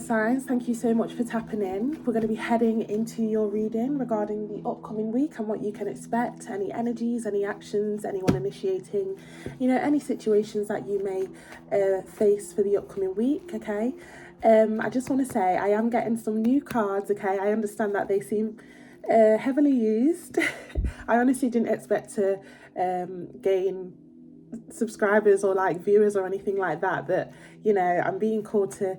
signs, thank you so much for tapping in. We're going to be heading into your reading regarding the upcoming week and what you can expect, any energies, any actions, anyone initiating, any situations that you may face for the upcoming week, okay? I just want to say I am getting some new cards, okay? I understand that they seem heavily used. I honestly didn't expect to gain subscribers or like viewers or anything like that, but I'm being called to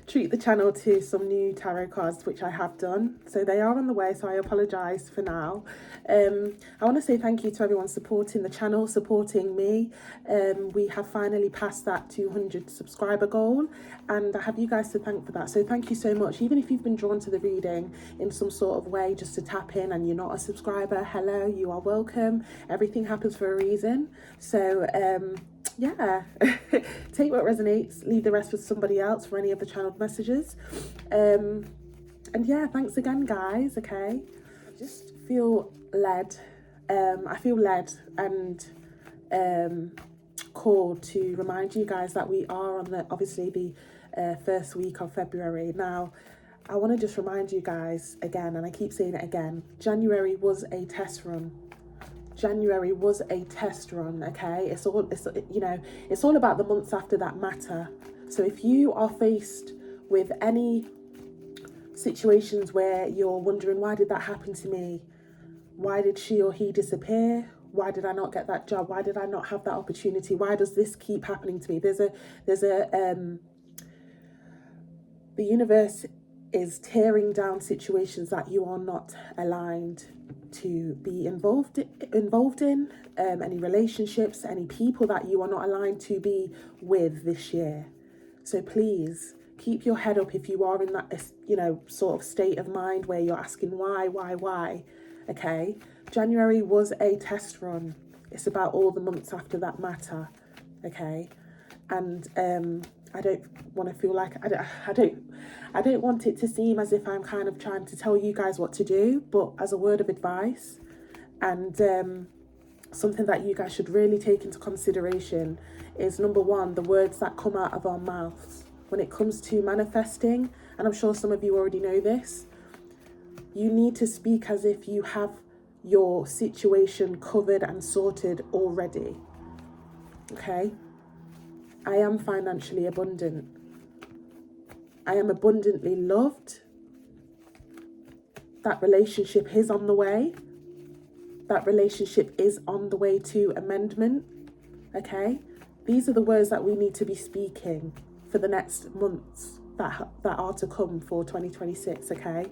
treat the channel to some new tarot cards, which I have done, so they are on the way, so I apologize for now. I want to say thank you to everyone supporting the channel, supporting me. We have finally passed that 200 subscriber goal, and I have you guys to thank for that, so thank you so much. Even if you've been drawn to the reading in some sort of way just to tap in and you're not a subscriber, hello, you are welcome. Everything happens for a reason, so take what resonates, leave the rest with somebody else for any of the channeled messages. And thanks again, guys. Okay, just feel led. I feel led and called to remind you guys that we are on the first week of February now. I want to just remind you guys again, and I keep saying it again, January was a test run. January was a test run, okay? It's all about the months after that matter. So if you are faced with any situations where you're wondering, why did that happen to me? Why did she or he disappear? Why did I not get that job? Why did I not have that opportunity? Why does this keep happening to me? The universe is tearing down situations that you are not aligned to be involved in, any relationships, any people that you are not aligned to be with this year. So please keep your head up if you are in that sort of state of mind where you're asking why, okay? January was a test run. It's about all the months after that matter, okay? And I don't want to feel like I don't want it to seem as if I'm kind of trying to tell you guys what to do, but as a word of advice and something that you guys should really take into consideration is, number one, the words that come out of our mouths when it comes to manifesting. And I'm sure some of you already know this. You need to speak as if you have your situation covered and sorted already, okay? I am financially abundant. I am abundantly loved. That relationship is on the way. That relationship is on the way to amendment. Okay? These are the words that we need to be speaking for the next months that are to come for 2026, okay?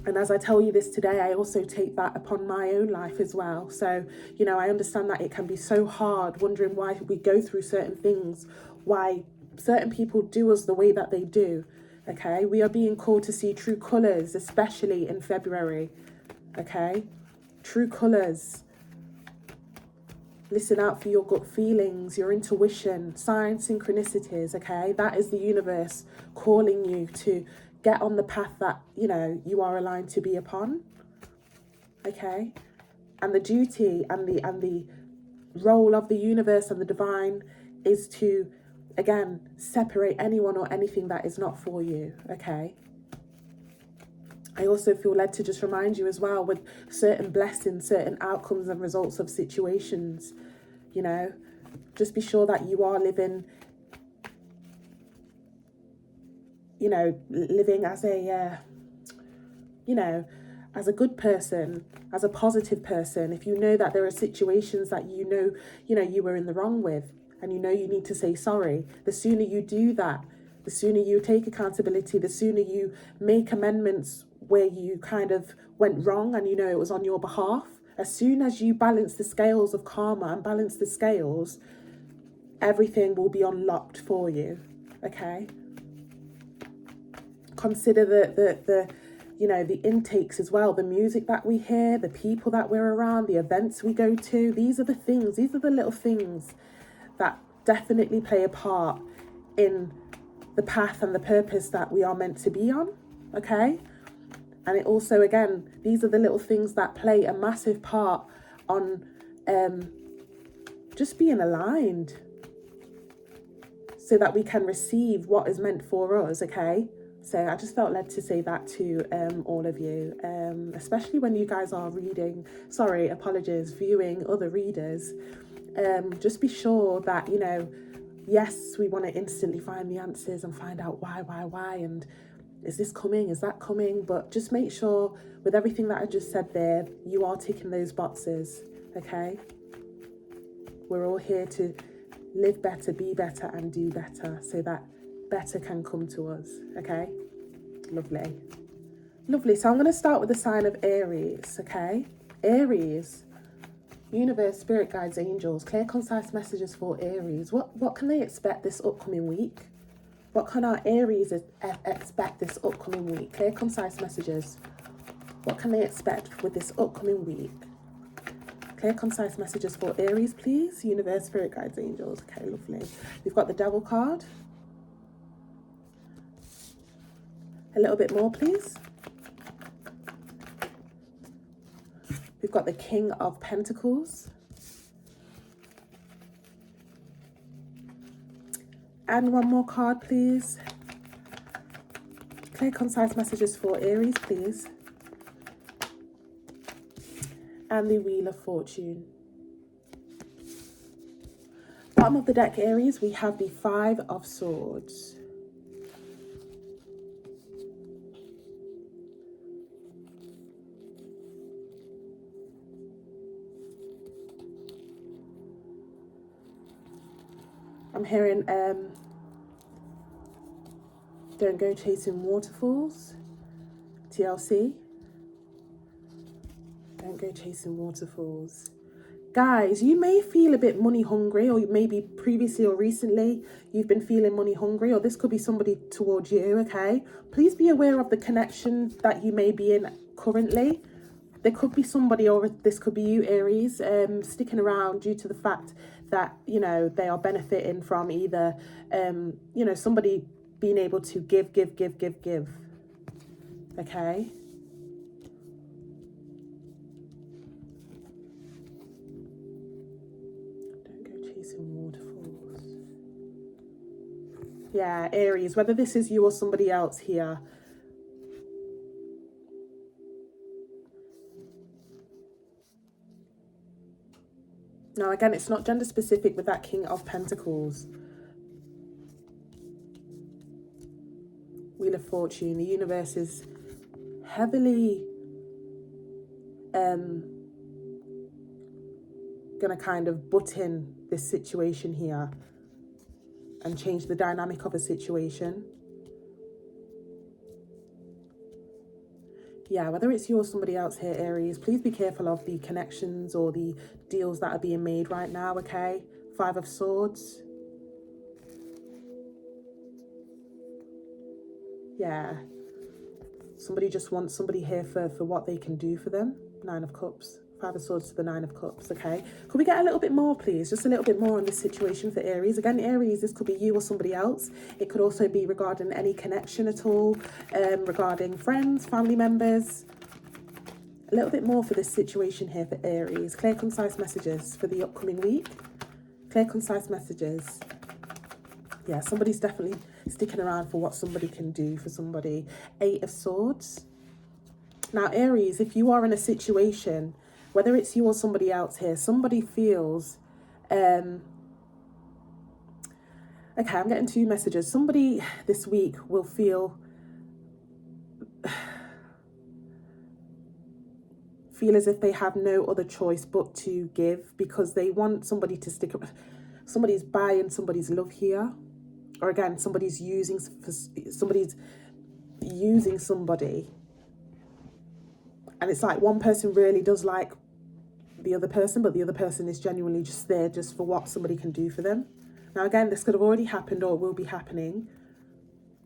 And as I tell you this today, I also take that upon my own life as well. So, I understand that it can be so hard, wondering why we go through certain things, why certain people do us the way that they do, okay? We are being called to see true colours, especially in February, okay? True colours. Listen out for your gut feelings, your intuition, signs, synchronicities, okay? That is the universe calling you to get on the path that, you are aligned to be upon, okay? And the duty and the role of the universe and the divine is to, again, separate anyone or anything that is not for you, okay? I also feel led to just remind you as well, with certain blessings, certain outcomes and results of situations, just be sure that you are living as a, as a good person, as a positive person. If you know that there are situations that you were in the wrong with, and you need to say sorry, the sooner you do that, the sooner you take accountability, the sooner you make amendments where you kind of went wrong and it was on your behalf. As soon as you balance the scales of karma and balance the scales, everything will be unlocked for you, okay? Consider the intakes as well, the music that we hear, the people that we're around, the events we go to. These are the little things that definitely play a part in the path and the purpose that we are meant to be on, okay? And it also, again, these are the little things that play a massive part on just being aligned. so that we can receive what is meant for us, okay? So I just felt led to say that to all of you, especially when you guys are viewing other readers. Just be sure that, you know, yes, we want to instantly find the answers and find out why, and is this coming, is that coming? But just make sure with everything that I just said there, you are ticking those boxes, okay? We're all here to live better, be better, and do better so that better can come to us, okay? Lovely. Lovely. So I'm going to start with the sign of Aries, okay? Aries, universe, spirit guides, angels, clear, concise messages for Aries. What can they expect this upcoming week? What can our Aries expect this upcoming week? Clear, concise messages. What can they expect with this upcoming week? Clear, concise messages for Aries, please. Universe, spirit guides, angels. Okay, lovely. We've got the Devil card. A little bit more, please. We've got the King of Pentacles. And one more card, please. Clear, concise messages for Aries, please. And the Wheel of Fortune. Bottom of the deck, Aries, we have the Five of Swords. I'm hearing don't go chasing waterfalls. TLC. Don't go chasing waterfalls. Guys, you may feel a bit money hungry, or maybe previously or recently you've been feeling money hungry, or this could be somebody towards you, okay? Please be aware of the connection that you may be in currently. There could be somebody, or this could be you, Aries, sticking around due to the fact that, you know, they are benefiting from either, you know, somebody being able to give, okay? Don't go chasing waterfalls. Yeah, Aries, whether this is you or somebody else here, now, again, it's not gender specific with that King of Pentacles. Wheel of Fortune. The universe is heavily going to kind of butt in this situation here and change the dynamic of a situation. Yeah, whether it's you or somebody else here, Aries, please be careful of the connections or the deals that are being made right now, okay? Five of Swords. Yeah. Somebody just wants somebody here for what they can do for them. Nine of Cups. Five of Swords to the Nine of Cups, okay? Could we get a little bit more, please? Just a little bit more on this situation for Aries. Again, Aries, this could be you or somebody else. It could also be regarding any connection at all, regarding friends, family members. A little bit more for this situation here for Aries. Clear, concise messages for the upcoming week. Clear, concise messages. Yeah, somebody's definitely sticking around for what somebody can do for somebody. Eight of Swords. Now, Aries, if you are in a situation, whether it's you or somebody else here, somebody feels, okay, I'm getting two messages. Somebody this week will feel as if they have no other choice but to give, because they want somebody to stick up. Somebody's buying somebody's love here, or again, somebody's using somebody, and it's like one person really does like the other person, but the other person is genuinely just there just for what somebody can do for them. Now, again, this could have already happened or will be happening.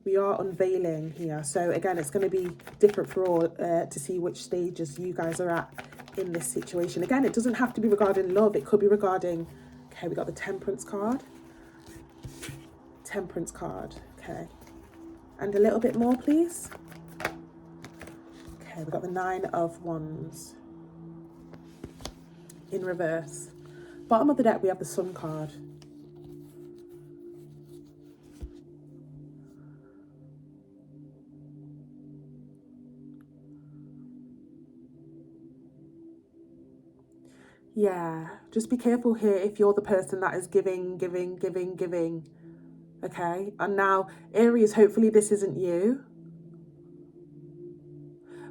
We are unveiling here. So again, it's going to be different for all to see which stages you guys are at in this situation. Again, it doesn't have to be regarding love. It could be regarding, okay, we got the Temperance card. Temperance card, okay. And a little bit more, please. Okay, we've got the Nine of Wands in reverse. Bottom of the deck, we have the Sun card. Yeah, just be careful here if you're the person that is giving. Okay, and now Aries, hopefully this isn't you,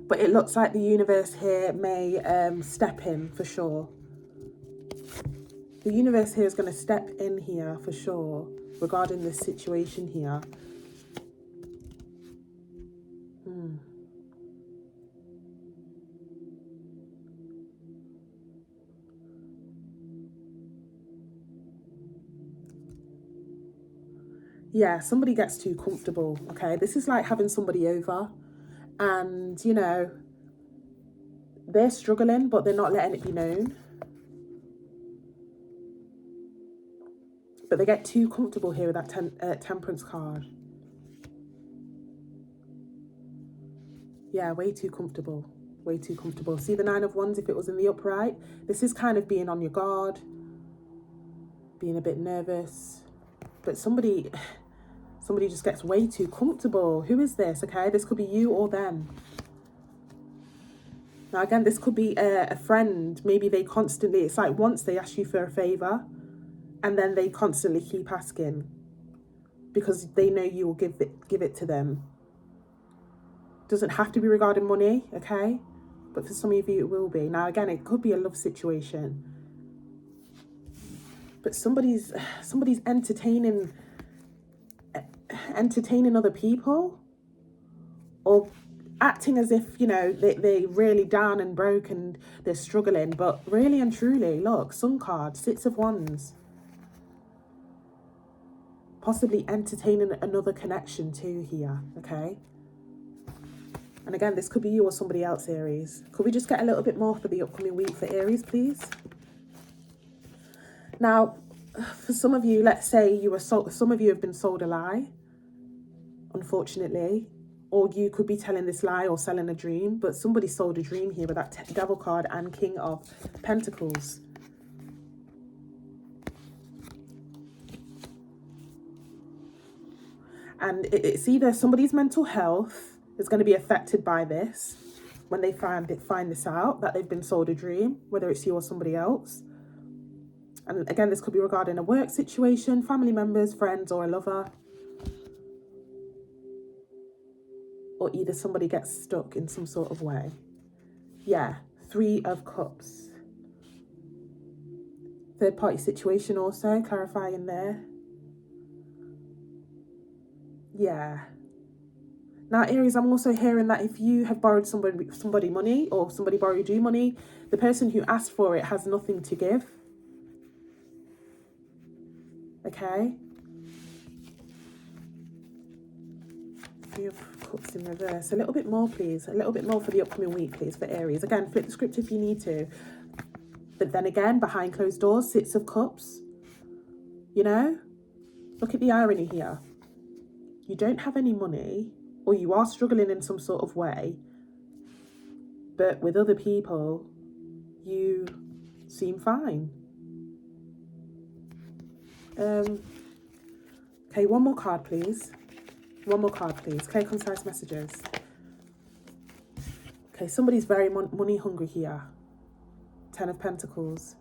but it looks like the universe here may step in for sure. The universe here is going to step in here for sure regarding this situation here. Yeah, somebody gets too comfortable, okay? This is like having somebody over and, you know, they're struggling, but they're not letting it be known. But they get too comfortable here with that temperance card. Yeah, way too comfortable. Way too comfortable. See the 9 of Wands if it was in the upright? This is kind of being on your guard, being a bit nervous. But somebody just gets way too comfortable. Who is this? Okay, this could be you or them. Now again, this could be a friend. Maybe they constantly, it's like once they ask you for a favor and then they constantly keep asking because they know you will give it to them. Doesn't have to be regarding money, okay? But for some of you it will be. Now again, it could be a love situation. But somebody's entertaining other people or acting as if, you know, they're really down and broke and they're struggling. But really and truly, look, Sun card, 6 of Wands. Possibly entertaining another connection too here, okay? And again, this could be you or somebody else, Aries. Could we just get a little bit more for the upcoming week for Aries, please? Now, for some of you, let's say some of you have been sold a lie, unfortunately, or you could be telling this lie or selling a dream, but somebody sold a dream here with that Devil card and King of Pentacles. And it's either somebody's mental health is going to be affected by this when they find this out, that they've been sold a dream, whether it's you or somebody else. And again, this could be regarding a work situation, family members, friends, or a lover. Or either somebody gets stuck in some sort of way. Yeah, 3 of Cups. Third party situation also, clarifying there. Yeah. Now, Aries, I'm also hearing that if you have borrowed somebody money or somebody borrowed you money, the person who asked for it has nothing to give. Okay? 3 of Cups in reverse. A little bit more, please. A little bit more for the upcoming week, please, for Aries. Again, flip the script if you need to. But then again, behind closed doors, 6 of Cups. You know? Look at the irony here. You don't have any money, or you are struggling in some sort of way, but with other people, you seem fine. Okay, one more card, please. One more card, please. Clear, concise messages. Okay, somebody's very money hungry here. 10 of Pentacles.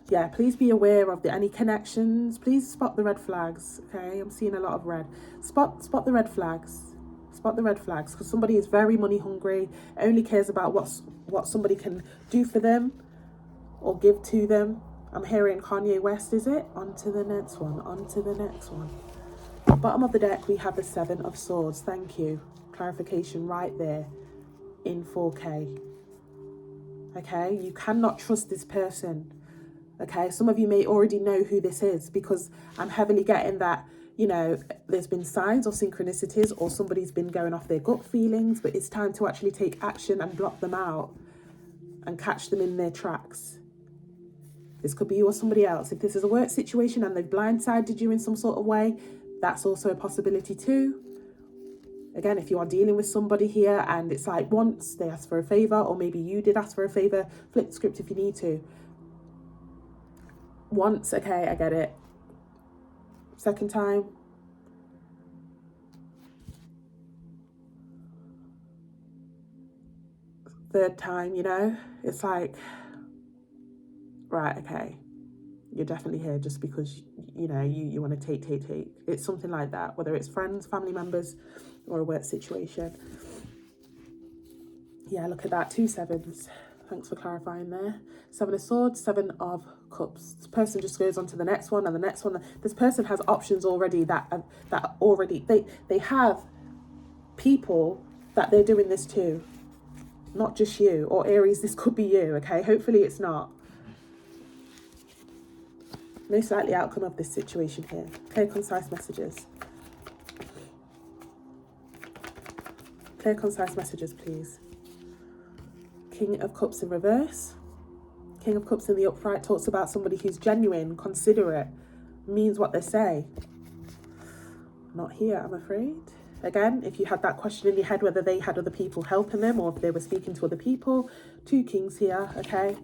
Yeah, please be aware of any connections. Please spot the red flags. Okay, I'm seeing a lot of red. Spot the red flags. Spot the red flags, because somebody is very money hungry, only cares about what somebody can do for them or give to them. I'm hearing Kanye West, is it? On to the next one, on to the next one. Bottom of the deck, we have the 7 of Swords. Thank you. Clarification right there in 4K. Okay, you cannot trust this person. Okay, some of you may already know who this is, because I'm heavily getting that, you know, there's been signs or synchronicities, or somebody's been going off their gut feelings, but it's time to actually take action and block them out and catch them in their tracks. This could be you or somebody else. If this is a work situation and they've blindsided you in some sort of way, that's also a possibility too. Again, if you are dealing with somebody here and it's like once they ask for a favor, or maybe you did ask for a favor, flip the script if you need to. Once, okay, I get it. Second time. Third time, you know, it's like, right, okay, you're definitely here just because, you know, you want to take. It's something like that, whether it's friends, family members, or a work situation. Yeah, look at that, 2 sevens. Thanks for clarifying there. 7 of Swords, 7 of Cups. This person just goes on to the next one and the next one. This person has options already that already, they have people that they're doing this to. Not just you, or Aries, this could be you, okay? Hopefully it's not. Most likely outcome of this situation here. Clear, concise messages. Clear, concise messages, please. King of Cups in reverse. King of Cups in the upright talks about somebody who's genuine, considerate, means what they say. Not here, I'm afraid. Again, if you had that question in your head, whether they had other people helping them or if they were speaking to other people, 2 kings here, okay?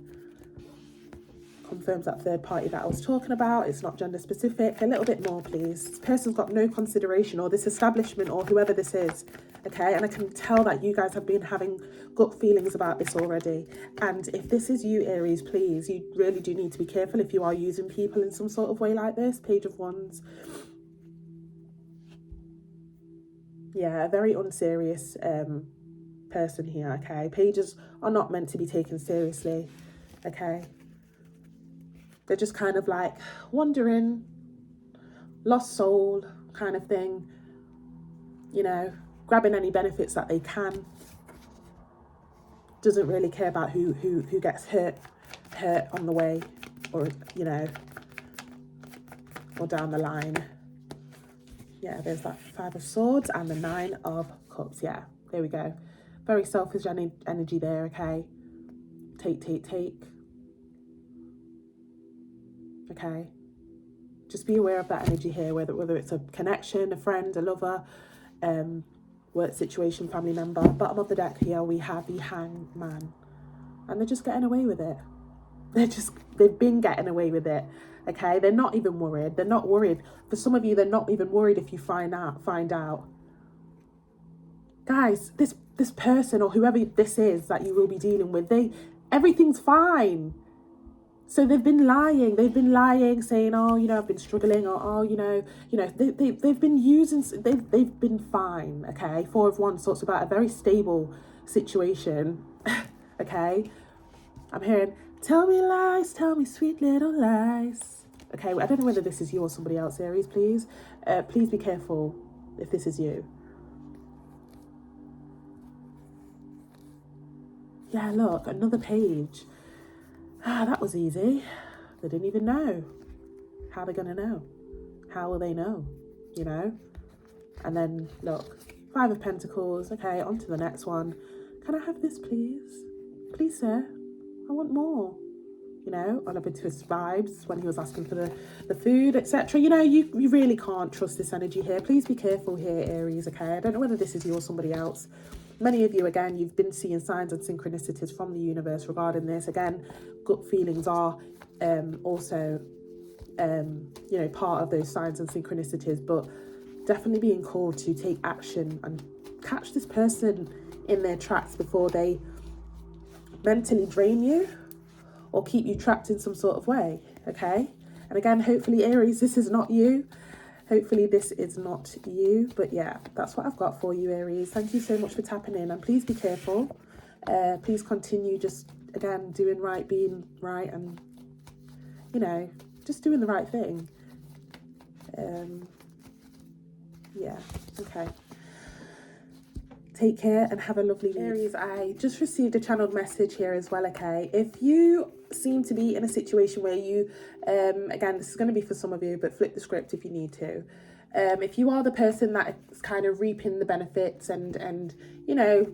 Confirms that third party that I was talking about. It's not gender specific. A little bit more, please. This person's got no consideration, or this establishment, or whoever this is, okay? And I can tell that you guys have been having gut feelings about this already. And if this is you, Aries, please, you really do need to be careful if you are using people in some sort of way like this. Page of Wands. Yeah, a very unserious person here, okay? Pages are not meant to be taken seriously, okay? They're just kind of like wandering, lost soul kind of thing, you know, grabbing any benefits that they can. Doesn't really care about who gets hurt on the way, or, you know, or down the line. Yeah, there's that 5 of Swords and the 9 of Cups. Yeah, there we go. Very selfish energy there, okay? Take. Okay? Just be aware of that energy here, whether it's a connection, a friend, a lover, work situation, family member. Bottom of the deck here, we have the Hangman. And they're just getting away with it. They've been getting away with it. Okay, they're not even worried. They're not worried. For some of you, they're not even worried if you find out. Guys, this person or whoever this is that you will be dealing with, everything's fine. So they've been lying, saying, oh, you know, I've been struggling, or oh, they've been fine. Okay, 4 of Wands talks about a very stable situation. Okay, I'm hearing, tell me lies, tell me sweet little lies. Okay, I don't know whether this is you or somebody else, Aries, please. Please be careful if this is you. Yeah, look, another page. That was easy. They didn't even know. How are they going to know? How will they know? You know? And then, look, 5 of Pentacles. Okay, on to the next one. Can I have this, please? Please, sir. I want more. You know, on a bit of his vibes when he was asking for the food, etc. You know, you really can't trust this energy here. Please be careful here, Aries, okay? I don't know whether this is you or somebody else. Many of you, again, you've been seeing signs and synchronicities from the universe regarding this. Again, gut feelings are also, you know, part of those signs and synchronicities, but definitely being called to take action and catch this person in their tracks before they mentally drain you or keep you trapped in some sort of way, okay? And again, hopefully, Aries, this is not you. Hopefully this is not you, but yeah, that's what I've got for you, Aries. Thank you so much for tapping in, and please be careful. Please continue just, again, doing right, being right, and, you know, just doing the right thing. Yeah, okay. Take care and have a lovely week. Aries, I just received a channeled message here as well, okay? If you seem to be in a situation where you, again, this is going to be for some of you, but flip the script if you need to. If you are the person that is kind of reaping the benefits and you know,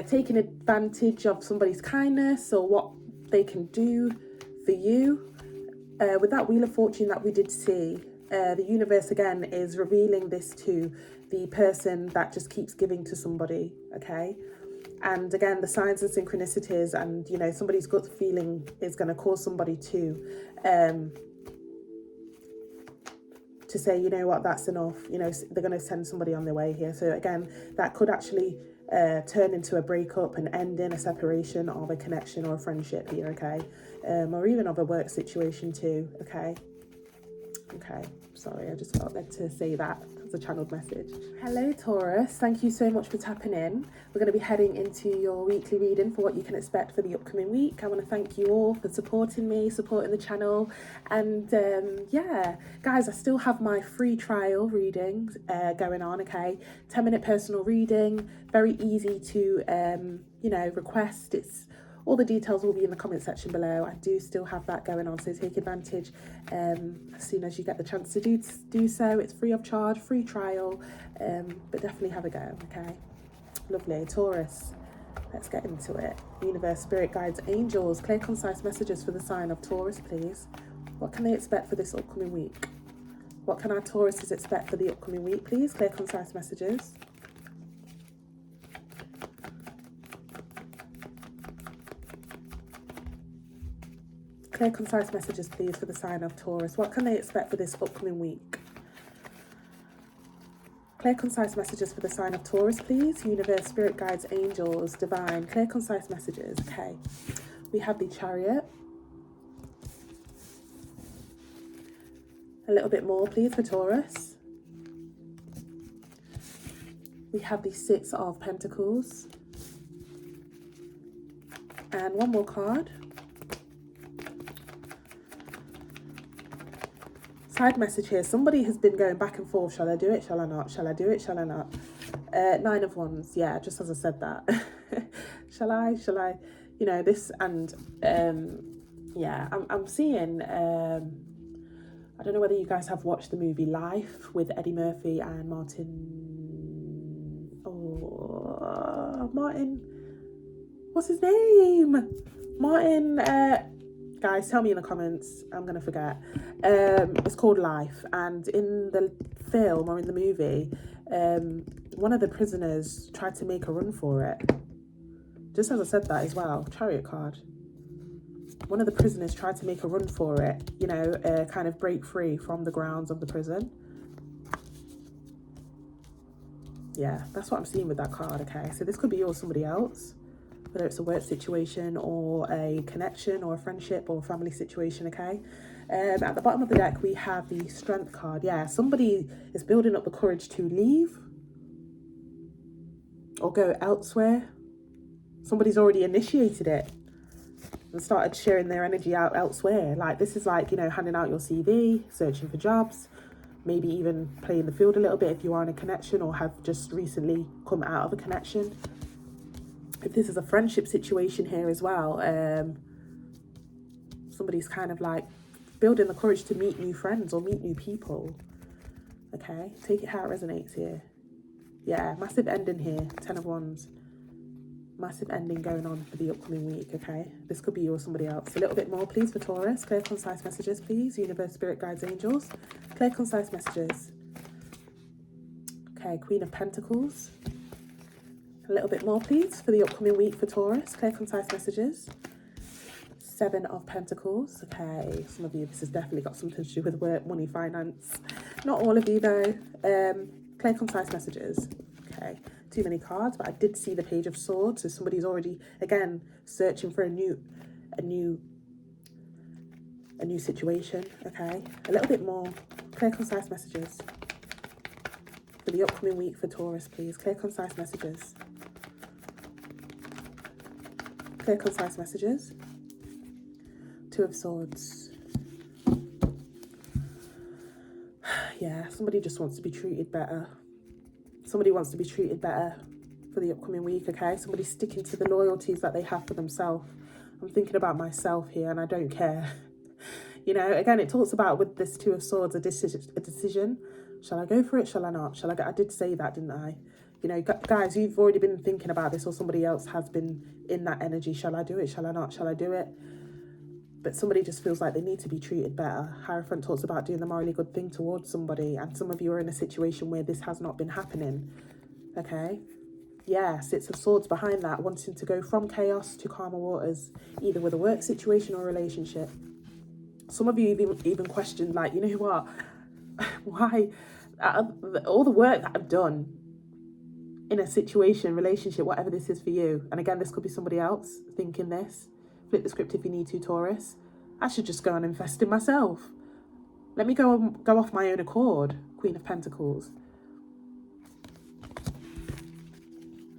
taking advantage of somebody's kindness or what they can do for you, with that Wheel of Fortune that we did see, the universe again is revealing this to the person that just keeps giving to somebody, okay? And again, the signs and synchronicities, and, you know, somebody's gut feeling is going to cause somebody to say, you know what, that's enough. You know, they're going to send somebody on their way here. So again, that could actually turn into a breakup and end in a separation of a connection or a friendship here, okay? Or even of a work situation too, okay? Okay, sorry, I just felt led to say that as a channeled message. Hello Taurus, thank you so much for tapping in. We're going to be heading into your weekly reading for what you can expect for the upcoming week. I want to thank you all for supporting me, supporting the channel, and yeah, guys, I still have my free trial readings going on, okay? 10-minute personal reading, very easy to request. It's all the details will be in the comment section below. I do still have that going on, so take advantage as soon as you get the chance to do so. It's free of charge, free trial, but definitely have a go, okay? Lovely. Taurus, let's get into it. Universe, spirit guides, angels, clear, concise messages for the sign of Taurus, please. What can they expect for this upcoming week? What can our Tauruses expect for the upcoming week, please? Clear, concise messages. Clear, concise messages, please, for the sign of Taurus. What can they expect for this upcoming week? Clear, concise messages for the sign of Taurus, please. Universe, spirit guides, angels, divine. Clear, concise messages. Okay. We have the Chariot. A little bit more, please, for Taurus. We have the Six of Pentacles. And one more card. Side message here. Somebody has been going back and forth. Shall I do it? Shall I not? Shall I do it? Shall I not? Nine of Wands. Yeah, just as I said that. Shall I? Shall I? You know, this and yeah, I'm seeing I don't know whether you guys have watched the movie Life with Eddie Murphy and Martin, what's his name? Martin, guys, tell me in the comments, I'm gonna forget. It's called Life, and in the film or in the movie, one of the prisoners tried to make a run for it. Just as I said that as well, Chariot card. One of the prisoners tried to make a run for it, you know, kind of break free from the grounds of the prison. Yeah, that's what I'm seeing with that card, okay? So this could be you or somebody else, whether it's a work situation or a connection or a friendship or a family situation, okay? At the bottom of the deck, we have the Strength card. Yeah, somebody is building up the courage to leave or go elsewhere. Somebody's already initiated it and started sharing their energy out elsewhere. Like, this is like, you know, handing out your CV, searching for jobs, maybe even playing the field a little bit if you are in a connection or have just recently come out of a connection. If this is a friendship situation here as well, somebody's kind of like building the courage to meet new friends or meet new people. Okay, take it how it resonates here. Yeah, massive ending here, 10 of Wands. Massive ending going on for the upcoming week, okay? This could be you or somebody else. A little bit more, please, for Taurus. Clear, concise messages, please. Universe, spirit guides, angels. Clear, concise messages. Okay, Queen of Pentacles. A little bit more, please, for the upcoming week for Taurus. Clear, concise messages. Seven of Pentacles. Okay, some of you, this has definitely got something to do with work, money, finance. Not all of you, though. Clear, concise messages. Okay, too many cards, but I did see the Page of Swords, so somebody's already, again, searching for a new situation. Okay, a little bit more. Clear, concise messages for the upcoming week for Taurus, please. Clear, concise messages. Clear, concise messages. Two of Swords. Yeah, somebody just wants to be treated better. Somebody wants to be treated better for the upcoming week, okay? Somebody's sticking to the loyalties that they have for themselves. I'm thinking about myself here and I don't care. You know, again, it talks about with this Two of Swords, a decision. Shall I go for it? Shall I not? Shall I go? I did say that, didn't I? You know, guys, you've already been thinking about this or somebody else has been in that energy. Shall I do it? Shall I not? Shall I do it? But somebody just feels like they need to be treated better. Hierophant talks about doing the morally good thing towards somebody, and some of you are in a situation where this has not been happening, okay? Yeah, Six of Swords behind that, wanting to go from chaos to calmer waters, either with a work situation or a relationship. Some of you even questioned, like, you know what, why, all the work that I've done, in a situation, relationship, whatever this is for you. And again, this could be somebody else thinking this. Flip the script if you need to, Taurus. I should just go and invest in myself. Let me go off my own accord, Queen of Pentacles.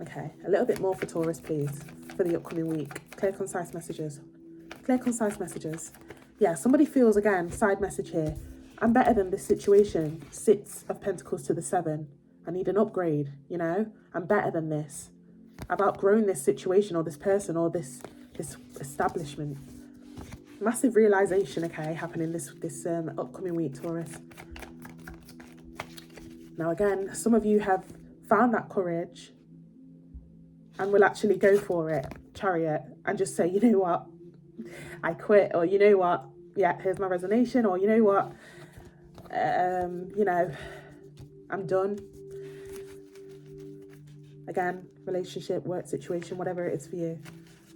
Okay, a little bit more for Taurus, please, for the upcoming week. Clear, concise messages. Clear, concise messages. Yeah, somebody feels, again, side message here. I'm better than this situation. 6 of Pentacles to the 7. I need an upgrade, you know? I'm better than this. I've outgrown this situation or this person or this establishment. Massive realization, okay, happening this upcoming week, Taurus. Now, again, some of you have found that courage and will actually go for it, Chariot, and just say, you know what, I quit, or you know what, yeah, here's my resignation, or you know what, you know, I'm done. Again, relationship, work situation, whatever it is for you.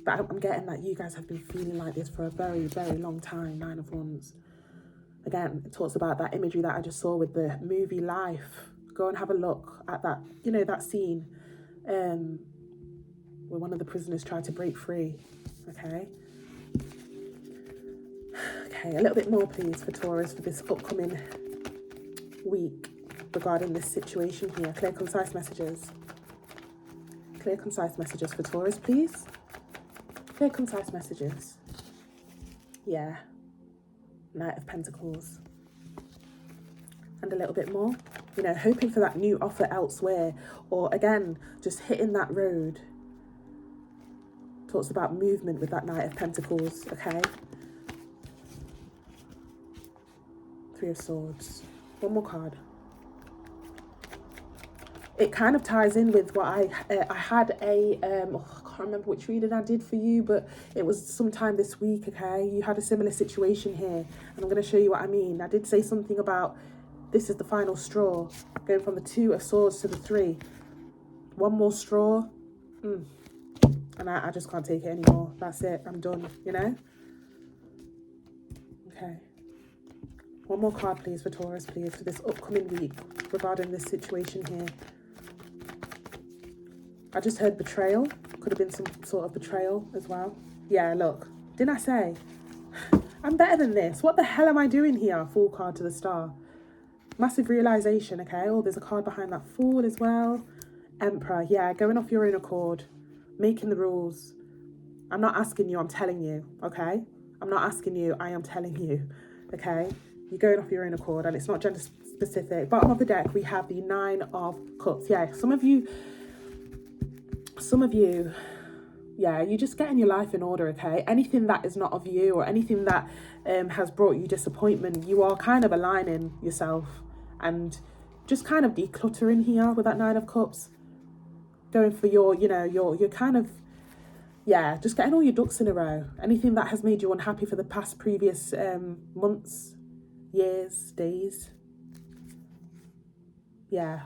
But I'm getting that you guys have been feeling like this for a very, very long time, 9 of Wands. Again, it talks about that imagery that I just saw with the movie Life. Go and have a look at that, you know, that scene where one of the prisoners tried to break free, okay? Okay, a little bit more, please, for Taurus for this upcoming week regarding this situation here. Clear, concise messages. Clear, concise messages for Taurus, please. Clear, concise messages. Yeah. Knight of Pentacles. And a little bit more. You know, hoping for that new offer elsewhere. Or, again, just hitting that road. Talks about movement with that Knight of Pentacles, okay? 3 of Swords. One more card. It kind of ties in with what I had a, I can't remember which reading I did for you, but it was sometime this week, okay? You had a similar situation here, and I'm going to show you what I mean. I did say something about this is the final straw, going from the 2 of Swords to the 3. One more straw, and I just can't take it anymore. That's it, I'm done, you know? Okay. One more card, please, for Taurus, please, for this upcoming week regarding this situation here. I just heard betrayal. Could have been some sort of betrayal as well. Yeah, look. Didn't I say? I'm better than this. What the hell am I doing here? Fool card to the Star. Massive realization, okay? Oh, there's a card behind that Fool as well. Emperor. Yeah, going off your own accord. Making the rules. I'm not asking you, I'm telling you, okay? I'm not asking you, I am telling you, okay? You're going off your own accord, and it's not gender specific. Bottom of the deck, we have the 9 of Cups. Yeah, some of you, yeah, you're just getting your life in order, okay? Anything that is not of you or anything that has brought you disappointment, you are kind of aligning yourself and just kind of decluttering here with that 9 of Cups. Going for your, you know, your kind of, yeah, just getting all your ducks in a row. Anything that has made you unhappy for the past previous months, years, days. Yeah.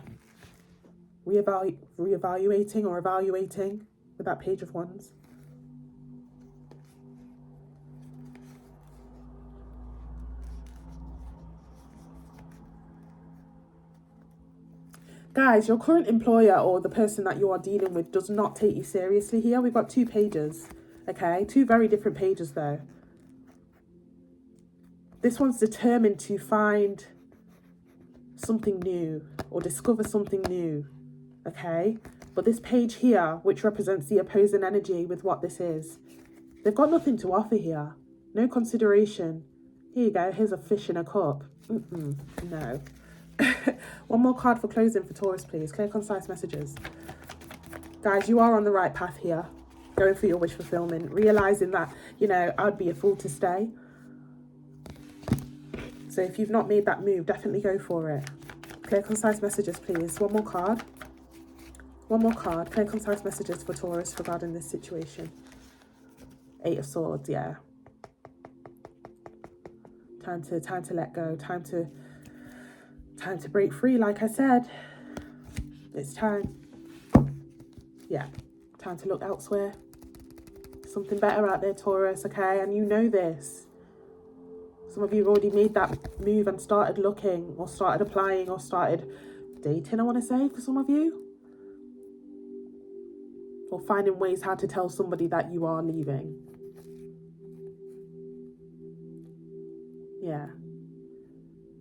Reevaluating or evaluating with that Page of Wands. Guys, your current employer or the person that you are dealing with does not take you seriously here. We've got 2 pages, okay? 2 very different pages though. This one's determined to find something new or discover something new, okay? But this page here, which represents the opposing energy with what this is, they've got nothing to offer here. No consideration. Here you go, here's a fish in a cup. No. One more card for closing for Taurus, please. Clear, concise messages. Guys, you are on the right path here. Going for your wish fulfillment. Realising that, you know, I'd be a fool to stay. So if you've not made that move, definitely go for it. Clear, concise messages, please. One more card. One more card. Clear, concise messages for Taurus regarding this situation. 8 of Swords, yeah. Time to let go. Time to break free, like I said. It's time. Yeah. Time to look elsewhere. Something better out there, Taurus, okay? And you know this. Some of you have already made that move and started looking or started applying or started dating, I want to say, for some of you. or finding ways how to tell somebody that you are leaving. Yeah.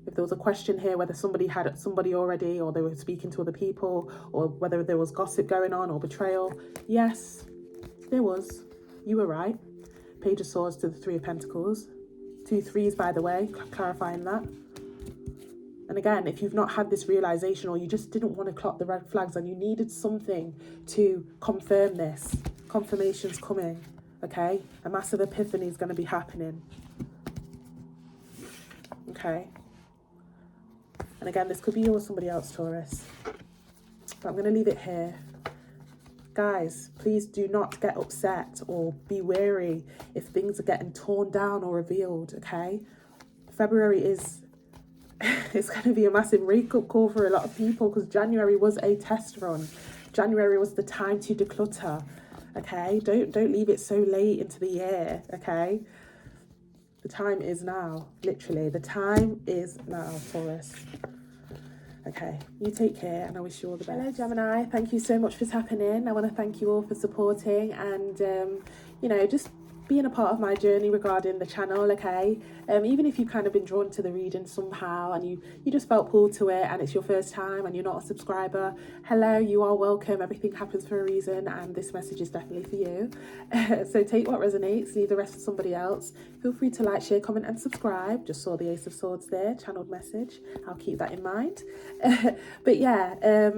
If there was a question here whether somebody had somebody already, or they were speaking to other people, or whether there was gossip going on or betrayal, yes, there was. You were right. Page of Swords to the Three of Pentacles. 2 3s, by the way, clarifying that. And again, if you've not had this realization, or you just didn't want to clock the red flags and you needed something to confirm this, confirmation's coming, okay? A massive epiphany is going to be happening, okay? And again, this could be you or somebody else, Taurus. But I'm going to leave it here. Guys, please do not get upset or be wary if things are getting torn down or revealed, okay? February is... it's going to be a massive wake-up call for a lot of people, because January was a test run. January was the time to declutter, okay? Don't leave it so late into the year, okay? The time is now, literally. The time is now, Taurus. Okay, you take care, and I wish you all the best. Hello, Gemini. Thank you so much for tapping in. I want to thank you all for supporting and, you know, just being a part of my journey regarding the channel, okay? Even if you've kind of been drawn to the reading somehow and you just felt pulled to it and it's your first time and you're not a subscriber, hello, you are welcome. Everything happens for a reason, and this message is definitely for you. So take what resonates, leave the rest for somebody else. Feel free to like, share, comment and subscribe. Just saw the Ace of Swords there, channeled message. I'll keep that in mind. But yeah,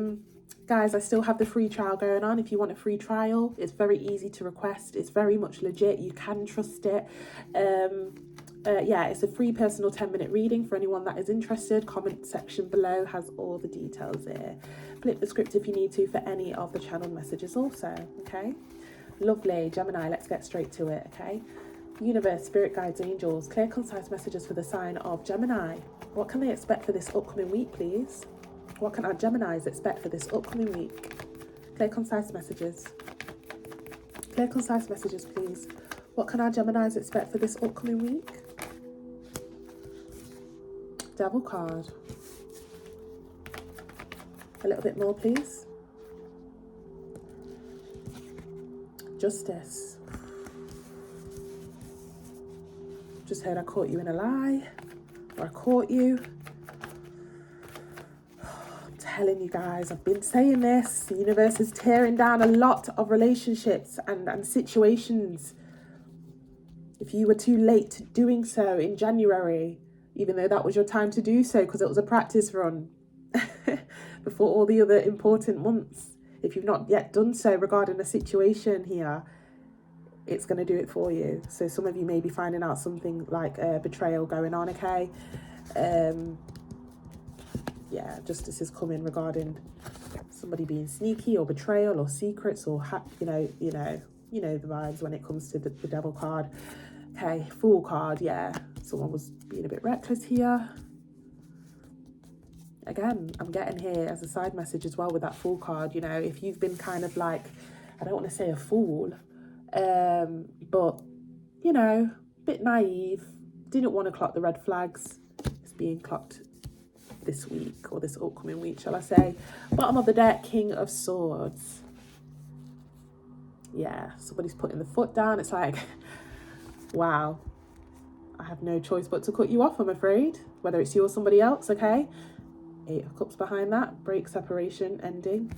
guys, I still have the free trial going on. If you want a free trial, it's very easy to request. It's very much legit. You can trust it. Yeah, it's a free personal 10-minute reading for anyone that is interested. Comment section below has all the details there. Flip the script if you need to for any of the channel messages also, okay? Lovely. Gemini, let's get straight to it, okay? Universe, spirit guides, angels, clear, concise messages for the sign of Gemini. What can they expect for this upcoming week, please? What can our Geminis expect for this upcoming week? Clear, concise messages. Clear, concise messages, please. What can our Geminis expect for this upcoming week? Devil card. A little bit more, please. Justice. Just heard I caught you in a lie, or I caught you. Telling you guys, I've been saying this, the universe is tearing down a lot of relationships and situations. If you were too late doing so in January, even though that was your time to do so because it was a practice run before all the other important months, if you've not yet done so regarding a situation here, it's going to do it for you. So some of you may be finding out something like a betrayal going on, okay? Yeah, justice is coming regarding somebody being sneaky or betrayal or secrets or you know the vibes when it comes to the devil card. Okay, Fool card, yeah. Someone was being a bit reckless here. Again, I'm getting here as a side message as well with that Fool card, you know, if you've been kind of like, I don't want to say a fool, but, you know, a bit naive, didn't want to clock the red flags, it's being clocked this week, or this upcoming week, shall I say. Bottom of the deck, King of Swords. Yeah, somebody's putting the foot down. It's like, wow, I have no choice but to cut you off, I'm afraid, whether it's you or somebody else, okay? 8 of Cups behind that, break, separation, ending.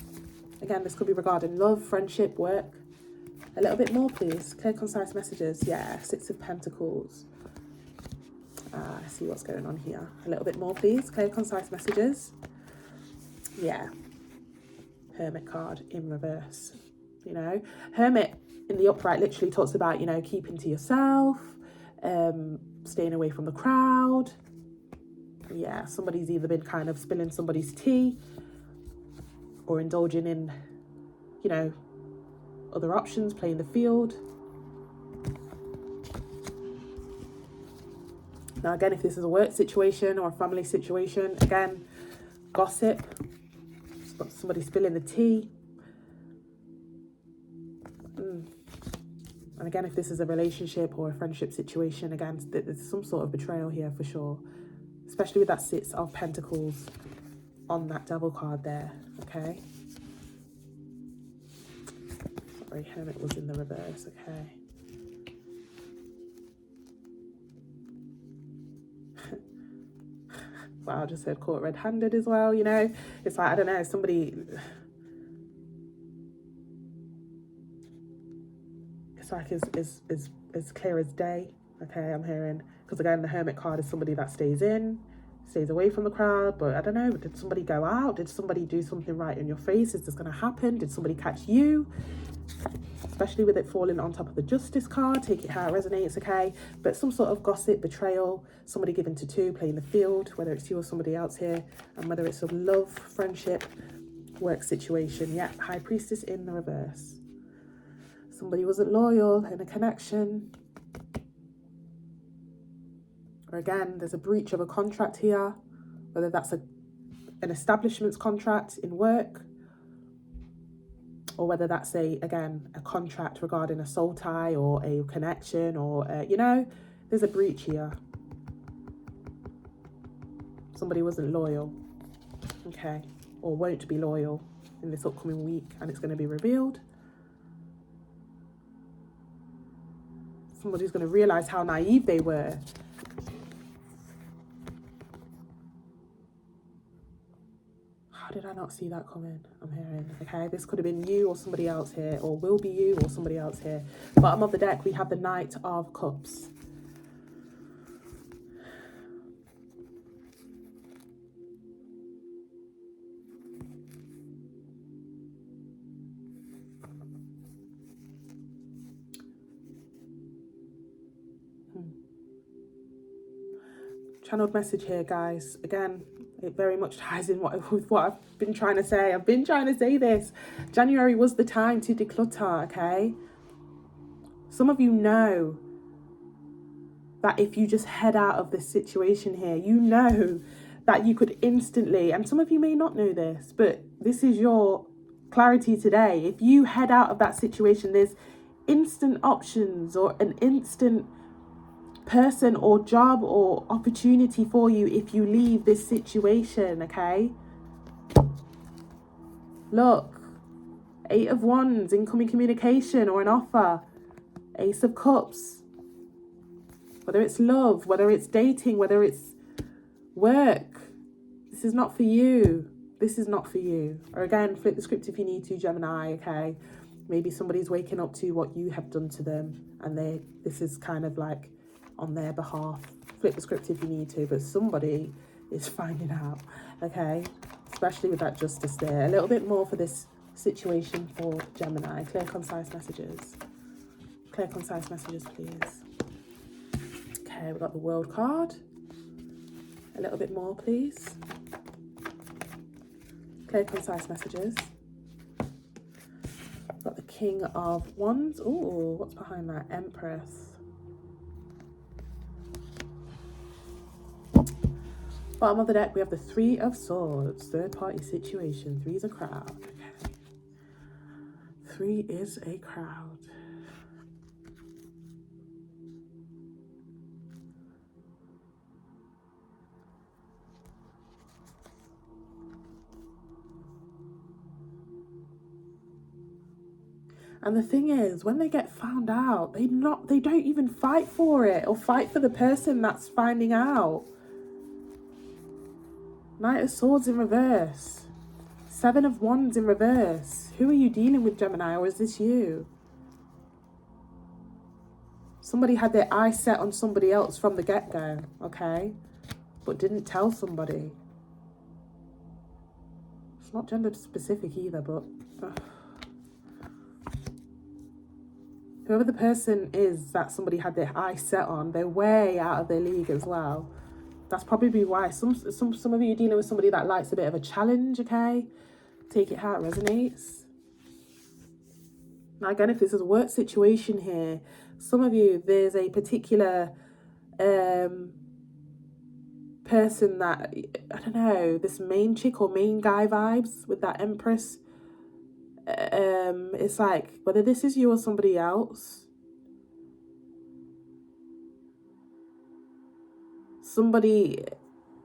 Again, this could be regarding love, friendship, work. A little bit more, please. Clear, concise messages. Yeah, 6 of Pentacles. I see what's going on here. A little bit more, please. Clear, concise messages. Yeah. Hermit card in reverse. You know, Hermit in the upright literally talks about, you know, keeping to yourself, staying away from the crowd. Yeah, somebody's either been kind of spilling somebody's tea or indulging in, you know, other options, playing the field. Now, again, if this is a work situation or a family situation, again, gossip, somebody spilling the tea. And again, if this is a relationship or a friendship situation, again, there's some sort of betrayal here for sure, especially with that 6 of Pentacles on that devil card there, okay? Sorry, Hermit was in the reverse, okay. Wow, I just said caught red-handed as well, you know. It's like, I don't know, somebody... It's like as clear as day, okay, I'm hearing. Because again, the Hermit card is somebody that stays away from the crowd. But I don't know, did somebody go out? Did somebody do something right in your face? Is this going to happen? Did somebody catch you? Especially with it falling on top of the Justice card, take it how it resonates, okay? But some sort of gossip, betrayal, somebody given to two, playing the field, whether it's you or somebody else here, and whether it's a love, friendship, work situation. Yeah, High Priestess in the reverse. Somebody wasn't loyal in a connection. Or again, there's a breach of a contract here, whether that's an establishment's contract in work, or whether that's a contract regarding a soul tie or a connection, or you know, there's a breach here. Somebody wasn't loyal, okay, or won't be loyal in this upcoming week, and it's going to be revealed. Somebody's going to realize how naive they were. How did I not see that coming? I'm hearing, okay, this could have been you or somebody else here, or will be you or somebody else here. Bottom of the deck, we have the Knight of Cups. Channeled message here, guys. Again, it very much ties in with what I've been trying to say. I've been trying to say this. January was the time to declutter, okay? Some of you know that if you just head out of this situation here, you know that you could instantly, and some of you may not know this, but this is your clarity today. If you head out of that situation, there's instant options or an instant person or job or opportunity for you if you leave this situation, okay? Look, 8 of Wands, incoming communication or an offer. Ace of Cups, whether it's love, whether it's dating, whether it's work, this is not for you. This is not for you. Or again, flip the script if you need to, Gemini, okay? Maybe somebody's waking up to what you have done to them, and this is kind of like on their behalf. Flip the script if you need to, but somebody is finding out, okay? Especially with that Justice there. A little bit more for this situation for Gemini. Clear, concise messages. Clear, concise messages, please. Okay, we've got the World card. A little bit more, please. Clear, concise messages. We've got the King of Wands. Ooh, what's behind that? Empress. Bottom of the deck, we have the Three of Swords. Third party situation. 3 is a crowd. Okay. 3 is a crowd. And the thing is, when they get found out, they don't even fight for it or fight for the person that's finding out. Knight of Swords in reverse. 7 of Wands in reverse. Who are you dealing with, Gemini, or is this you? Somebody had their eyes set on somebody else from the get-go, okay? But didn't tell somebody. It's not gender specific either, but... whoever the person is that somebody had their eyes set on, they're way out of their league as well. That's probably why some of you are dealing with somebody that likes a bit of a challenge, okay? Take it how it resonates. Now, again, if this is a work situation here, some of you, there's a particular person that, I don't know, this main chick or main guy vibes with that Empress. It's like, whether this is you or somebody else, somebody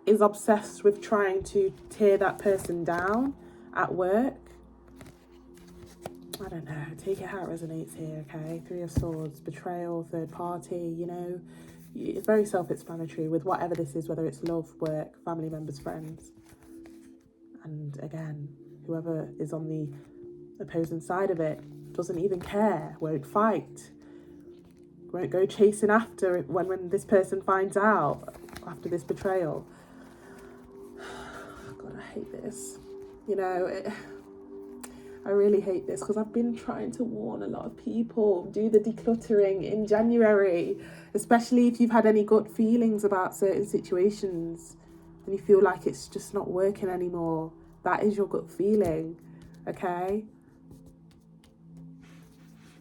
is obsessed with trying to tear that person down at work. I don't know, take it how it resonates here, okay? Three of Swords, betrayal, third party, you know. It's very self-explanatory with whatever this is, whether it's love, work, family members, friends. And again, whoever is on the opposing side of it doesn't even care, won't fight, won't go chasing after it when this person finds out after this betrayal. God, I hate this. You know, I really hate this because I've been trying to warn a lot of people, do the decluttering in January, especially if you've had any gut feelings about certain situations and you feel like it's just not working anymore. That is your gut feeling, okay?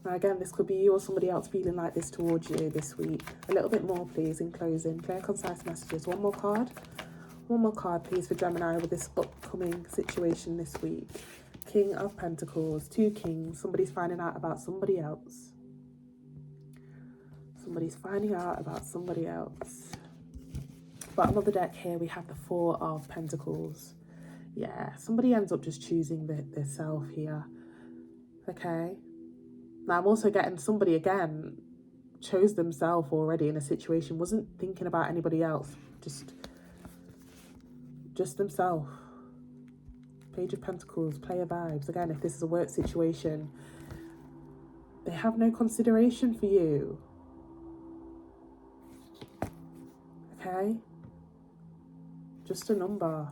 Now again, this could be you or somebody else feeling like this towards you this week. A little bit more, please, in closing. Clear, concise messages. One more card, please, for Gemini with this upcoming situation this week. King of Pentacles, 2 kings. Somebody's finding out about somebody else. Somebody's finding out about somebody else. Bottom of the deck here, we have the 4 of Pentacles. Yeah, somebody ends up just choosing their self here. Okay. Now, I'm also getting somebody, again, chose themselves already in a situation, wasn't thinking about anybody else, just themselves. Page of Pentacles, player vibes. Again, if this is a work situation, they have no consideration for you. Okay? Just a number.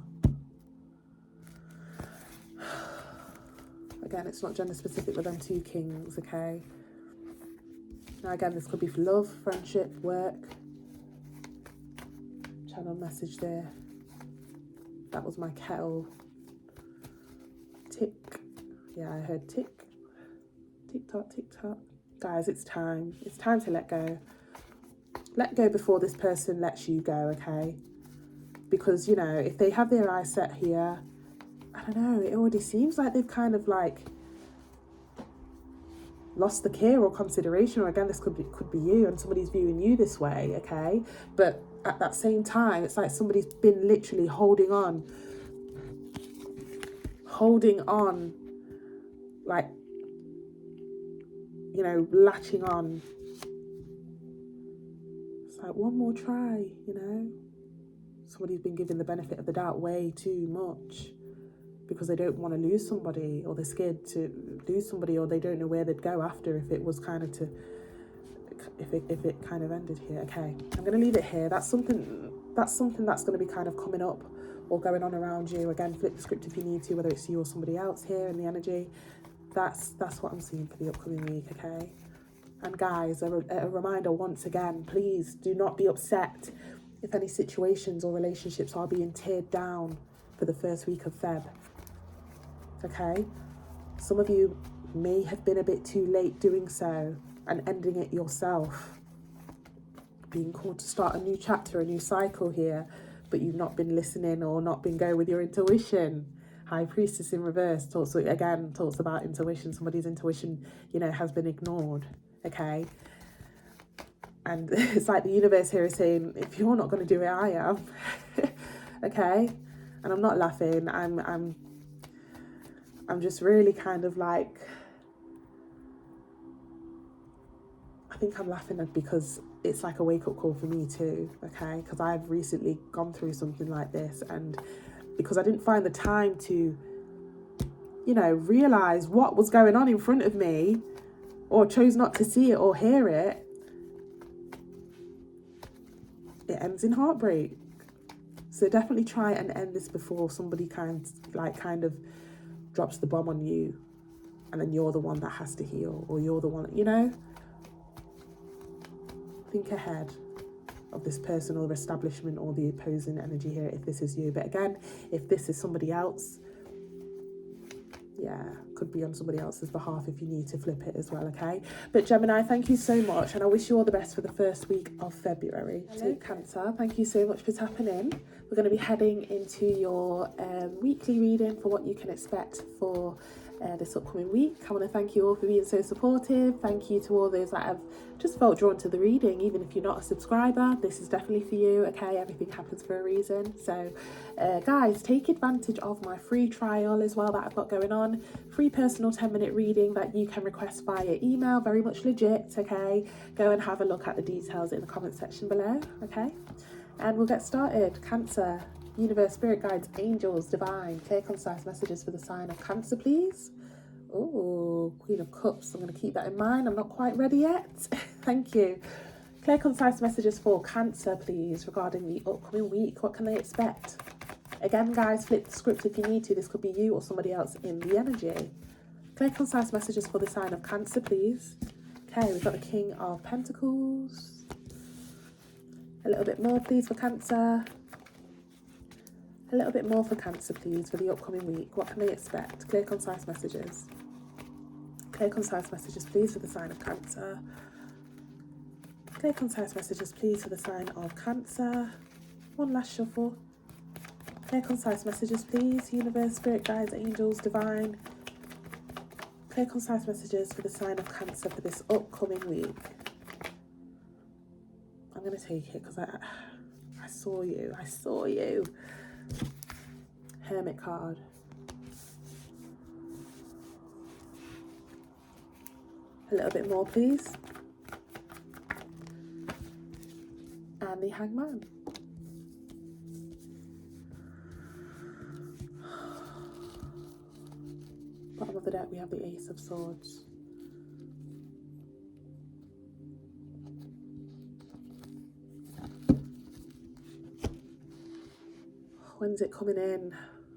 Again, it's not gender specific with them 2 kings, okay? Now again, this could be for love, friendship, work. Channel message there. That was my kettle. Tick. Yeah, I heard tick. Tick tock, tick tock. Guys, it's time. It's time to let go. Let go before this person lets you go, okay? Because, you know, if they have their eyes set here, I don't know, it already seems like they've kind of like lost the care or consideration, or again, this could be you and somebody's viewing you this way, okay? But at that same time, it's like somebody's been literally holding on, like, you know, latching on. It's like one more try, you know? Somebody's been given the benefit of the doubt way too much because they don't want to lose somebody, or they're scared to lose somebody, or they don't know where they'd go after if it was kind of if it kind of ended here. Okay, I'm going to leave it here. That's something that's going to be kind of coming up or going on around you. Again, flip the script if you need to, whether it's you or somebody else here in the energy. That's what I'm seeing for the upcoming week, okay? And guys, a reminder once again, please do not be upset if any situations or relationships are being teared down for the first week of Feb, okay? Some of you may have been a bit too late doing so and ending it yourself, being called to start a new chapter, a new cycle here, but you've not been listening or not been going with your intuition. High Priestess in reverse talks about intuition. Somebody's intuition, you know, has been ignored, okay? And it's like the universe here is saying, if you're not going to do it, I am. Okay? And I'm not laughing. I'm just really kind of like, I think I'm laughing because it's like a wake-up call for me too, okay? Because I've recently gone through something like this, and because I didn't find the time to, you know, realise what was going on in front of me, or chose not to see it or hear it, it ends in heartbreak. So definitely try and end this before somebody kind of drops the bomb on you, and then you're the one that has to heal, or you're the one, you know? Think ahead of this person or establishment or the opposing energy here if this is you. But again, if this is somebody else, yeah, could be on somebody else's behalf if you need to flip it as well, okay? But Gemini, thank you so much, and I wish you all the best for the first week of February. Hello, Cancer, thank you so much for tapping in. We're going to be heading into your weekly reading for what you can expect for this upcoming week. I want to thank you all for being so supportive. Thank you to all those that have just felt drawn to the reading. Even if you're not a subscriber, this is definitely for you. Okay, everything happens for a reason. So guys, take advantage of my free trial as well that I've got going on. Free personal 10-minute reading that you can request via email, very much legit. Okay, go and have a look at the details in the comment section below. Okay, and we'll get started. Cancer. Universe, spirit guides, angels, divine, clear, concise messages for the sign of Cancer, please. Oh, Queen of Cups. I'm going to keep that in mind. I'm not quite ready yet. Thank you. Clear, concise messages for Cancer, please, regarding the upcoming week. What can they expect? Again, guys, flip the script if you need to. This could be you or somebody else in the energy. Clear, concise messages for the sign of Cancer, please. Okay, we've got the King of Pentacles. A little bit more, please, for Cancer. A little bit more for Cancer, please, for the upcoming week. What can they expect? Clear, concise messages. Clear, concise messages, please, for the sign of Cancer. Clear, concise messages, please, for the sign of Cancer. One last shuffle. Clear, concise messages, please. Universe, spirit guides, angels, divine. Clear, concise messages for the sign of Cancer for this upcoming week. I'm going to take it because I saw you. I saw you. Hermit card. A little bit more, please. And the Hangman. Bottom of the deck, we have the Ace of Swords. When's it coming in?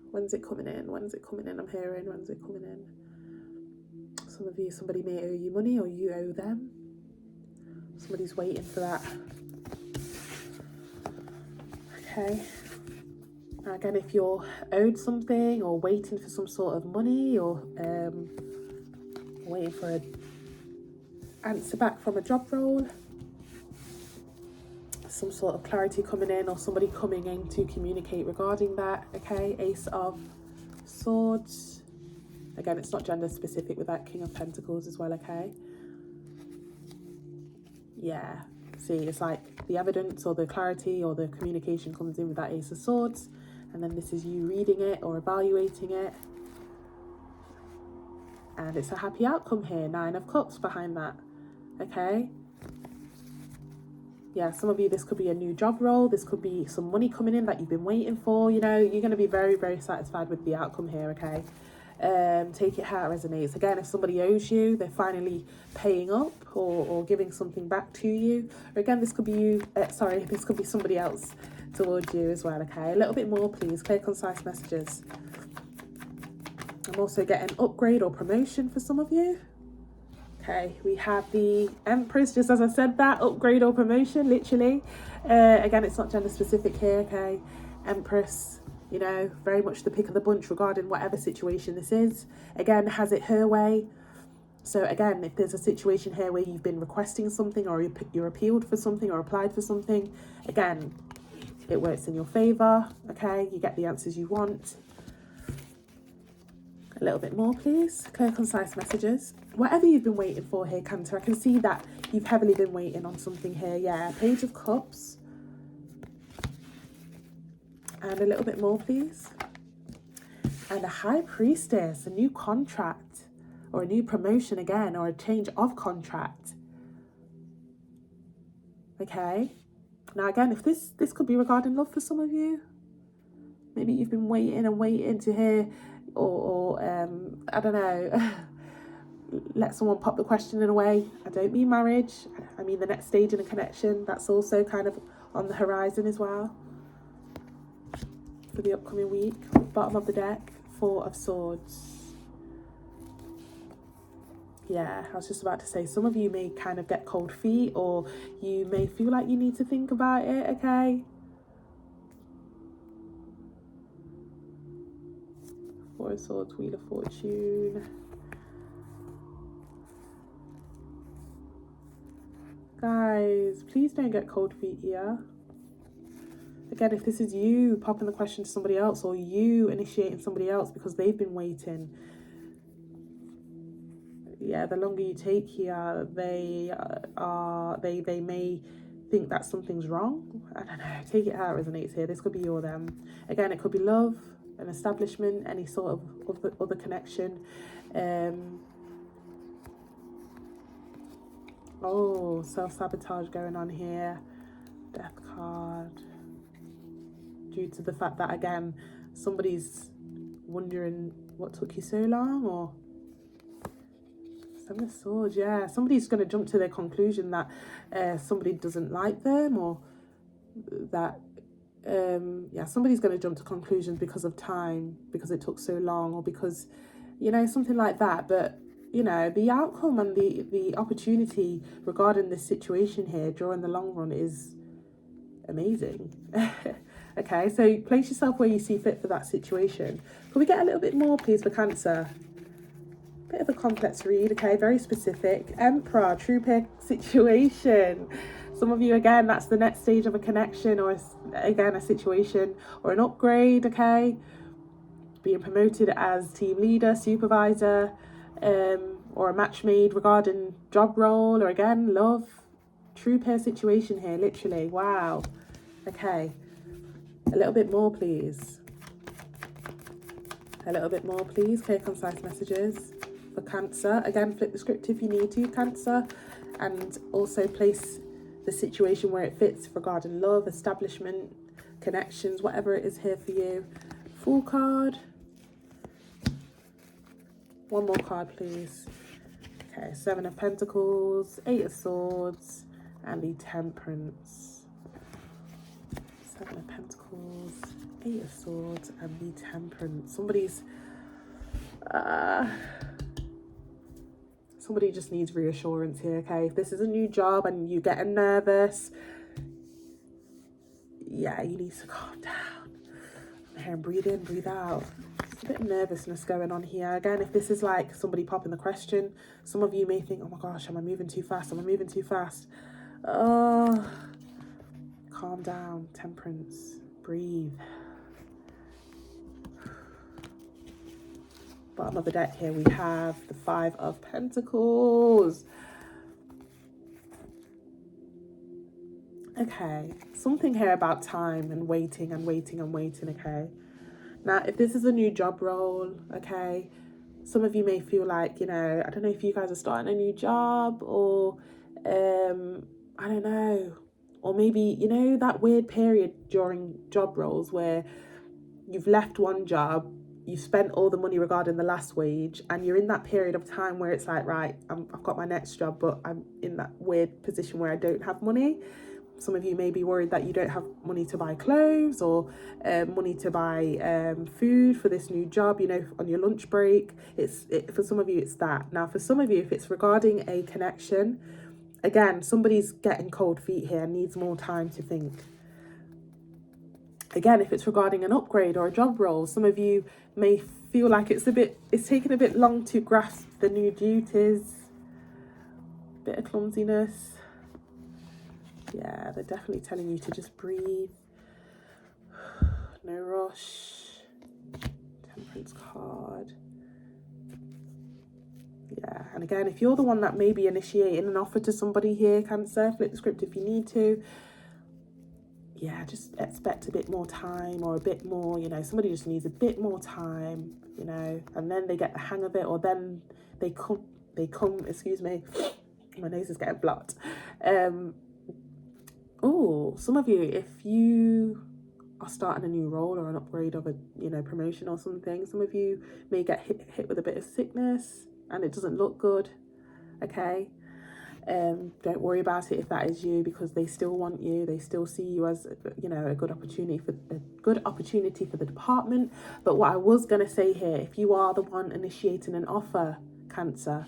When's it coming in? When's it coming in? I'm hearing, when's it coming in? Some of you, somebody may owe you money or you owe them. Somebody's waiting for that. Okay. Now again, if you're owed something or waiting for some sort of money or waiting for an answer back from a job role, some sort of clarity coming in or somebody coming in to communicate regarding that. Okay, Ace of Swords. Again, it's not gender specific with that King of Pentacles as well. Okay, yeah, see, it's like the evidence or the clarity or the communication comes in with that Ace of Swords, and then this is you reading it or evaluating it, and it's a happy outcome here. 9 of Cups behind that. Okay, yeah, some of you, this could be a new job role. This could be some money coming in that you've been waiting for. You know, you're going to be very, very satisfied with the outcome here, okay? Take it how it resonates. Again, if somebody owes you, they're finally paying up or giving something back to you. Or again, this could be you, this could be somebody else towards you as well, okay? A little bit more, please. Clear, concise messages. I'm also getting upgrade or promotion for some of you. Okay, we have the Empress, just as I said that, upgrade or promotion, literally. Again, it's not gender specific here, okay? Empress, you know, very much the pick of the bunch regarding whatever situation this is. Again, has it her way. So again, if there's a situation here where you've been requesting something or you're appealed for something or applied for something, again, it works in your favour, okay? You get the answers you want. A little bit more, please. Clear, concise messages. Whatever you've been waiting for here, Cancer, I can see that you've heavily been waiting on something here. Yeah, Page of Cups. And a little bit more, please. And a High Priestess, a new contract or a new promotion again, or a change of contract. Okay. Now again, if this could be regarding love for some of you. Maybe you've been waiting and waiting to hear or I don't know, let someone pop the question in a way. I don't mean marriage. I mean the next stage in a connection. That's also kind of on the horizon as well for the upcoming week. Bottom of the deck, 4 of Swords. Yeah, I was just about to say, some of you may kind of get cold feet or you may feel like you need to think about it, okay? 4 of Swords, Wheel of Fortune. Guys, please don't get cold feet here. Again, if this is you popping the question to somebody else or you initiating somebody else because they've been waiting, yeah, the longer you take here, they may think that something's wrong. I don't know. Take it how it resonates here. This could be you or them. Again, it could be love, an establishment, any sort of other connection. Oh, self-sabotage going on here. Death card. Due to the fact that, again, somebody's wondering what took you so long, or Seven of Swords, yeah. Somebody's going to jump to their conclusion that somebody doesn't like them, or that, yeah, somebody's going to jump to conclusions because of time, because it took so long, or because, you know, something like that. But, you know, the outcome and the opportunity regarding this situation here during the long run is amazing. Okay, so place yourself where you see fit for that situation. Can we get a little bit more, please, for Cancer? Bit of a complex read, okay, very specific. Emperor, true pair situation. Some of you, again, that's the next stage of a connection, or again, a situation or an upgrade, okay? Being promoted as team leader, supervisor, or a match made regarding job role, or again, love. True pair situation here, literally. Wow. Okay. A little bit more, please. A little bit more, please. Clear, concise messages for Cancer. Again, flip the script if you need to, Cancer. And also place the situation where it fits regarding love, establishment, connections, whatever it is here for you. Fool card. One more card, please. Okay, Seven of Pentacles, Eight of Swords, and the Temperance. Seven of Pentacles, Eight of Swords, and the Temperance. Somebody just needs reassurance here, okay? If this is a new job and you're getting nervous, yeah, you need to calm down. And breathe in, breathe out. There's a bit of nervousness going on here. Again, if this is like somebody popping the question, some of you may think, oh my gosh, am I moving too fast? Am I moving too fast? Oh, calm down, Temperance, breathe. Bottom of the deck here, we have the Five of Pentacles. Okay, something here about time and waiting and waiting and waiting, okay? Now, if this is a new job role, okay, some of you may feel like, you know, I don't know if you guys are starting a new job, or, I don't know, or maybe, you know, that weird period during job roles where you've left one job, you've spent all the money regarding the last wage, and you're in that period of time where it's like, right, I've got my next job, but I'm in that weird position where I don't have money. Some of you may be worried that you don't have money to buy clothes, or money to buy food for this new job, you know, on your lunch break. For some of you, it's that. Now, for some of you, if it's regarding a connection, again, somebody's getting cold feet here, needs more time to think. Again, if it's regarding an upgrade or a job role, some of you may feel like it's taking a bit long to grasp the new duties. Bit of clumsiness. Yeah, they're definitely telling you to just breathe. No rush. Temperance card. Yeah, and again, if you're the one that may be initiating an offer to somebody here, Cancer, flip the script if you need to. Yeah, just expect a bit more time, or a bit more, you know, somebody just needs a bit more time, you know, and then they get the hang of it, or then they come, excuse me, my nose is getting blocked. Oh, some of you, if you are starting a new role or an upgrade of a, you know, promotion or something, some of you may get hit with a bit of sickness and it doesn't look good, okay? Don't worry about it if that is you, because they still want you. They still see you as, you know, a good opportunity for the department. But what I was going to say here, if you are the one initiating an offer, Cancer,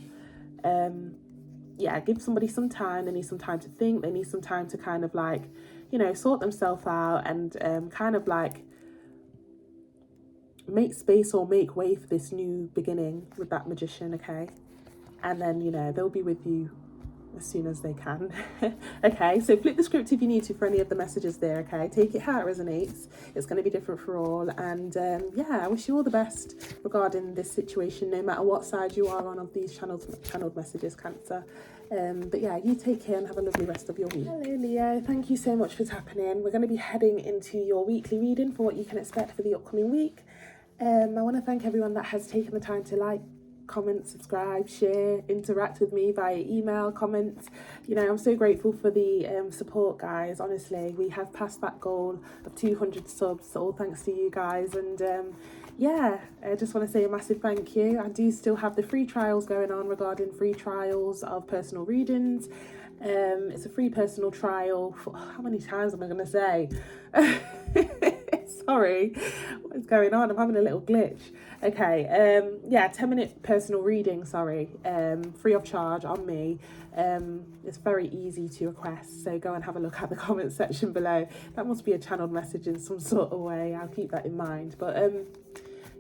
yeah, give somebody some time. They need some time to think. They need some time to kind of like, you know, sort themselves out, and kind of like make space or make way for this new beginning with that Magician, okay? And then, you know, they'll be with you as soon as they can. Okay, so flip the script if you need to for any of the messages there, okay? Take it how it resonates. It's going to be different for all. And yeah, I wish you all the best regarding this situation, no matter what side you are on of these channeled messages, Cancer. But yeah, you take care and have a lovely rest of your week. Hello, Leo. Thank you so much for tapping in. We're going to be heading into your weekly reading for what you can expect for the upcoming week. I want to thank everyone that has taken the time to like, comment, subscribe, share, interact with me via email, comments. You know, I'm so grateful for the support, guys. Honestly, we have passed that goal of 200 subs, so all thanks to you guys. And yeah, I just want to say a massive thank you. I do still have the free trials going on regarding free trials of personal readings. It's a free personal trial for, how many times am I going to say? Sorry, what is going on? I'm having a little glitch. Okay, yeah, 10-minute personal reading, sorry, free of charge on me. It's very easy to request, so go and have a look at the comment section below. That must be a channeled message in some sort of way. I'll keep that in mind. But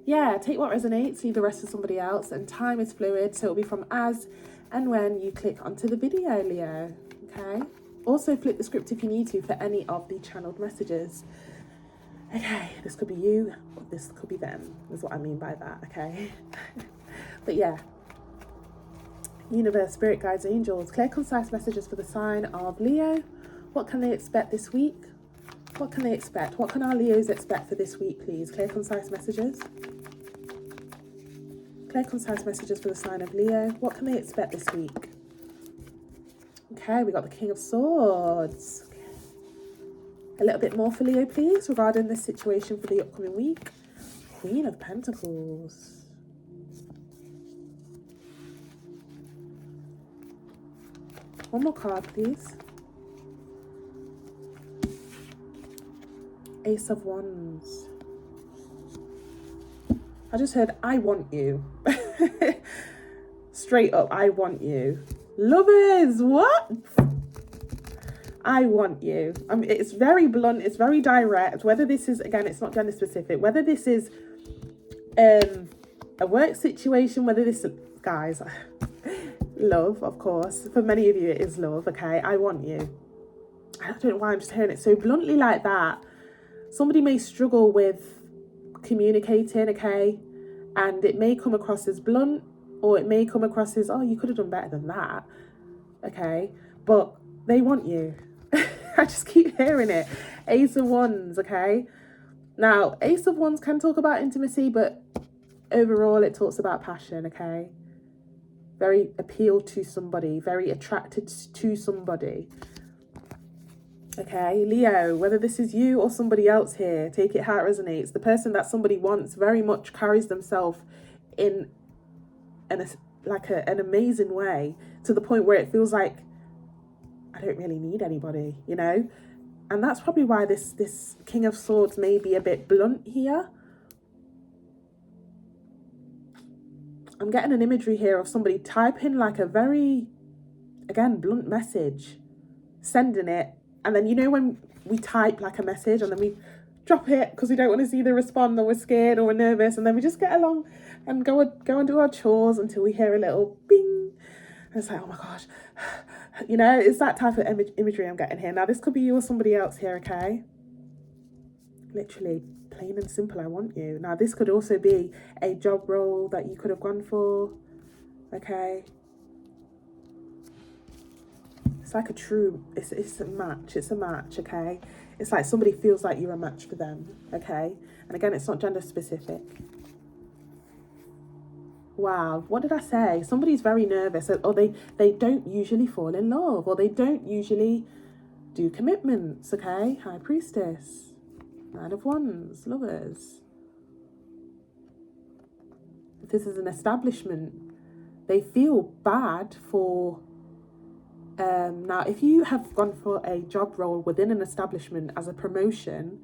yeah, take what resonates, leave the rest to somebody else, and time is fluid, so it'll be from as and when you click onto the video, Leo, okay? Also flip the script if you need to for any of the channeled messages. Okay, this could be you, or this could be them, is what I mean by that, okay? But yeah, universe, spirit guides, angels, clear, concise messages for the sign of Leo. What can they expect this week? What can they expect? What can our Leos expect for this week, please? Clear, concise messages. Clear, concise messages for the sign of Leo. What can they expect this week? Okay, we got the King of Swords. A little bit more for Leo, please, regarding this situation for the upcoming week. Queen of Pentacles. One more card, please. Ace of Wands. I just heard, I want you. Straight up, I want you. Lovers, what? I want you. I mean, it's very blunt, it's very direct. Whether this is, again, it's not gender specific. Whether this is a work situation, whether this, guys, love, of course. For many of you, it is love, okay? I want you. I don't know why I'm just hearing it so bluntly like that. Somebody may struggle with communicating, okay? And it may come across as blunt, or it may come across as, oh, you could have done better than that, okay? But they want you. I just keep hearing it. Ace of Wands, okay? Now, Ace of Wands can talk about intimacy, but overall it talks about passion, okay? Very appealed to somebody, very attracted to somebody. Okay, Leo, whether this is you or somebody else here, take it how it resonates. The person that somebody wants very much carries themselves in an amazing way, to the point where it feels like, I don't really need anybody, you know? And that's probably why this King of Swords may be a bit blunt here. I'm getting an imagery here of somebody typing like a very, again, blunt message, sending it. And then, you know, when we type like a message and then we drop it because we don't want to see the respond, or we're scared, or we're nervous, and then we just get along and go and do our chores until we hear a little bing. And it's like, oh my gosh. You know, it's that type of imagery I'm getting here. Now, this could be you or somebody else here, okay? Literally, plain and simple, I want you. Now, this could also be a job role that you could have gone for, okay? It's like a true, it's a match, okay? It's like somebody feels like you're a match for them, okay? And again, it's not gender specific. Wow, what did I say? Somebody's very nervous, or they don't usually fall in love, or they don't usually do commitments, okay? High Priestess, Nine of Wands, Lovers. If this is an establishment, they feel bad for, now if you have gone for a job role within an establishment as a promotion,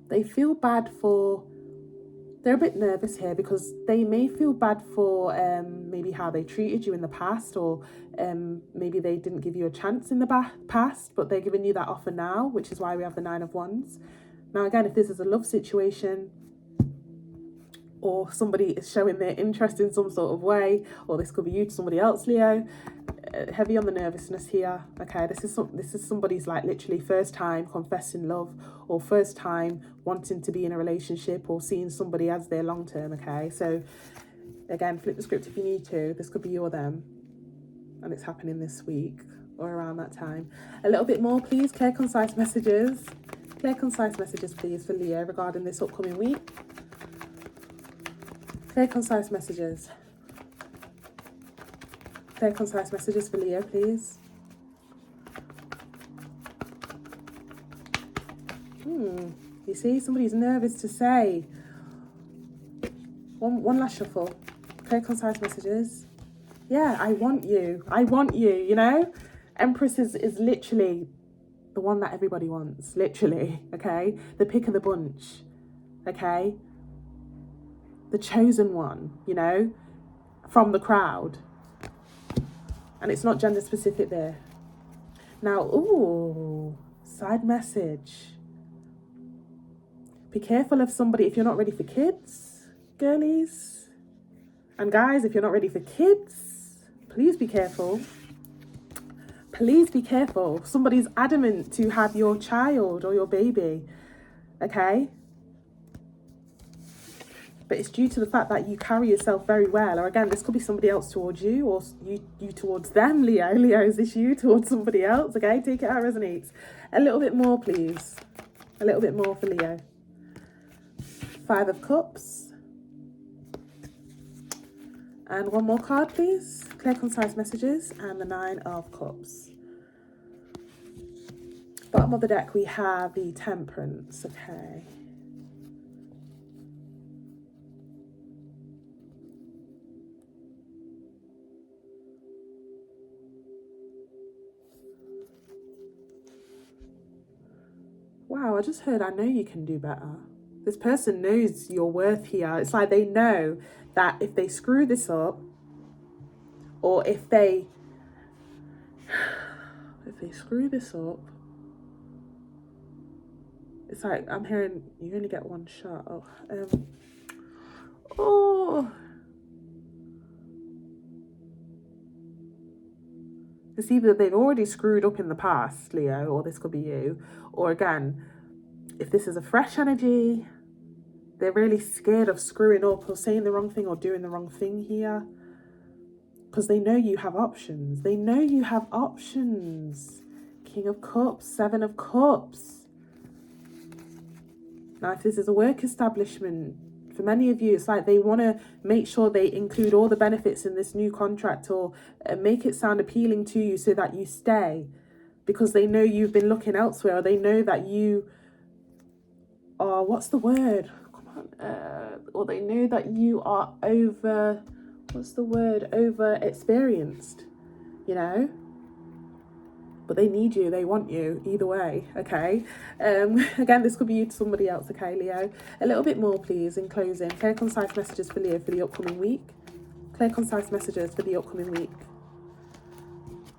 they feel bad for, they're a bit nervous here because they may feel bad for maybe how they treated you in the past, or maybe they didn't give you a chance in the past, but they're giving you that offer now, which is why we have the Nine of Wands. Now, again, if this is a love situation, or somebody is showing their interest in some sort of way, or this could be you to somebody else, Leo, heavy on the nervousness here. Okay, this is somebody's like literally first time confessing love, or first time wanting to be in a relationship, or seeing somebody as their long term. Okay, so again, flip the script if you need to. This could be you or them, and it's happening this week or around that time. A little bit more, please. Clear, concise messages. Clear, concise messages, please, for Leo regarding this upcoming week. Clear, concise messages. Clear, concise messages for Leo, please. You see, somebody's nervous to say. One last shuffle. Clear, concise messages. Yeah, I want you. I want you, you know? Empress is literally the one that everybody wants. Literally, okay? The pick of the bunch, okay? The chosen one, you know? From the crowd. And it's not gender specific there. Now, ooh, side message. Be careful of somebody if you're not ready for kids, girlies. And guys, if you're not ready for kids, please be careful. Please be careful. Somebody's adamant to have your child or your baby, okay? But it's due to the fact that you carry yourself very well. Or again, this could be somebody else towards you, or you towards them, Leo. Leo, is this you towards somebody else? Okay, take it how it resonates. A little bit more, please. A little bit more for Leo. 5 of Cups. And one more card, please. Clear, concise messages. And the 9 of Cups. Bottom of the deck, we have the Temperance. Okay. Wow, I just heard I know you can do better. This person knows your worth here. It's like they know that if they screw this up, or if they screw this up, it's like I'm hearing you only get one shot. It's either they've already screwed up in the past, Leo, or this could be you, or again, if this is a fresh energy, they're really scared of screwing up or saying the wrong thing or doing the wrong thing here, because they know you have options. They know you have options. King of Cups, 7 of Cups. Now, if this is a work establishment, for many of you, it's like they want to make sure they include all the benefits in this new contract, or make it sound appealing to you so that you stay, because they know you've been looking elsewhere, or they know that you are, what's the word? Come on. Or they know that you are over experienced, you know? But they need you, they want you, either way, okay? Again, this could be you to somebody else, okay, Leo? A little bit more, please, in closing. Clear, concise messages for Leo for the upcoming week. Clear, concise messages for the upcoming week.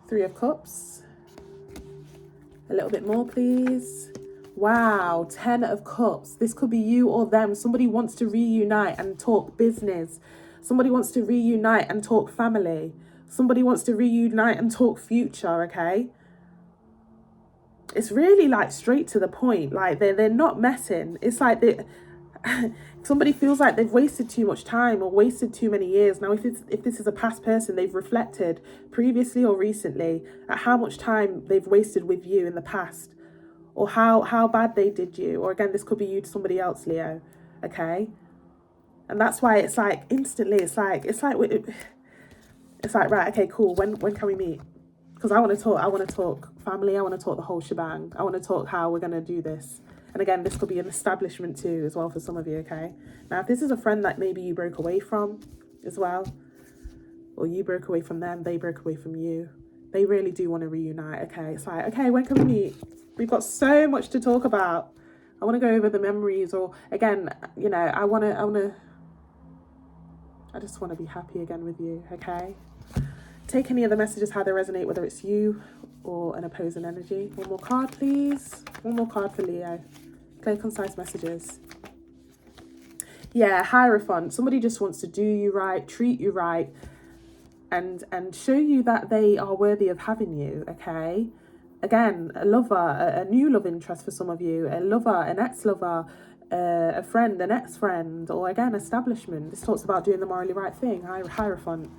3 of Cups. A little bit more, please. Wow, 10 of Cups. This could be you or them. Somebody wants to reunite and talk business. Somebody wants to reunite and talk family. Somebody wants to reunite and talk future, okay? It's really like straight to the point. Like they're not messing. It's like somebody feels like they've wasted too much time or wasted too many years. Now, if this is a past person, they've reflected previously or recently at how much time they've wasted with you in the past, or how bad they did you. Or again, this could be you to somebody else, Leo. Okay, and that's why it's like instantly. It's like right. Okay, cool. When can we meet? Because I want to talk family. I want to talk the whole shebang. I want to talk how we're going to do this. And again, this could be an establishment too, as well, for some of you, okay? Now, if this is a friend that maybe you broke away from as well, or you broke away from them, they broke away from you, they really do want to reunite, okay? It's like, okay, when can we meet? We've got so much to talk about. I want to go over the memories, or again, you know, I just want to be happy again with you, okay? Take any of the messages how they resonate, whether it's you or an opposing energy. One more card, please. One more card for Leo. Clear, concise messages. Yeah, Hierophant. Somebody just wants to do you right, treat you right. and show you that they are worthy of having you, okay? Again, a lover, a new love interest for some of you, a lover, an ex-lover, a friend, an ex-friend, or again, establishment. This talks about doing the morally right thing. Hierophant,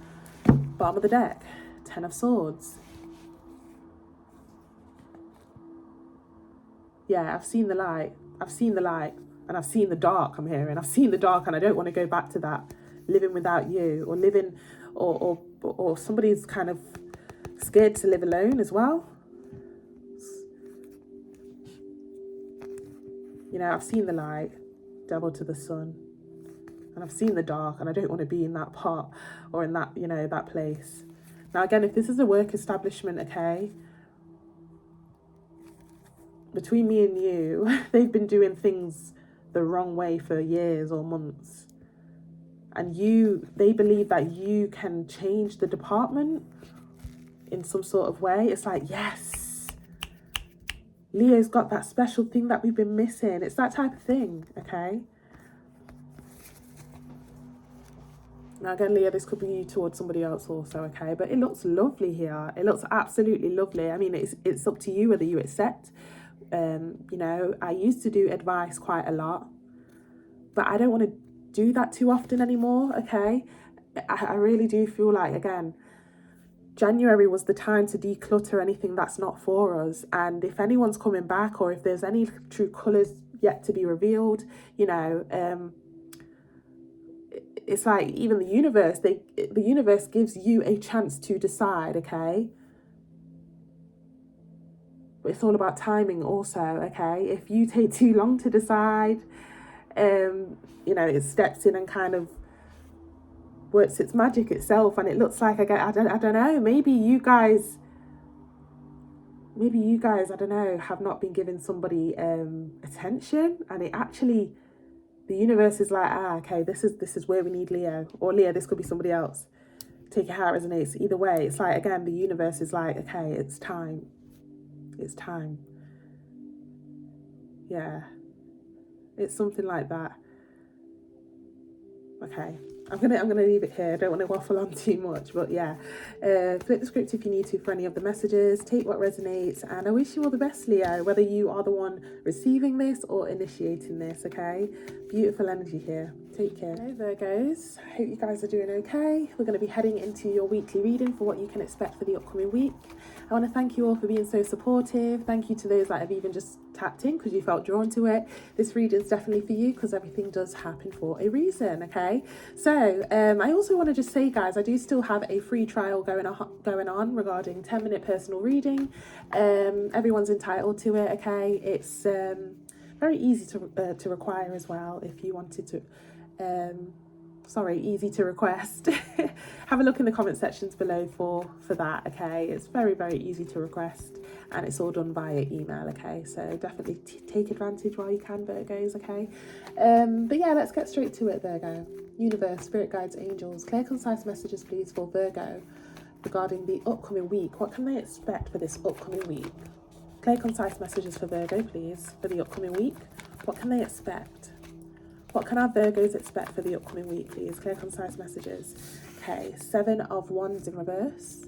bottom of the deck, Ten of Swords. Yeah, I've seen the light. I've seen the light, and I've seen the dark. I'm hearing. I've seen the dark, and I don't want to go back to that. Living without you, or living, or somebody's kind of scared to live alone as well. You know, I've seen the light, Devil to the Sun, and I've seen the dark, and I don't want to be in that part or in that, you know, that place. Now, again, if this is a work establishment, okay, between me and you, they've been doing things the wrong way for years or months. And they believe that you can change the department in some sort of way. It's like, yes, Leo's got that special thing that we've been missing. It's that type of thing, okay? Now again, Leo, this could be you towards somebody else also, okay? But it looks lovely here. It looks absolutely lovely. I mean, it's up to you whether you accept. You know, I used to do advice quite a lot, but I don't want to do that too often anymore, okay? I really do feel like, again, January was the time to declutter anything that's not for us. And if anyone's coming back, or if there's any true colours yet to be revealed, you know, it's like even the universe gives you a chance to decide, okay? But it's all about timing also, okay? If you take too long to decide, you know, it steps in and kind of works its magic itself, and it looks like I don't know, maybe you guys I don't know, have not been giving somebody attention, and it actually, the universe is like, okay, this is where we need Leo, or Leo, this could be somebody else. Take it how it resonates. Either way, it's like, again, the universe is like, okay, it's time. Yeah, it's something like that. Okay, I'm gonna leave it here. I don't want to waffle on too much, but yeah, flip the script if you need to for any of the messages. Take what resonates, and I wish you all the best, Leo, whether you are the one receiving this or initiating this, okay? Beautiful energy here. Take care. Hey Virgos, I hope you guys are doing okay. We're going to be heading into your weekly reading for what you can expect for the upcoming week. I want to thank you all for being so supportive. Thank you to those that have even just tapped in because you felt drawn to it. This reading is definitely for you because everything does happen for a reason, okay? So I also want to just say, guys, I do still have a free trial going on regarding 10-minute personal reading. Everyone's entitled to it, okay? It's very easy to require as well if you wanted to. Easy to request. Have a look in the comment sections below for that, okay? It's very, very easy to request, and it's all done via email, okay? So definitely take advantage while you can, Virgos, okay? But yeah, let's get straight to it, Virgo. Universe, spirit guides, angels, clear, concise messages, please, for Virgo regarding the upcoming week. What can they expect for this upcoming week? Clear, concise messages for Virgo, please, for the upcoming week. What can they expect? What can our Virgos expect for the upcoming week, please? Clear, concise messages. Okay, 7 of Wands in reverse.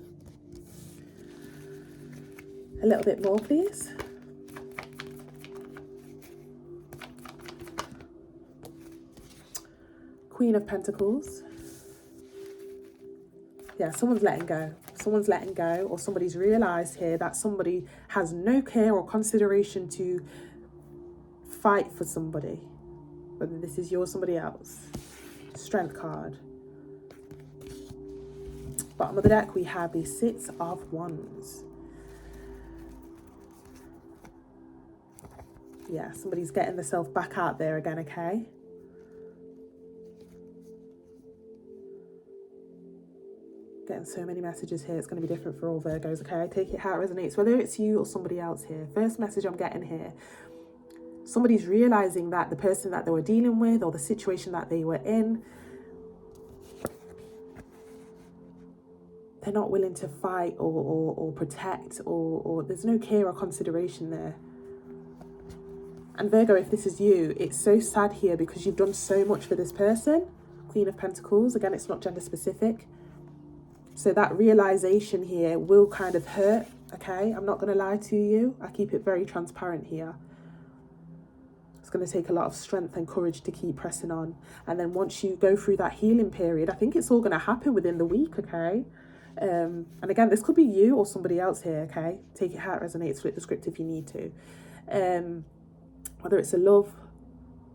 A little bit more, please. Queen of Pentacles. Yeah, someone's letting go. Someone's letting go, or somebody's realised here that somebody has no care or consideration to fight for somebody. Whether this is you or somebody else. Strength card. Bottom of the deck, we have the 6 of Wands. Yeah, somebody's getting themselves back out there again, okay? Getting so many messages here. It's going to be different for all Virgos, okay? Take it how it resonates, whether it's you or somebody else here. First message I'm getting here. Somebody's realizing that the person that they were dealing with or the situation that they were in, they're not willing to fight or protect or there's no care or consideration there. And Virgo, if this is you, it's so sad here because you've done so much for this person. Queen of Pentacles. Again, it's not gender specific. So that realization here will kind of hurt, okay? I'm not going to lie to you. I keep it very transparent here. It's going to take a lot of strength and courage to keep pressing on. And then once you go through that healing period, I think it's all going to happen within the week, okay? And again, this could be you or somebody else here, okay? Take it how it resonates, flip the script if you need to. Whether it's a love,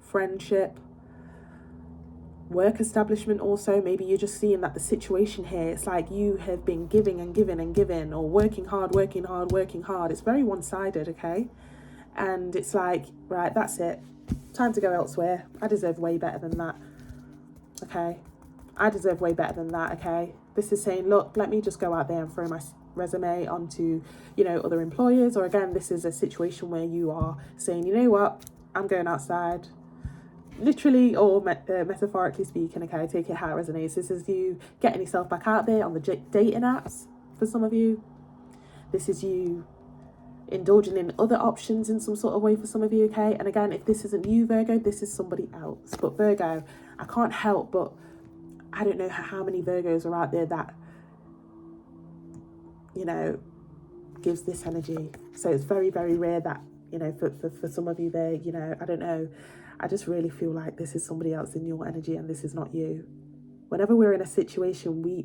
friendship, work establishment also, maybe you're just seeing that the situation here, it's like you have been giving and giving and giving, or working hard. It's very one-sided, okay? And it's like, right, that's it. Time to go elsewhere. I deserve way better than that, okay? I deserve way better than that, okay? This is saying, look, let me just go out there and throw my resume onto, other employers. Or again, this is a situation where you are saying, you know what, I'm going outside. Literally or metaphorically speaking, okay, take it how it resonates. This is you getting yourself back out there on the dating apps for some of you. This is you indulging in other options in some sort of way for some of you, okay? And again, if this isn't you, Virgo, this is somebody else. But Virgo, I can't help but I don't know how many Virgos are out there that, gives this energy. So it's very, very rare that, for some of you there, I don't know. I just really feel like this is somebody else in your energy and this is not you. Whenever we're in a situation, we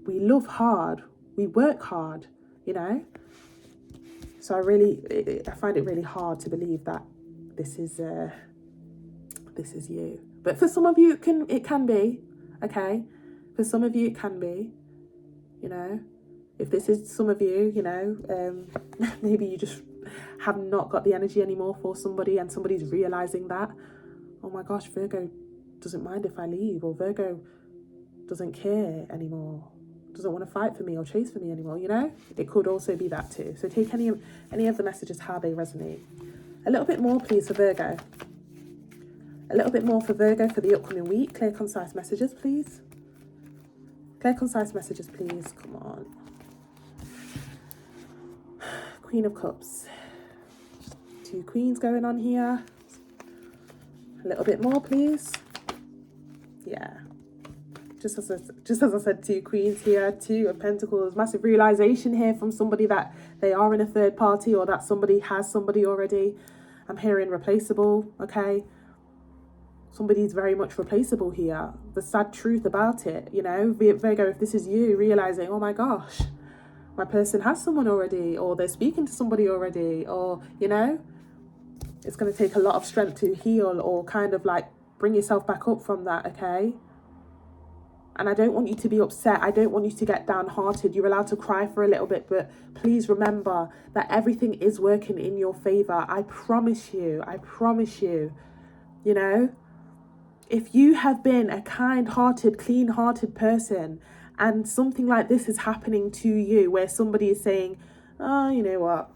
love hard, we work hard, So I find it really hard to believe that this is you. But for some of you, it can be, okay? For some of you, it can be, If this is some of you, maybe you just have not got the energy anymore for somebody and somebody's realizing that, oh my gosh, Virgo doesn't mind if I leave, or Virgo doesn't care anymore, doesn't want to fight for me or chase for me anymore, It could also be that too. So take any of the messages how they resonate. A little bit more, please, for Virgo. A little bit more for Virgo for the upcoming week. Clear, concise messages, please. Clear, concise messages, please. Come on. Queen of Cups. 2 queens going on here. A little bit more, please. Yeah. Just as I said, 2 queens here, 2 of Pentacles. Massive realization here from somebody that they are in a third party, or that somebody has somebody already. I'm hearing replaceable, okay? Somebody's very much replaceable here. The sad truth about it, Virgo, if this is you, realizing, oh my gosh, my person has someone already, or they're speaking to somebody already, or, it's going to take a lot of strength to heal or kind of like bring yourself back up from that, okay? And I don't want you to be upset. I don't want you to get downhearted. You're allowed to cry for a little bit, but please remember that everything is working in your favor. I promise you, If you have been a kind-hearted, clean-hearted person and something like this is happening to you, where somebody is saying, oh, you know what,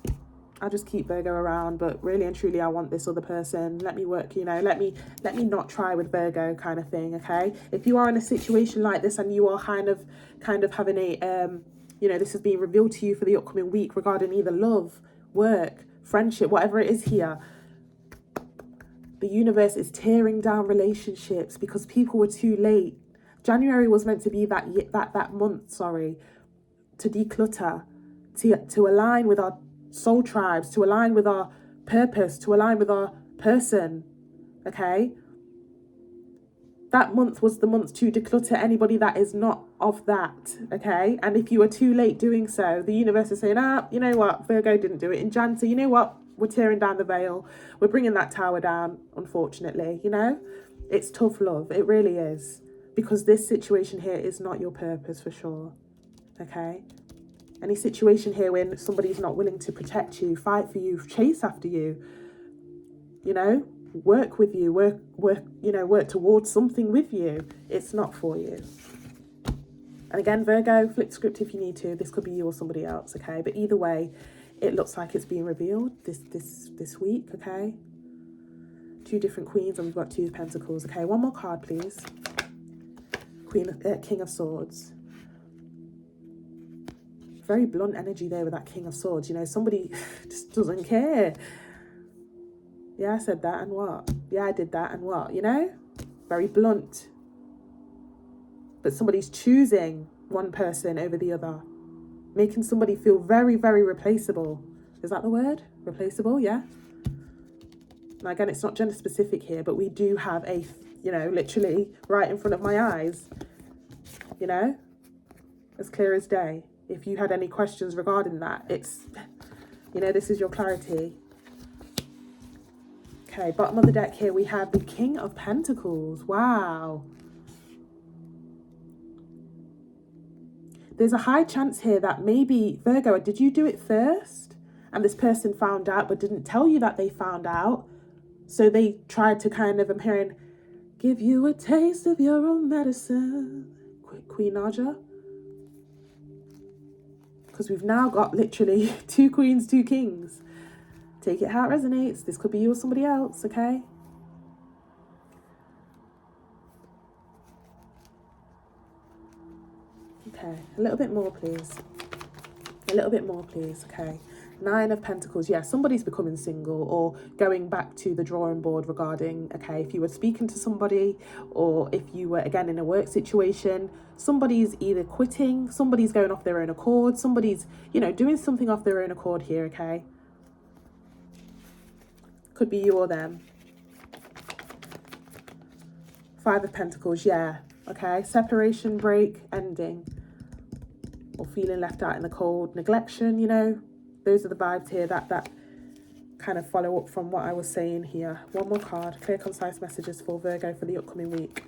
I'll just keep Virgo around, but really and truly I want this other person, let me work, let me not try with Virgo kind of thing, okay? If you are in a situation like this and you are kind of having a, this is being revealed to you for the upcoming week regarding either love, work, friendship, whatever it is here, the universe is tearing down relationships because people were too late. January was meant to be that month, to declutter, to align with our soul tribes, to align with our purpose, to align with our person, okay? That month was the month to declutter anybody that is not of that, okay? And if you are too late doing so, the universe is saying, you know what, Virgo didn't do it in Jan, so you know what, we're tearing down the veil, we're bringing that tower down, unfortunately, It's tough love, it really is, because this situation here is not your purpose for sure, okay? Any situation here when somebody's not willing to protect you, fight for you, chase after you, work with you, work towards something with you, it's not for you. And again, Virgo, flip the script if you need to. This could be you or somebody else, okay? But either way, it looks like it's being revealed this week, okay? 2 different queens, and we've got 2 of Pentacles, okay? One more card, please. King of Swords. Very blunt energy there with that King of Swords. Somebody just doesn't care. Yeah, I said that and what? Yeah, I did that and what? Very blunt. But somebody's choosing one person over the other, making somebody feel very, very replaceable. Is that the word? Replaceable, yeah. Now again, it's not gender specific here, but we do have a, you know, literally right in front of my eyes, you know, as clear as day. If you had any questions regarding that, it's, you know, this is your clarity. Okay, bottom of the deck here, we have the King of Pentacles. Wow. There's a high chance here that maybe, Virgo, did you do it first? And this person found out but didn't tell you that they found out. So they tried to kind of, I'm hearing, give you a taste of your own medicine. Queen Naja. Because we've now got literally 2 queens, 2 kings. Take it how it resonates. This could be you or somebody else, okay? Okay, a little bit more, please. A little bit more, please, okay? 9 of Pentacles, yeah, somebody's becoming single or going back to the drawing board regarding, okay, if you were speaking to somebody or if you were, again, in a work situation, somebody's either quitting, somebody's going off their own accord, somebody's, you know, doing something off their own accord here, okay? Could be you or them. 5 of Pentacles, yeah, okay? Separation, break, ending, or feeling left out in the cold, neglection, you know? Those are the vibes here that kind of follow up from what I was saying here. One more card. Clear, concise messages for Virgo for the upcoming week.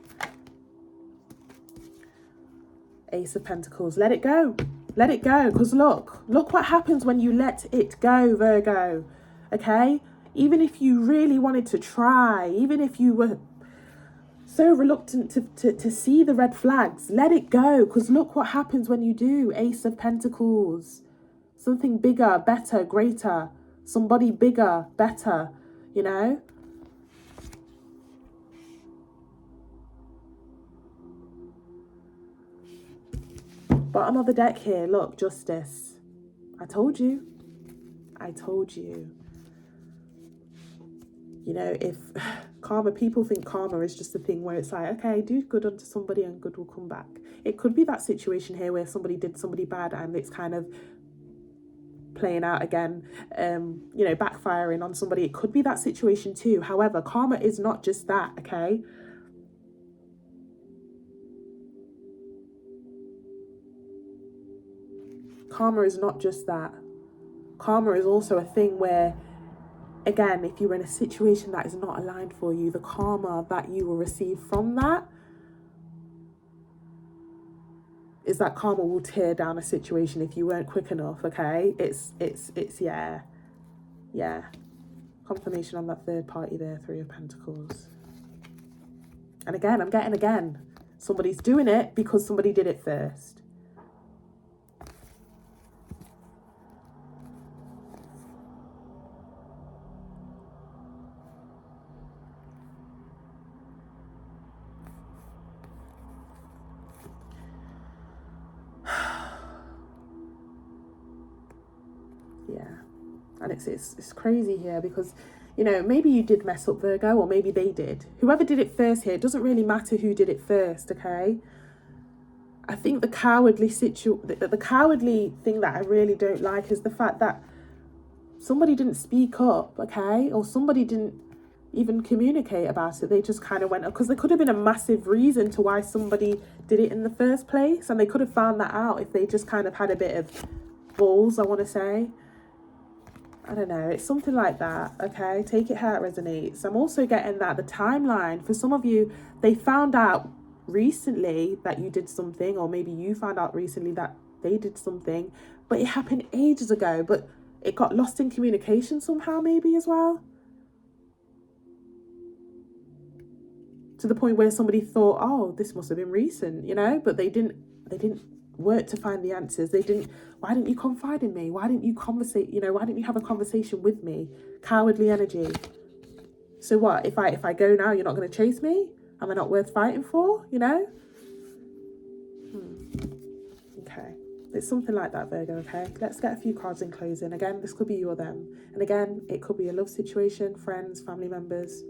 Ace of Pentacles. Let it go. Let it go. Because look what happens when you let it go, Virgo. Okay? Even if you really wanted to try, even if you were so reluctant to see the red flags, let it go. Because look what happens when you do. Ace of Pentacles. Something bigger, better, greater. Somebody bigger, better, you know? Bottom of the deck here, look, Justice. I told you. I told you. You know, if karma, people think karma is just a thing where it's like, okay, do good unto somebody and good will come back. It could be that situation here where somebody did somebody bad and it's kind of playing out again, you know, backfiring on somebody. It could be that situation too. However, karma is not just that, okay? Karma is not just that. Karma is also a thing where, again, if you're in a situation that is not aligned for you, the karma that you will receive from that is that karma will tear down a situation if you weren't quick enough, okay? It's yeah. Confirmation on that third party there, 3 of Pentacles. And again, I'm getting somebody's doing it because somebody did it first. Yeah, and it's crazy here because, you know, maybe you did mess up, Virgo, or maybe they did. Whoever did it first here, it doesn't really matter who did it first, okay? I think the cowardly the cowardly thing that I really don't like is the fact that somebody didn't speak up, okay? Or somebody didn't even communicate about it. They just kind of went up, because there could have been a massive reason to why somebody did it in the first place, and they could have found that out if they just kind of had a bit of balls, I want to say. I don't know, it's something like that, okay? Take it how it resonates. I'm also getting that the timeline, for some of you, they found out recently that you did something, or maybe you found out recently that they did something, but it happened ages ago, but it got lost in communication somehow, maybe, as well. To the point where somebody thought, oh, this must have been recent, you know, but they didn't work to find the answers. Why didn't you confide in me? Why didn't you conversate? You know, why didn't you have a conversation with me? Cowardly energy. So what, if I go now, you're not going to chase me? Am I not worth fighting for, you know? Okay, it's something like that, Virgo, okay? Let's get a few cards in closing. Again, this could be you or them. And again, it could be a love situation, friends, family members,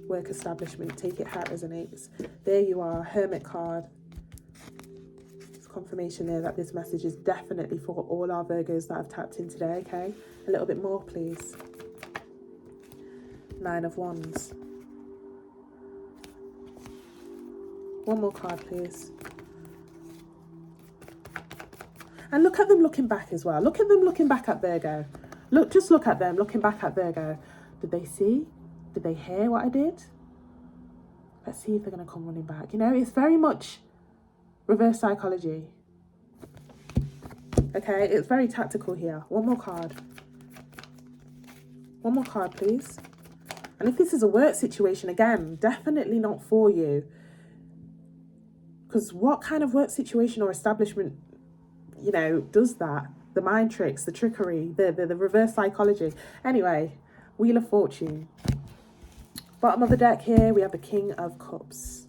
work establishment. Take it how it resonates. There you are, Hermit card. confirmation there that this message is definitely for all our Virgos that have tapped in today, okay? A little bit more, please. 9 of Wands. One more card, please. And look at them looking back as well. Look at them looking back at Virgo. Just look at them looking back at Virgo. Did they see? Did they hear what I did? Let's see if they're going to come running back. You know, it's very much reverse psychology. Okay, it's very tactical here. One more card. One more card, please. And if this is a work situation, again, definitely not for you. Because what kind of work situation or establishment, you know, does that? The mind tricks, the trickery, the reverse psychology. Anyway, Wheel of Fortune. Bottom of the deck here, we have the King of Cups.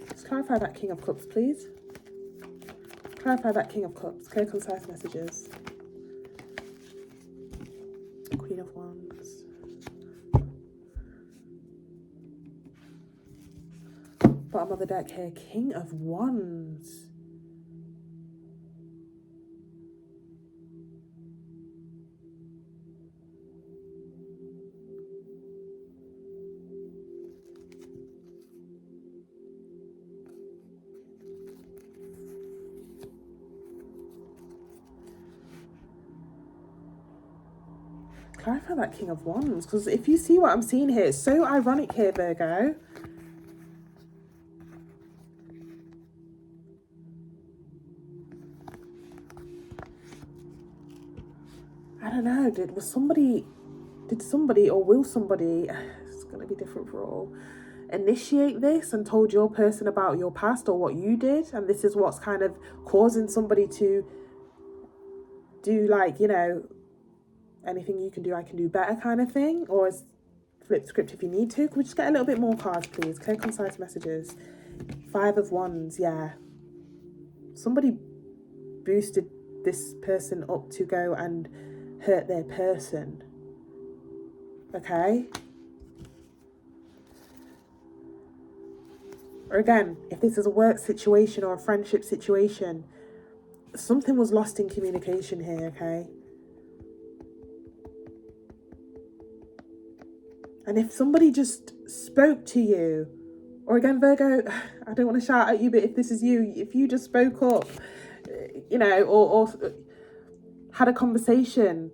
Just clarify that King of Cups, please. Clarify that King of Cups. Clear, concise messages. Queen of Wands. Bottom of the deck here, King of Wands. Clarify that King of Wands, because if you see what I'm seeing here, it's so ironic here, Virgo. I don't know, did somebody or will somebody, it's going to be different for all, initiate this and told your person about your past or what you did, and this is what's kind of causing somebody to do, like, you know, anything you can do, I can do better kind of thing, or flip script if you need to. Can we just get a little bit more cards, please? Clear, concise messages. 5 of Wands, yeah. Somebody boosted this person up to go and hurt their person. Okay? Or again, if this is a work situation or a friendship situation, something was lost in communication here, okay? And if somebody just spoke to you, or again, Virgo, I don't want to shout at you, but if this is you, if you just spoke up, you know, or had a conversation,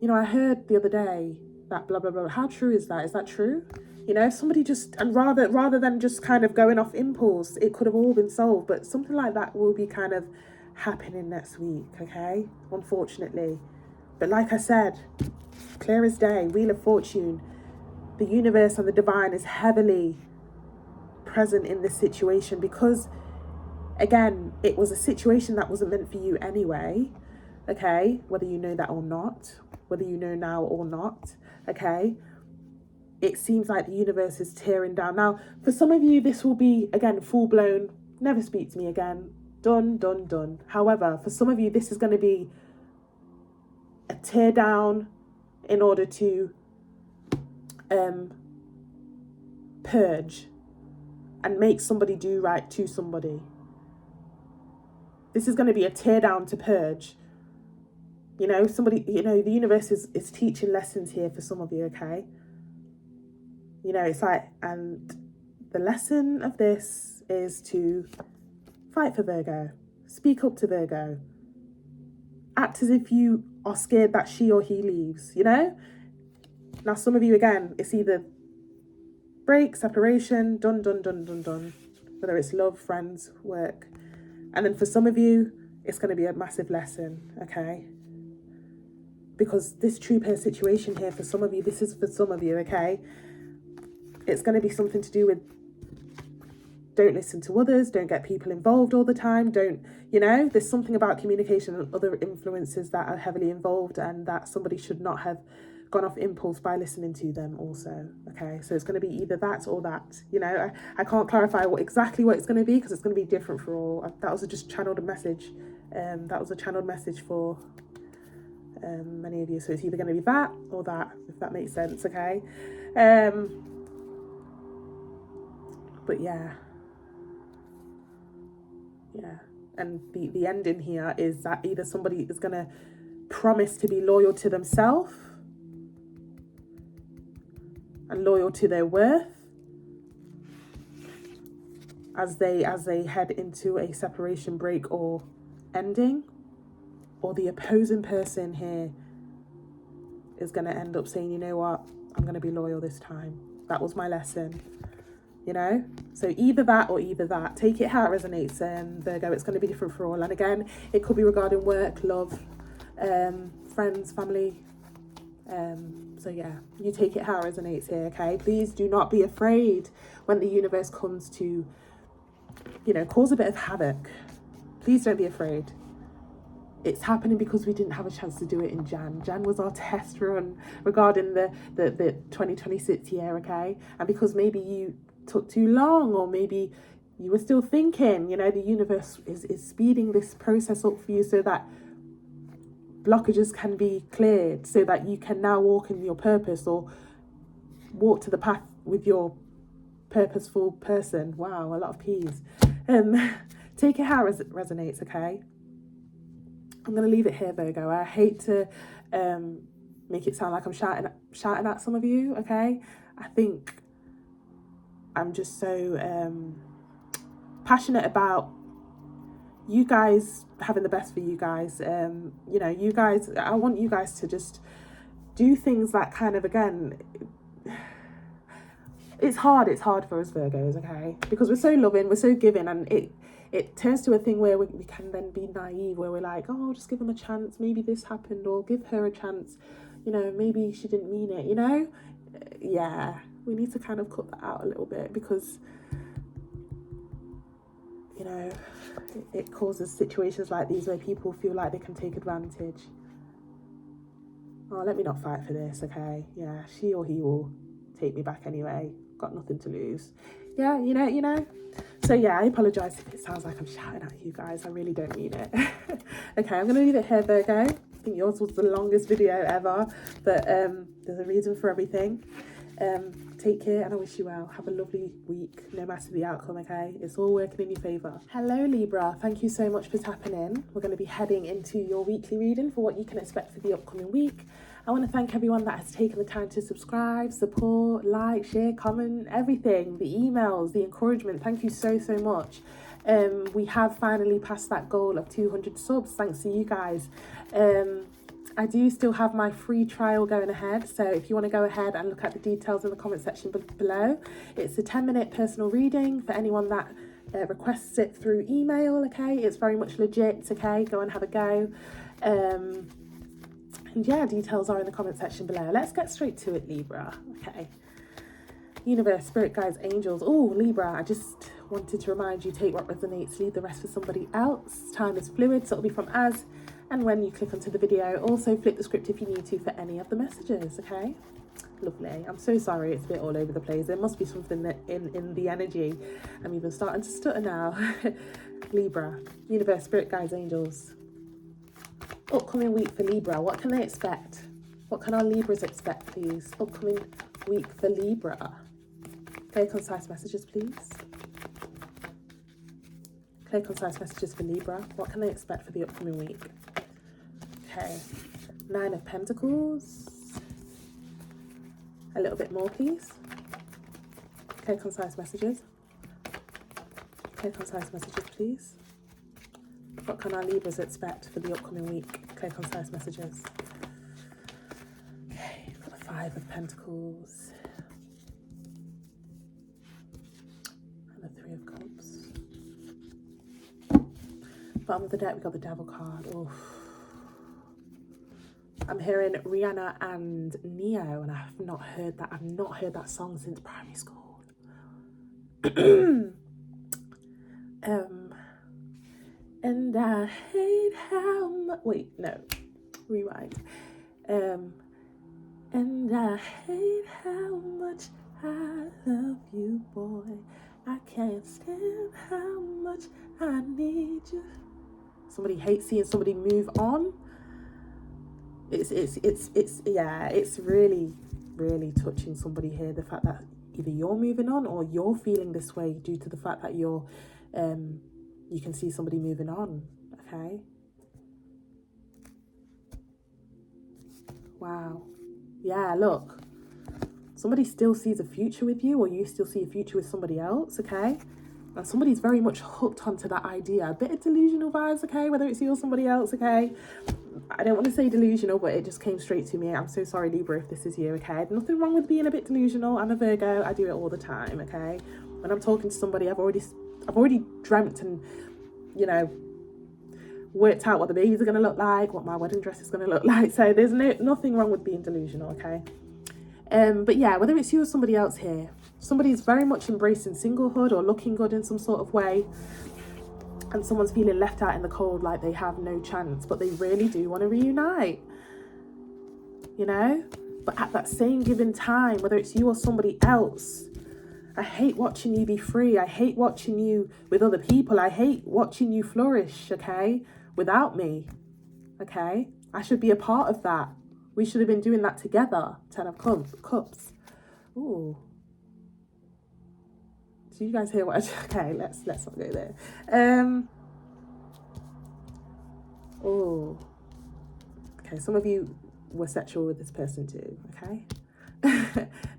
you know, I heard the other day that blah, blah, blah. How true is that? Is that true? You know, if somebody just, and rather than just kind of going off impulse, it could have all been solved, but something like that will be kind of happening next week, okay? Unfortunately. But like I said, clear as day, Wheel of Fortune, the universe and the divine is heavily present in this situation because, again, it was a situation that wasn't meant for you anyway, okay? Whether you know that or not, whether you know now or not, okay? It seems like the universe is tearing down. Now, for some of you, this will be, again, full-blown, never speak to me again, done, done, done. However, for some of you, this is going to be a tear down in order to purge and make somebody do right to somebody. This is going to be a tear down to purge. You know, somebody, you know, the universe is teaching lessons here for some of you, okay? You know, it's like, and the lesson of this is to fight for Virgo, speak up to Virgo, act as if you are scared that she or he leaves, you know? Now, some of you, again, it's either break, separation, done, done, done, done, done, whether it's love, friends, work. And then for some of you, it's going to be a massive lesson, okay? Because this true pair situation here, for some of you, this is for some of you, okay? It's going to be something to do with don't listen to others, don't get people involved all the time, don't, you know, there's something about communication and other influences that are heavily involved and that somebody should not have gone off impulse by listening to them also, okay? So it's going to be either that or that, you know. I can't clarify exactly what it's going to be because it's going to be different for all. That was just channeled a message. That was a channeled message for many of you. So it's either going to be that or that, if that makes sense, okay? But yeah. And the ending here is that either somebody is going to promise to be loyal to themselves and loyal to their worth as they head into a separation break or ending, or the opposing person here is going to end up saying, you know what, I'm going to be loyal this time. That was my lesson. You know, so either that or either that. Take it how it resonates, Virgo. It's going to be different for all. And again, it could be regarding work, love, friends, family. So yeah, you take it how it resonates here, okay? Please do not be afraid when the universe comes to, you know, cause a bit of havoc. Please don't be afraid. It's happening because we didn't have a chance to do it in Jan. Jan was our test run regarding the 2026 year, okay? And because maybe you took too long, or maybe you were still thinking, you know, the universe is speeding this process up for you so that blockages can be cleared, so that you can now walk in your purpose or walk to the path with your purposeful person. Wow, a lot of P's. Take it how it resonates, okay? I'm going to leave it here, Virgo. I hate to make it sound like I'm shouting at some of you, okay? I think I'm just so passionate about you guys having the best for you guys. You know, you guys, I want you guys to just do things that kind of, again, it's hard for us Virgos, okay? Because we're so loving, we're so giving, and it turns to a thing where we can then be naive, where we're like, oh, just give them a chance, maybe this happened, or give her a chance, you know, maybe she didn't mean it, you know? Yeah, we need to kind of cut that out a little bit, because, you know, it causes situations like these where people feel like they can take advantage. Oh, let me not fight for this, okay? Yeah, she or he will take me back anyway. Got nothing to lose. Yeah, you know. So yeah, I apologise if it sounds like I'm shouting at you guys. I really don't mean it. Okay, I'm going to leave it here, Virgo. I think yours was the longest video ever, but there's a reason for everything. Take care, and I wish you well. Have a lovely week, no matter the outcome, okay? It's all working in your favour. Hello, Libra. Thank you so much for tapping in. We're going to be heading into your weekly reading for what you can expect for the upcoming week. I want to thank everyone that has taken the time to subscribe, support, like, share, comment, everything. The emails, the encouragement. Thank you so much. We have finally passed that goal of 200 subs, thanks to you guys. I do still have my free trial going ahead, so if you want to go ahead and look at the details in the comment section below. It's a 10-minute personal reading for anyone that requests it through email, okay? It's very much legit, okay? Go and have a go. And yeah, details are in the comment section below. Let's get straight to it, Libra, okay? Universe, spirit guides, angels. Oh, Libra, I just wanted to remind you, take what resonates, leave the rest for somebody else. Time is fluid, so it'll be from as and when you click onto the video. Also flip the script if you need to for any of the messages, okay? Lovely. I'm so sorry it's a bit all over the place. There must be something that in the energy. I'm even starting to stutter now. Libra, universe, spirit guides, angels. Upcoming week for Libra, what can they expect? What can our Libras expect, please? Upcoming week for Libra. Clear, concise messages, please. Clear, concise messages for Libra. What can they expect for the upcoming week? Okay, 9 of Pentacles. A little bit more, please. Clear, concise messages. Clear, concise messages, please. What can our Libras expect for the upcoming week? Clear, concise messages. Okay, we've got the 5 of Pentacles. And the 3 of Cups. Bottom of the deck, we got the Devil card. Oh, I'm hearing Rihanna and Neo, and I've not heard that. I've not heard that song since primary school. And I hate how much. Wait, no, rewind. And I hate how much I love you, boy. I can't stand how much I need you. Somebody hates seeing somebody move on. It's really, really touching somebody here. The fact that either you're moving on or you're feeling this way due to the fact that you can see somebody moving on. Okay. Wow. Yeah, look. Somebody still sees a future with you, or you still see a future with somebody else, okay? And somebody's very much hooked onto that idea. A bit of delusional vibes, okay? Whether it's you or somebody else, okay? I don't want to say delusional, but it just came straight to me. I'm so sorry, Libra, if this is you, okay? Nothing wrong with being a bit delusional. I'm a Virgo. I do it all the time, okay? When I'm talking to somebody, I've already dreamt and, you know, worked out what the babies are going to look like, what my wedding dress is going to look like. So there's nothing wrong with being delusional, okay? But yeah, whether it's you or somebody else here, somebody's very much embracing singlehood or looking good in some sort of way, and someone's feeling left out in the cold, like they have no chance, but they really do want to reunite, you know? But at that same given time, whether it's you or somebody else, I hate watching you be free. I hate watching you with other people. I hate watching you flourish, okay? Without me, okay? I should be a part of that. We should have been doing that together. 10 of Cups. Ooh. Do you guys hear what okay, let's not go there. Oh. Okay, some of you were sexual with this person too, okay?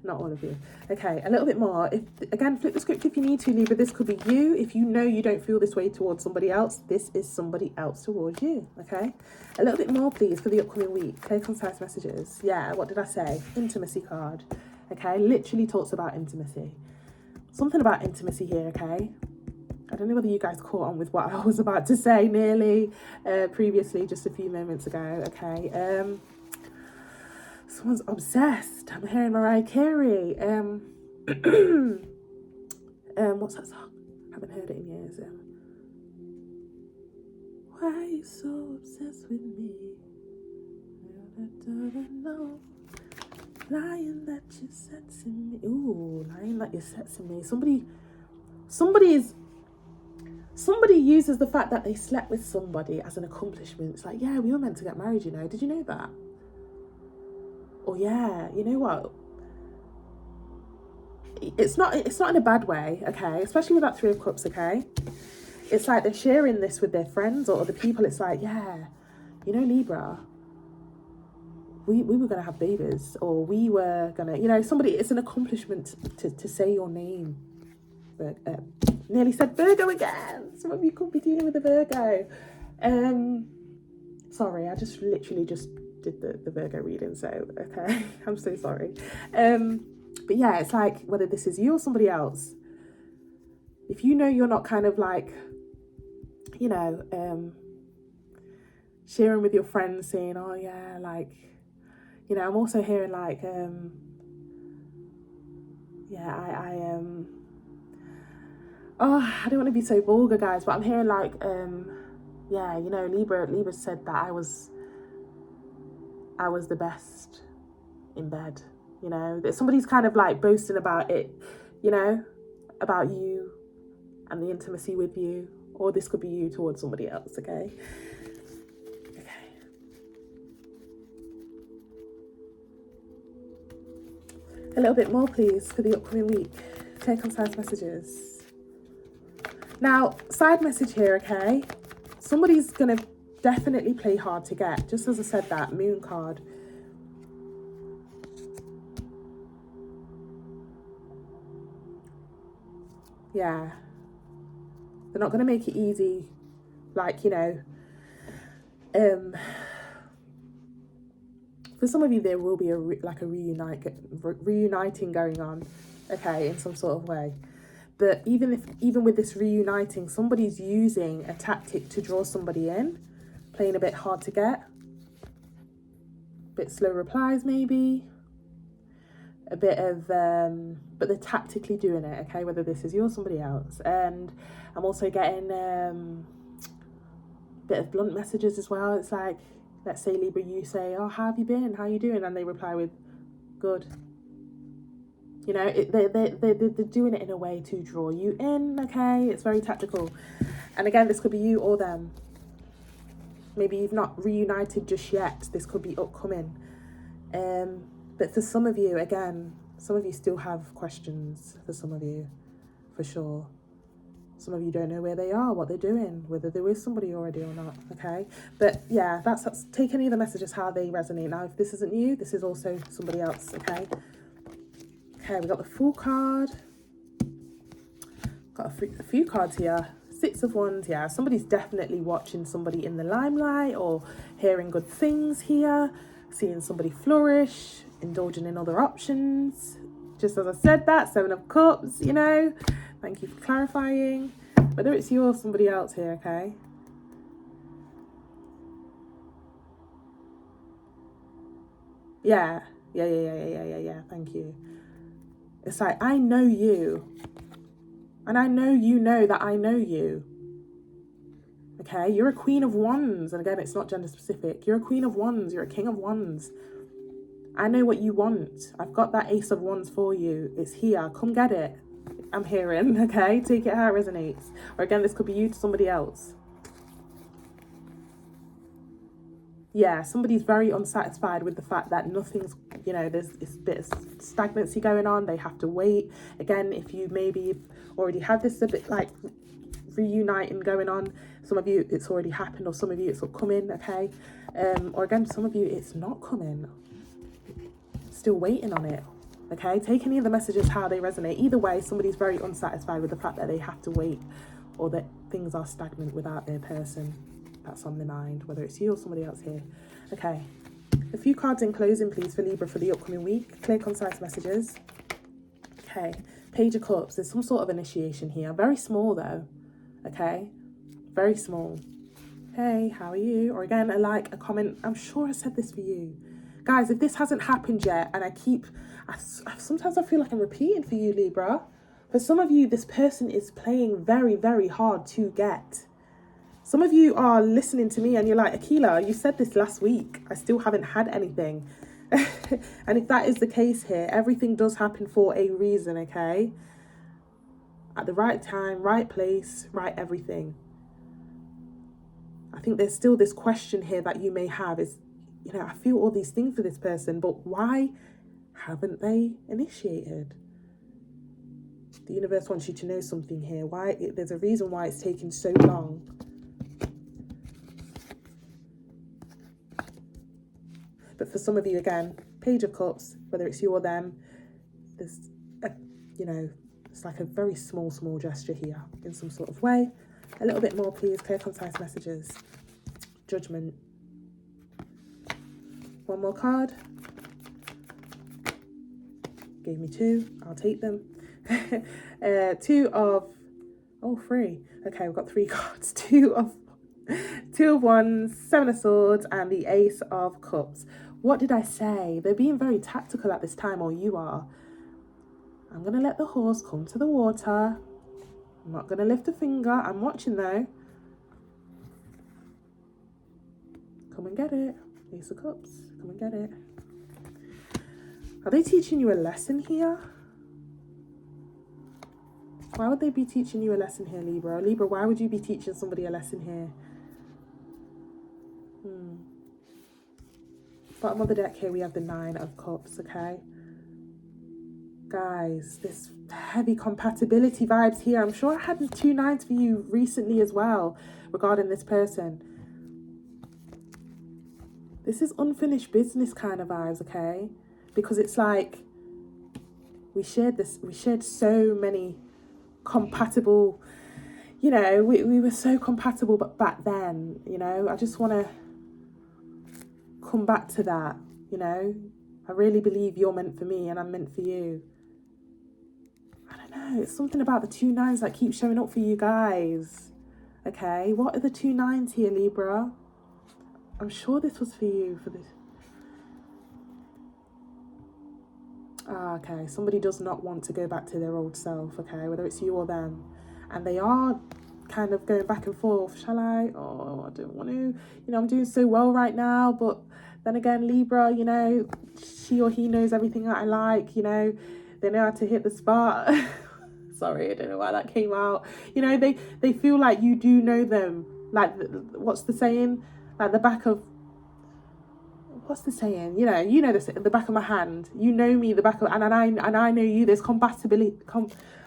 Not all of you. Okay, a little bit more. If again, flip the script if you need to, Libra. This could be you. If you know you don't feel this way towards somebody else, this is somebody else towards you. Okay, a little bit more, please, for the upcoming week. Clear, concise messages. Yeah, what did I say? Intimacy card. Okay, literally talks about intimacy. Something about intimacy here. Okay, I don't know whether you guys caught on with what I was about to say nearly previously, just a few moments ago. Okay. Someone's obsessed. I'm hearing Mariah Carey. What's that song? Haven't heard it in years. Why are you so obsessed with me? No. Lying that you're sexing me. Ooh, lying that you're sexing me. Somebody uses the fact that they slept with somebody as an accomplishment. It's like, yeah, we were meant to get married, you know. Did you know that? Or yeah, you know what? It's not in a bad way, okay? Especially with that 3 of Cups, okay? It's like they're sharing this with their friends or other people. It's like, yeah, you know, Libra, we were going to have babies, or we were going to, you know, somebody, it's an accomplishment to say your name. But, nearly said Virgo again. Some of you could be dealing with a Virgo. Sorry, I just literally just did the Virgo reading, so okay, I'm so sorry. But yeah, it's like whether this is you or somebody else, if you know you're not kind of like, you know, sharing with your friends saying, oh yeah, like, you know, I'm also hearing like, yeah, I don't want to be so vulgar, guys, but I'm hearing like, yeah, you know, Libra said that I was the best in bed, you know, that somebody's kind of like boasting about it, you know, about you and the intimacy with you, or this could be you towards somebody else, okay? A little bit more, please, for the upcoming week. Take on side messages. Now, side message here, okay? Somebody's going to definitely play hard to get. Just as I said that, moon card. Yeah. They're not going to make it easy. Like, you know, for some of you, there will be a reuniting going on, okay, in some sort of way. But even with this reuniting, somebody's using a tactic to draw somebody in, playing a bit hard to get, a bit slow replies maybe, a bit of, but they're tactically doing it, okay, whether this is you or somebody else. And I'm also getting a bit of blunt messages as well. It's like, let's say Libra, you say, oh, how have you been? How are you doing? And they reply with, Good. You know, they're doing it in a way to draw you in, okay? It's very tactical. And again, this could be you or them. Maybe you've not reunited just yet. This could be upcoming. But for some of you, again, some of you still have questions, for some of you, for sure. Some of you don't know where they are, what they're doing, whether they're with somebody already or not, okay? But yeah, that's take any of the messages how they resonate. Now, if this isn't you, this is also somebody else, okay? Okay, we got the Fool card. Got a few cards here. Six of Wands, yeah. Somebody's definitely watching somebody in the limelight or hearing good things here, seeing somebody flourish, indulging in other options. Just as I said that, Seven of Cups, you know. Thank you for clarifying. Whether it's you or somebody else here, okay? Yeah. Thank you. It's like, I know you. And I know you know that I know you. Okay? You're a Queen of Wands. And again, it's not gender specific. You're a Queen of Wands. You're a King of Wands. I know what you want. I've got that Ace of Wands for you. It's here. Come get it. I'm hearing, okay? Take it how it resonates. Or again, this could be you to somebody else. Yeah, somebody's very unsatisfied with the fact that nothing's, you know, there's this bit of stagnancy going on. They have to wait. Again, if you maybe already had this a bit like reuniting going on, some of you it's already happened, or some of you it's upcoming, okay? Or again, some of you it's not coming. Still waiting on it. Okay, take any of the messages how they resonate. Either way, somebody's very unsatisfied with the fact that they have to wait, or that things are stagnant without their person that's on their mind, whether it's you or somebody else here. Okay, a few cards in closing, please, for Libra for the upcoming week. Clear, concise messages. Okay, Page of Cups. There's some sort of initiation here. Very small, though. Okay, very small. Hey, how are you? Or again, a like, a comment. I'm sure I said this for you. Guys, if this hasn't happened yet, and sometimes I feel like I'm repeating for you, Libra. For some of you, this person is playing very, very hard to get. Some of you are listening to me and you're like, Akila, you said this last week. I still haven't had anything. And if that is the case here, everything does happen for a reason, okay? At the right time, right place, right everything. I think there's still this question here that you may have is, you know, I feel all these things for this person, but why haven't they initiated? The universe wants you to know something here. There's a reason why it's taking so long. But for some of you, again, Page of Cups, whether it's you or them, there's, you know, it's like a very small gesture here in some sort of way. A little bit more, please. Clear, concise messages. Judgment. One more card. Gave me two. I'll take them. Three. Okay, we've got three cards. Two of Wands, Seven of Swords, and the Ace of Cups. What did I say? They're being very tactical at this time, or you are. I'm going to let the horse come to the water. I'm not going to lift a finger. I'm watching, though. Come and get it. Ace of Cups. Come and get it. Are they teaching you a lesson here? Why would they be teaching you a lesson here, Libra? Libra, why would you be teaching somebody a lesson here? Bottom of the deck here, we have the Nine of Cups, okay? Guys, this heavy compatibility vibes here. I'm sure I had 2 nines for you recently as well regarding this person. This is unfinished business kind of vibes, okay? Because it's like we shared so many compatible, you know, we were so compatible, but back then, you know, I just want to come back to that, you know. I really believe you're meant for me and I'm meant for you. I don't know, it's something about the 2 nines that keep showing up for you guys. Okay, what are the 2 nines here, Libra? I'm sure this was for you, for this. Okay, somebody does not want to go back to their old self, okay, whether it's you or them. And they are kind of going back and forth. Shall I? Oh, I don't want to. You know, I'm doing so well right now, but Then again, Libra, you know, she or he knows everything that I like, you know, they know how to hit the spot. Sorry, I don't know why that came out. You know, they feel like you do know them. Like, what's the saying? Like the back of, what's the saying? You know the back of my hand. You know me, the back of, and I know you. There's compatibility.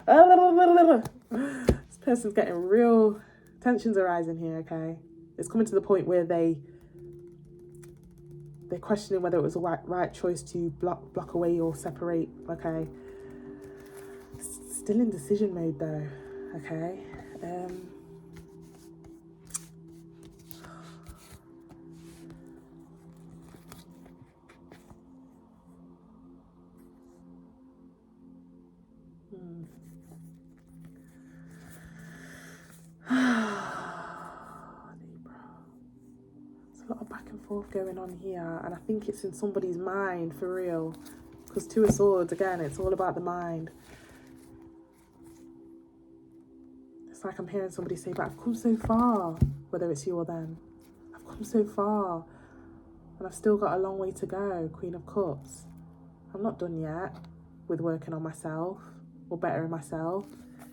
This person's getting real, tensions are rising here. Okay, it's coming to the point where they're questioning whether it was a right choice to block away or separate. Okay, still in decision mode though. Okay. There's a lot of back and forth going on here, and I think it's in somebody's mind for real, because Two of Swords, again, it's all about the mind. It's like I'm hearing somebody say, but I've come so far, whether it's you or them. I've come so far, and I've still got a long way to go. Queen of Cups. I'm not done yet with working on myself or bettering myself.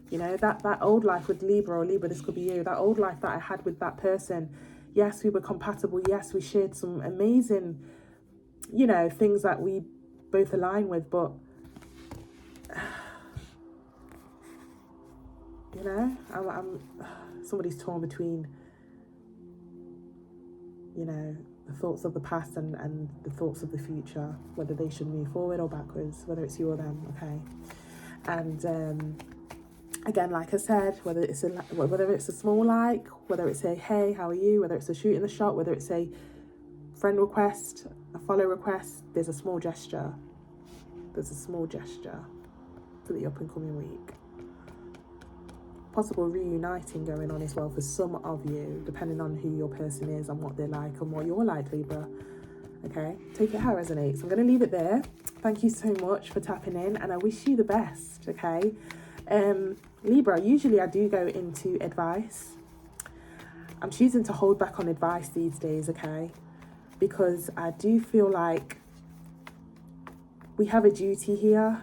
You know, that old life with Libra, or Libra, this could be you, that old life that I had with that person, yes, we were compatible, yes, we shared some amazing, you know, things that we both align with, but, you know, I'm somebody's torn between, you know, the thoughts of the past and the thoughts of the future, whether they should move forward or backwards, whether it's you or them, okay? And, again, like I said, whether it's a small like, whether it's a hey, how are you, whether it's a shoot in the shot, whether it's a friend request, a follow request, there's a small gesture. There's a small gesture for the up and coming week. Possible reuniting going on as well for some of you, depending on who your person is and what they're like and what you're like, Libra. Okay, take it how it resonates. I'm going to leave it there. Thank you so much for tapping in, and I wish you the best, okay? Libra, usually I do go into advice. I'm choosing to hold back on advice these days, okay? Because I do feel like we have a duty here,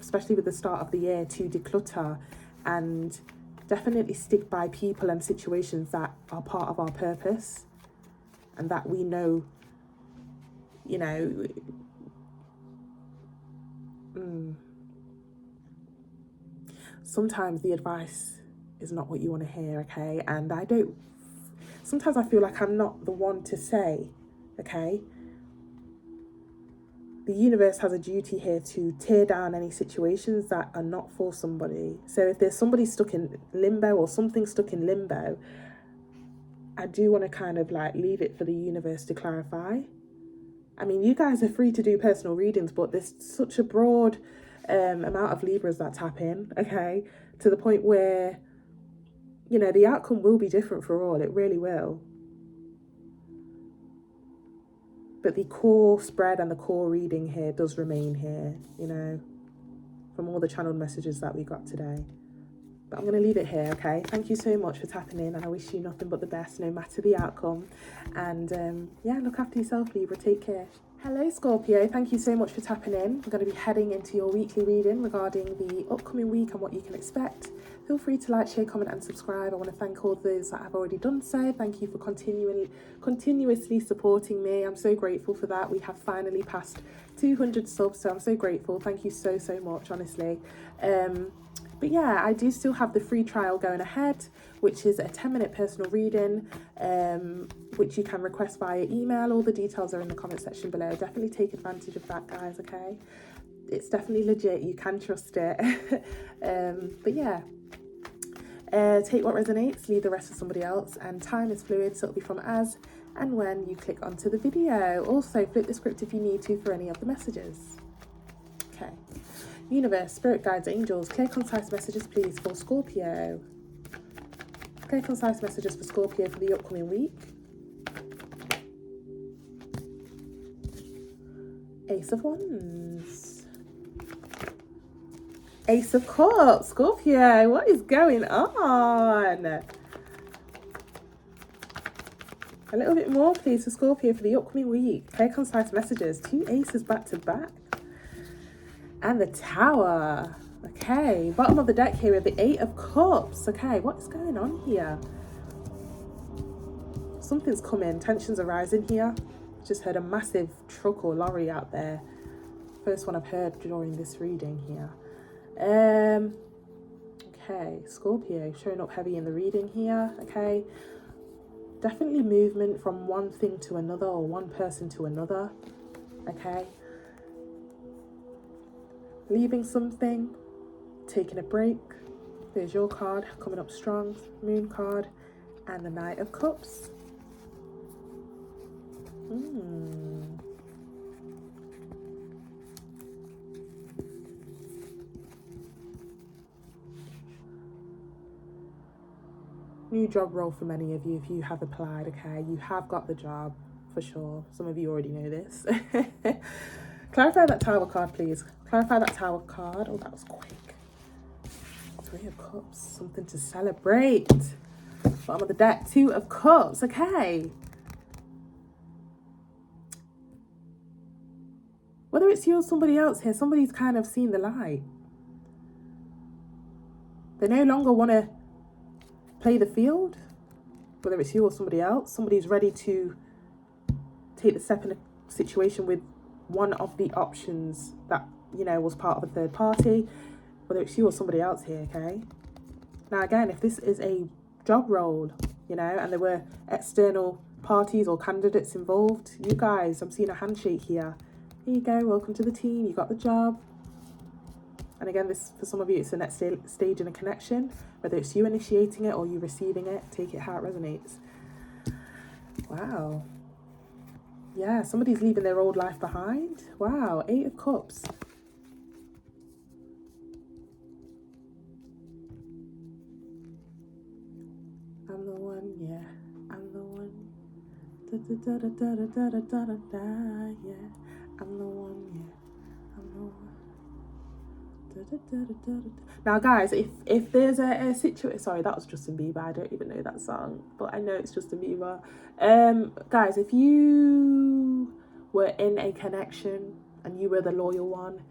especially with the start of the year, to declutter and definitely stick by people and situations that are part of our purpose and that we know, you know, sometimes the advice is not what you want to hear, okay? And sometimes I feel like I'm not the one to say, okay? The universe has a duty here to tear down any situations that are not for somebody. So if there's somebody stuck in limbo or something stuck in limbo, I do want to kind of like leave it for the universe to clarify. I mean, you guys are free to do personal readings, but there's such a broad amount of Libras that tap in, okay, to the point where, you know, the outcome will be different for all. It really will. But the core spread and the core reading here does remain here, you know, from all the channeled messages that we got today. But I'm going to leave it here, okay? Thank you so much for tapping in, and I wish you nothing but the best, no matter the outcome. And, yeah, look after yourself, Libra. Take care. Hello, Scorpio. Thank you so much for tapping in. We're going to be heading into your weekly reading regarding the upcoming week and what you can expect. Feel free to like, share, comment and subscribe. I want to thank all those that have already done so. Thank you for continuously supporting me. I'm so grateful for that. We have finally passed 200 subs, so I'm so grateful. Thank you so much, honestly. But yeah, I do still have the free trial going ahead, which is a 10-minute personal reading, which you can request via email. All the details are in the comment section below. Definitely take advantage of that, guys, okay? It's definitely legit. You can trust it. But yeah, take what resonates, leave the rest for somebody else. And time is fluid, so it'll be from as and when you click onto the video. Also, flip the script if you need to for any of the messages. Okay. Universe, spirit guides, angels, clear, concise messages, please, for Scorpio. Clear, concise messages for Scorpio for the upcoming week. Ace of Wands. Ace of Cups. Scorpio, what is going on? A little bit more, please, for Scorpio for the upcoming week. Clear, concise messages. 2 aces back to back. And the Tower. Okay, bottom of the deck here with the 8 of Cups. Okay, what's going on here? Something's coming. Tensions are rising here. Just heard a massive truck or lorry out there. First one I've heard during this reading here. Okay, Scorpio showing up heavy in the reading here. Okay, definitely movement from one thing to another or one person to another. Okay, leaving something, taking a break. There's your card coming up strong, Moon card, and the Knight of Cups. New job role for many of you if you have applied. Okay, you have got the job for sure. Some of you already know this. Clarify that Tower card, please. Clarify that Tower card. Oh, that was quick. 3 of Cups, something to celebrate. Bottom of the deck, 2 of Cups. Okay, whether it's you or somebody else here, somebody's kind of seen the light. They no longer want to play the field, whether it's you or somebody else. Somebody's ready to take the step in a situation with one of the options that, you know, was part of a third party, whether it's you or somebody else here. Okay, now again, if this is a job role, you know, and there were external parties or candidates involved, you guys, I'm seeing a handshake here. Here you go, welcome to the team, you got the job. And again, this, for some of you, it's the next stage in a connection, whether it's you initiating it or you receiving it. Take it how it resonates. Wow. Yeah, somebody's leaving their old life behind. Wow, 8 of Cups. I'm the one, yeah, I'm the one. Da da da da da da da da da da, yeah, I'm the one, yeah, I'm the one. Now guys, if there's a situation, sorry, that was Justin Bieber, I don't even know that song, but I know it's Justin Bieber. Guys, if you were in a connection and you were the loyal one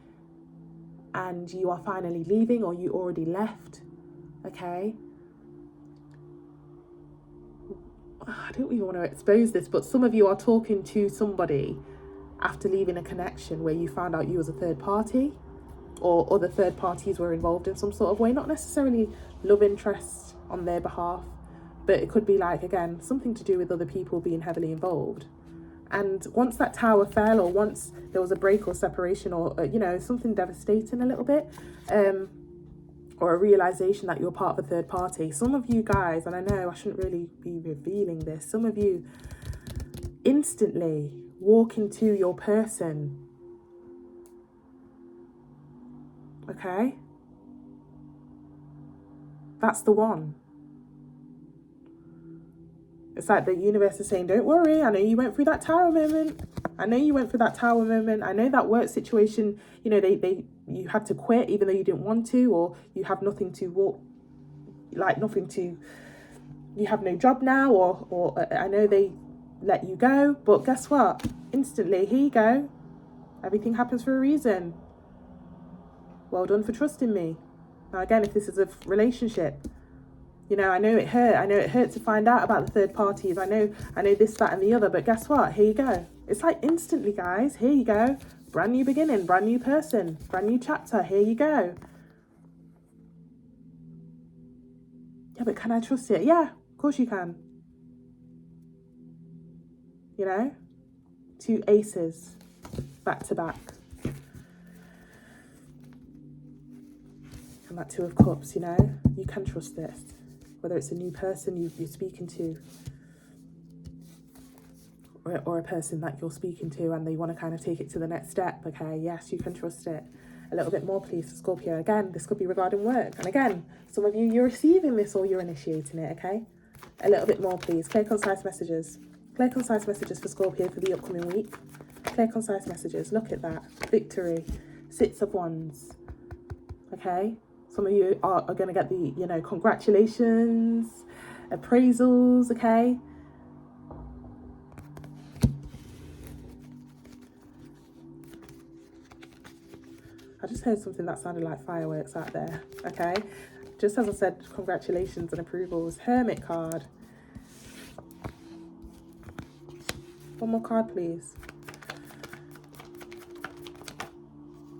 and you are finally leaving or you already left, okay, I don't even want to expose this, but some of you are talking to somebody after leaving a connection where you found out you was a third party, or other third parties were involved in some sort of way, not necessarily love interest on their behalf, but it could be like, again, something to do with other people being heavily involved. And once that Tower fell, or once there was a break or separation, or you know, something devastating a little bit, or a realization that you're part of a third party, some of you guys, and I know I shouldn't really be revealing this, some of you instantly walk into your person. Okay, that's the one. It's like the universe is saying, don't worry, I know you went through that Tower moment. I know you went through that Tower moment. I know that work situation, you know, you had to quit even though you didn't want to, or you have nothing to walk, like nothing to, you have no job now, or I know they let you go, but guess what? Instantly, here you go. Everything happens for a reason. Well done for trusting me. Now again, if this is a relationship, you know, I know it hurt. I know it hurt to find out about the third parties. I know this, that, and the other. But guess what? Here you go. It's like instantly, guys. Here you go. Brand new beginning, brand new person, brand new chapter. Here you go. Yeah, but can I trust it? Yeah, of course you can. You know, 2 aces back to back. And that 2 of Cups, you know, you can trust this. Whether it's a new person you're speaking to, or a person that you're speaking to and they want to kind of take it to the next step, okay, yes, you can trust it. A little bit more, please, Scorpio. Again, this could be regarding work. And again, some of you, you're receiving this or you're initiating it, okay? A little bit more, please. Clear, concise messages. Clear, concise messages for Scorpio for the upcoming week. Clear, concise messages. Look at that. Victory. 6 of Wands. Okay? Some of you are going to get the, congratulations, appraisals, okay? I just heard something that sounded like fireworks out there, okay? Just as I said, congratulations and approvals. Hermit card. One more card, please.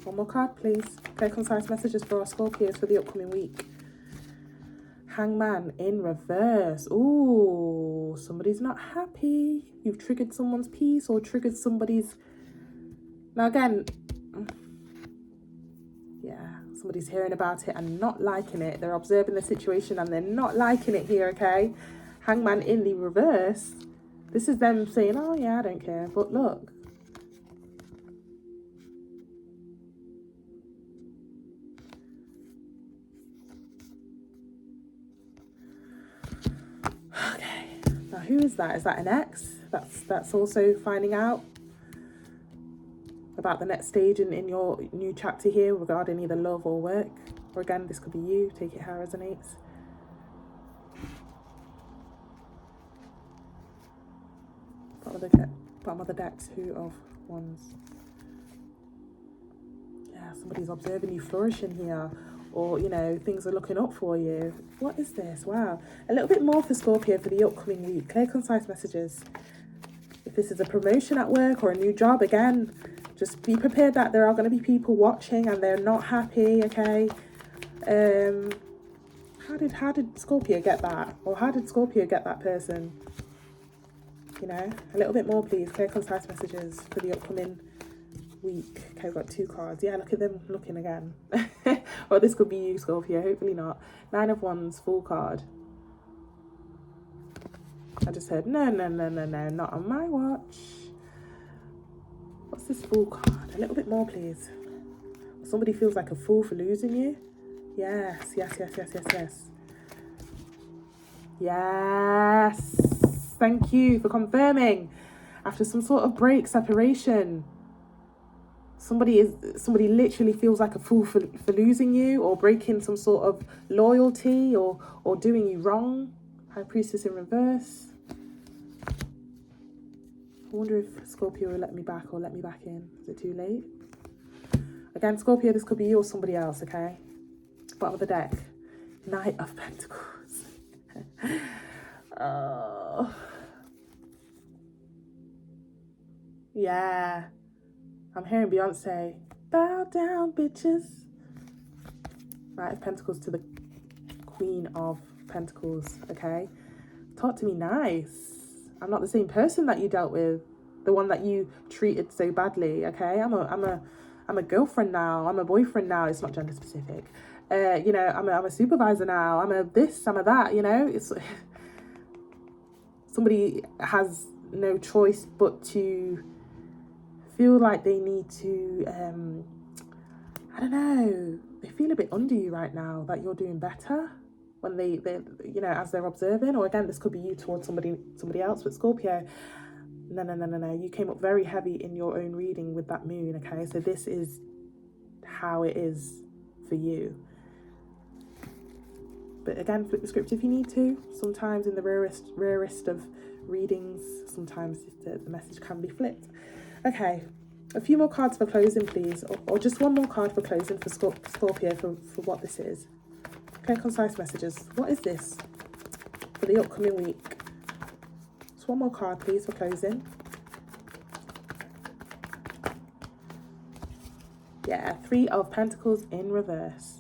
One more card, please. Clear, concise messages for our Scorpios for the upcoming week. Hangman in reverse. Ooh, somebody's not happy. You've triggered someone's peace or triggered somebody's... Now again, yeah, somebody's hearing about it and not liking it. They're observing the situation and they're not liking it here, okay? Hangman in the reverse. This is them saying, oh yeah, I don't care. But look. Okay, now who is that? Is that an ex? That's also finding out about the next stage in your new chapter here regarding either love or work. Or again, this could be you. Take it how it resonates. Bottom of the deck, Two of Wands. Yeah, somebody's observing you flourishing here. Or, you know, things are looking up for you. What is this? Wow. A little bit more for Scorpio for the upcoming week. Clear, concise messages. If this is a promotion at work or a new job, again, just be prepared that there are going to be people watching and they're not happy, okay? How did Scorpio get that? Or how did Scorpio get that person? You know, a little bit more, please. Clear, concise messages for the upcoming week. Okay, we've got 2 cards. Yeah, look at them looking again. Or this could be you, Scorpio. Hopefully not. 9 of Wands, full card. I just heard, no, not on my watch. What's this full card? A little bit more, please. Somebody feels like a fool for losing you. Yes. Yes. Thank you for confirming. After some sort of break, separation, somebody literally feels like a fool for losing you or breaking some sort of loyalty or doing you wrong. High Priestess in reverse. I wonder if Scorpio will let me back or let me back in. Is it too late? Again, Scorpio, this could be you or somebody else, okay? Bottom of the deck. Knight of Pentacles. Oh. Yeah. I'm hearing Beyonce. Bow down, bitches. Knight of Pentacles to the Queen of Pentacles, okay? Talk to me nice. I'm not the same person that you dealt with. The one that you treated so badly, okay? I'm a girlfriend now. I'm a boyfriend now. It's not gender specific. You know, I'm a supervisor now. I'm a this, I'm a that, you know? It's somebody has no choice but to feel like they need to, I don't know, they feel a bit under you right now, that you're doing better when they you know, as they're observing. Or again, this could be you towards somebody else with Scorpio. No. You came up very heavy in your own reading with that moon, okay? So this is how it is for you. But again, flip the script if you need to. Sometimes in the rarest of readings, sometimes the message can be flipped. Okay, a few more cards for closing, please. Or just one more card for closing for Scorpio for what this is. Clear, concise messages. What is this for the upcoming week? Just one more card, please, for closing. Yeah, 3 of Pentacles in reverse.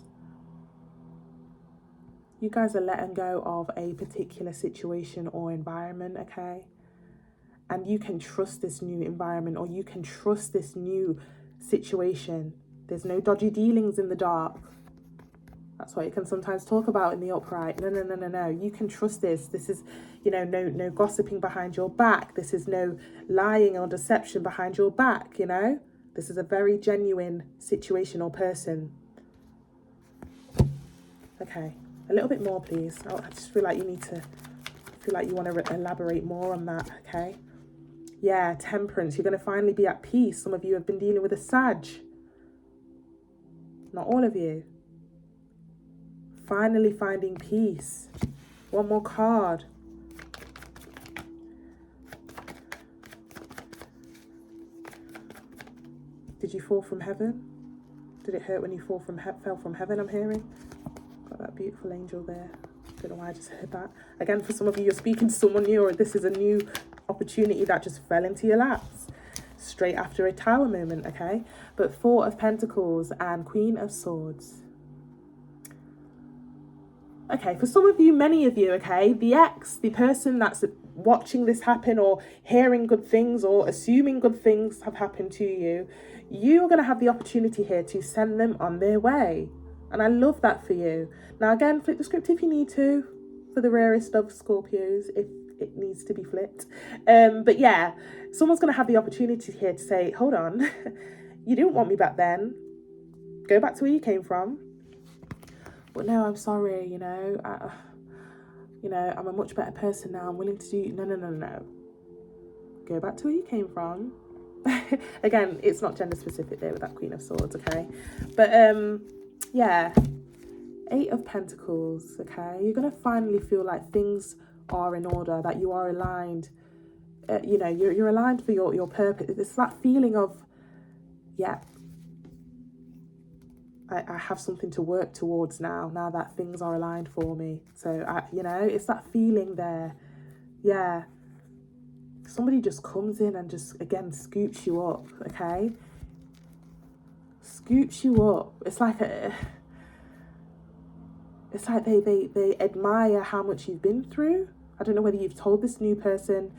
You guys are letting go of a particular situation or environment, okay? And you can trust this new environment, or you can trust this new situation. There's no dodgy dealings in the dark. That's what you can sometimes talk about in the upright. No. You can trust this. This is, you know, no gossiping behind your back. This is no lying or deception behind your back, you know? This is a very genuine situation or person. Okay. A little bit more, please. I just feel like you need to, you want to elaborate more on that, okay? Yeah, Temperance. You're going to finally be at peace. Some of you have been dealing with a Sag. Not all of you. Finally finding peace. One more card. Did you fall from heaven? Did it hurt when you fell from heaven, I'm hearing? Got that beautiful angel there. Don't know why I just heard that. Again, for some of you, you're speaking to someone new, or this is a new opportunity that just fell into your laps straight after a Tower moment, okay? But Four of Pentacles and Queen of Swords. Okay, for some of you, many of you, okay, the ex, the person that's watching this happen or hearing good things or assuming good things have happened to you, you're going to have the opportunity here to send them on their way. And I love that for you. Now, again, flip the script if you need to, for the rarest of Scorpios, if it needs to be flipped. But yeah, someone's going to have the opportunity here to say, hold on, you didn't want me back then. Go back to where you came from. But no, I'm sorry, you know, I'm a much better person now. I'm willing to do, no. Go back to where you came from. Again, it's not gender specific there with that Queen of Swords, okay? But yeah, Eight of Pentacles, okay? You're going to finally feel like things are in order, that you are aligned. You know, you're aligned for your purpose. It's that feeling of, yeah, I have something to work towards now that things are aligned for me. So, you know, it's that feeling there. Yeah. Somebody just comes in and just, again, scoops you up, okay? Scoops you up. It's like they admire how much you've been through. I don't know whether you've told this new person,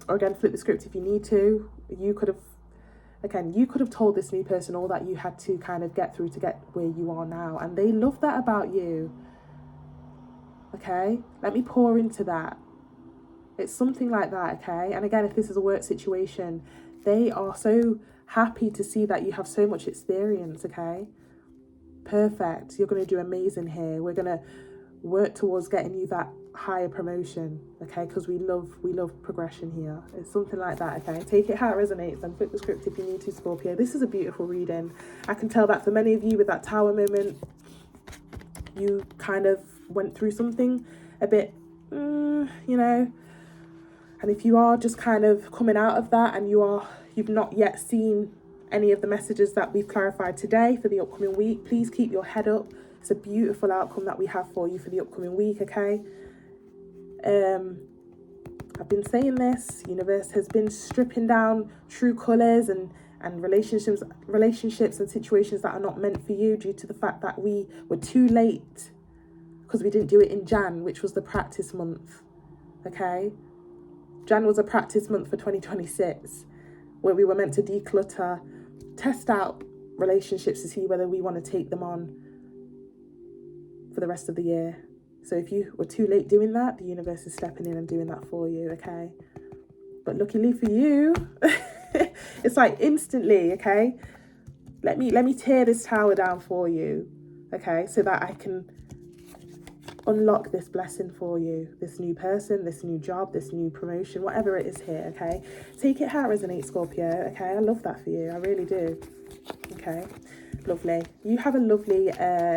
or again, flip the script if you need to. You could have told this new person all that you had to kind of get through to get where you are now. And they love that about you. Okay? Let me pour into that. It's something like that, okay? And again, if this is a work situation, they are so happy to see that you have so much experience, okay? Perfect. You're going to do amazing here. We're going to work towards getting you that higher promotion, okay? Because we love progression here. It's something like that, okay? Take it how it resonates and flip the script if you need to, Scorpio. This is a beautiful reading. I can tell that for many of you with that Tower moment, you kind of went through something a bit, you know. And if you are just kind of coming out of that and you've not yet seen any of the messages that we've clarified today for the upcoming week, please keep your head up. It's a beautiful outcome that we have for you for the upcoming week, okay? I've been saying this, universe has been stripping down true colours and relationships and situations that are not meant for you due to the fact that we were too late because we didn't do it in Jan, which was the practice month, okay? Jan was a practice month for 2026, where we were meant to declutter, test out relationships to see whether we want to take them on for the rest of the year. So if you were too late doing that, the universe is stepping in and doing that for you, okay? But luckily for you, it's like instantly, okay? Let me tear this tower down for you, okay? So that I can unlock this blessing for you, this new person, this new job, this new promotion, whatever it is here, okay? Take it how it resonates, Scorpio, okay? I love that for you, I really do, okay? Lovely. You have a lovely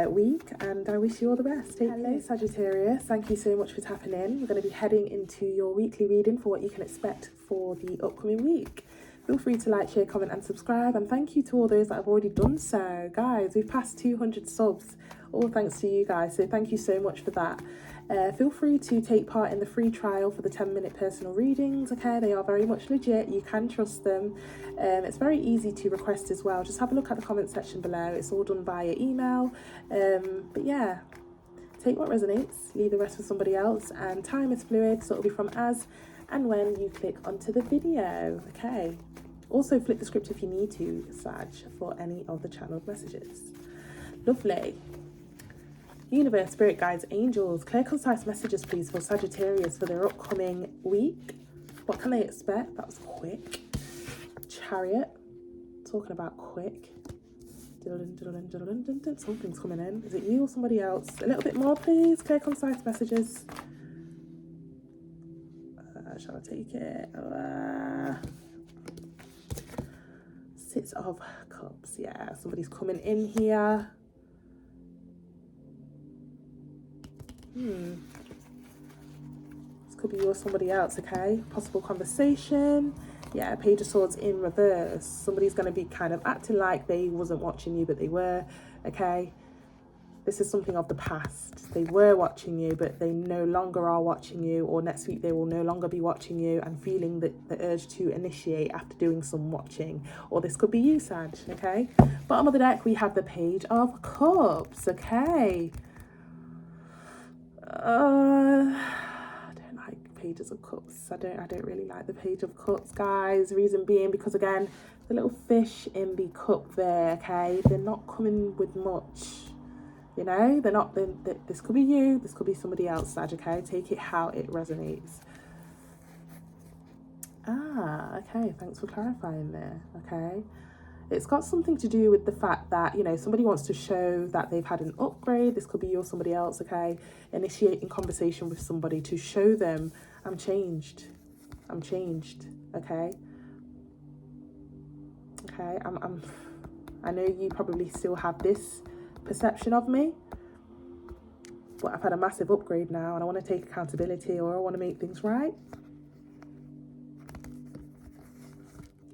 week, and I wish you all the best. Hello, Sagittarius. Thank you so much for tapping in. We're going to be heading into your weekly reading for what you can expect for the upcoming week. Feel free to like, share, comment and subscribe, and thank you to all those that have already done so. Guys, we've passed 200 subs, all thanks to you guys, so thank you so much for that. Feel free to take part in the free trial for the 10-minute personal readings, okay? They are very much legit, you can trust them. It's very easy to request as well. Just have a look at the comment section below. It's all done via email. But yeah, take what resonates, leave the rest for somebody else, and time is fluid, so it'll be from as and when you click onto the video, okay? Also flip the script if you need to, Sag, for any of the channeled messages. Lovely. Universe, spirit guides, angels, clear concise messages please for Sagittarius for their upcoming week. What can they expect? That was quick. Chariot, talking about quick. Something's coming in. Is it you or somebody else? A little bit more please, clear concise messages. Shall I take it? Six of Cups, yeah, somebody's coming in here. This could be you or somebody else, okay? Possible conversation, Yeah, Page of Swords in reverse. Somebody's going to be kind of acting like they wasn't watching you, but they were, okay? This is something of the past. They were watching you, but they no longer are watching you, or next week they will no longer be watching you and feeling the urge to initiate after doing some watching. Or this could be you, Sag, okay? Bottom of the deck, we have the Page of Cups, okay? I don't like Pages of Cups. I don't really like the Page of Cups, guys. Reason being because, again, the little fish in the cup there, okay? They're not coming with much. You know, they're not, this could be you, this could be somebody else, Sag, okay? Take it how it resonates. Okay, thanks for clarifying there, okay? It's got something to do with the fact that, you know, somebody wants to show that they've had an upgrade. This could be you or somebody else, okay? Initiating conversation with somebody to show them, I'm changed, okay? Okay, I know you probably still have this perception of me, but I've had a massive upgrade now and I want to take accountability, or I want to make things right.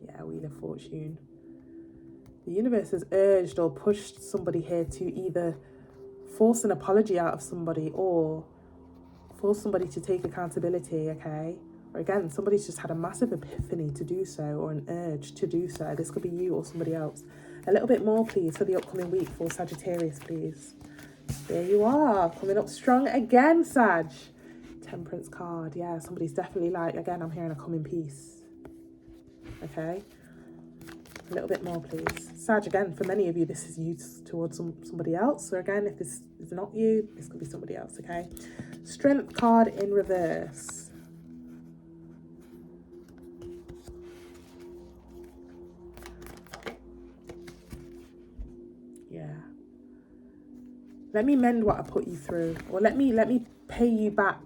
Yeah, Wheel of Fortune. The universe has urged or pushed somebody here to either force an apology out of somebody or force somebody to take accountability, okay? Or again, somebody's just had a massive epiphany to do so, or an urge to do so. This could be you or somebody else. A little bit more, please, for the upcoming week for Sagittarius, please. There you are, coming up strong again, Sag. Temperance card, yeah, somebody's definitely like, again, I'm hearing a come in peace. Okay, a little bit more, please. Sag, again, for many of you, this is you towards somebody else. So again, if this is not you, this could be somebody else, okay? Strength card in reverse. Yeah. Let me mend what I put you through, or let me pay you back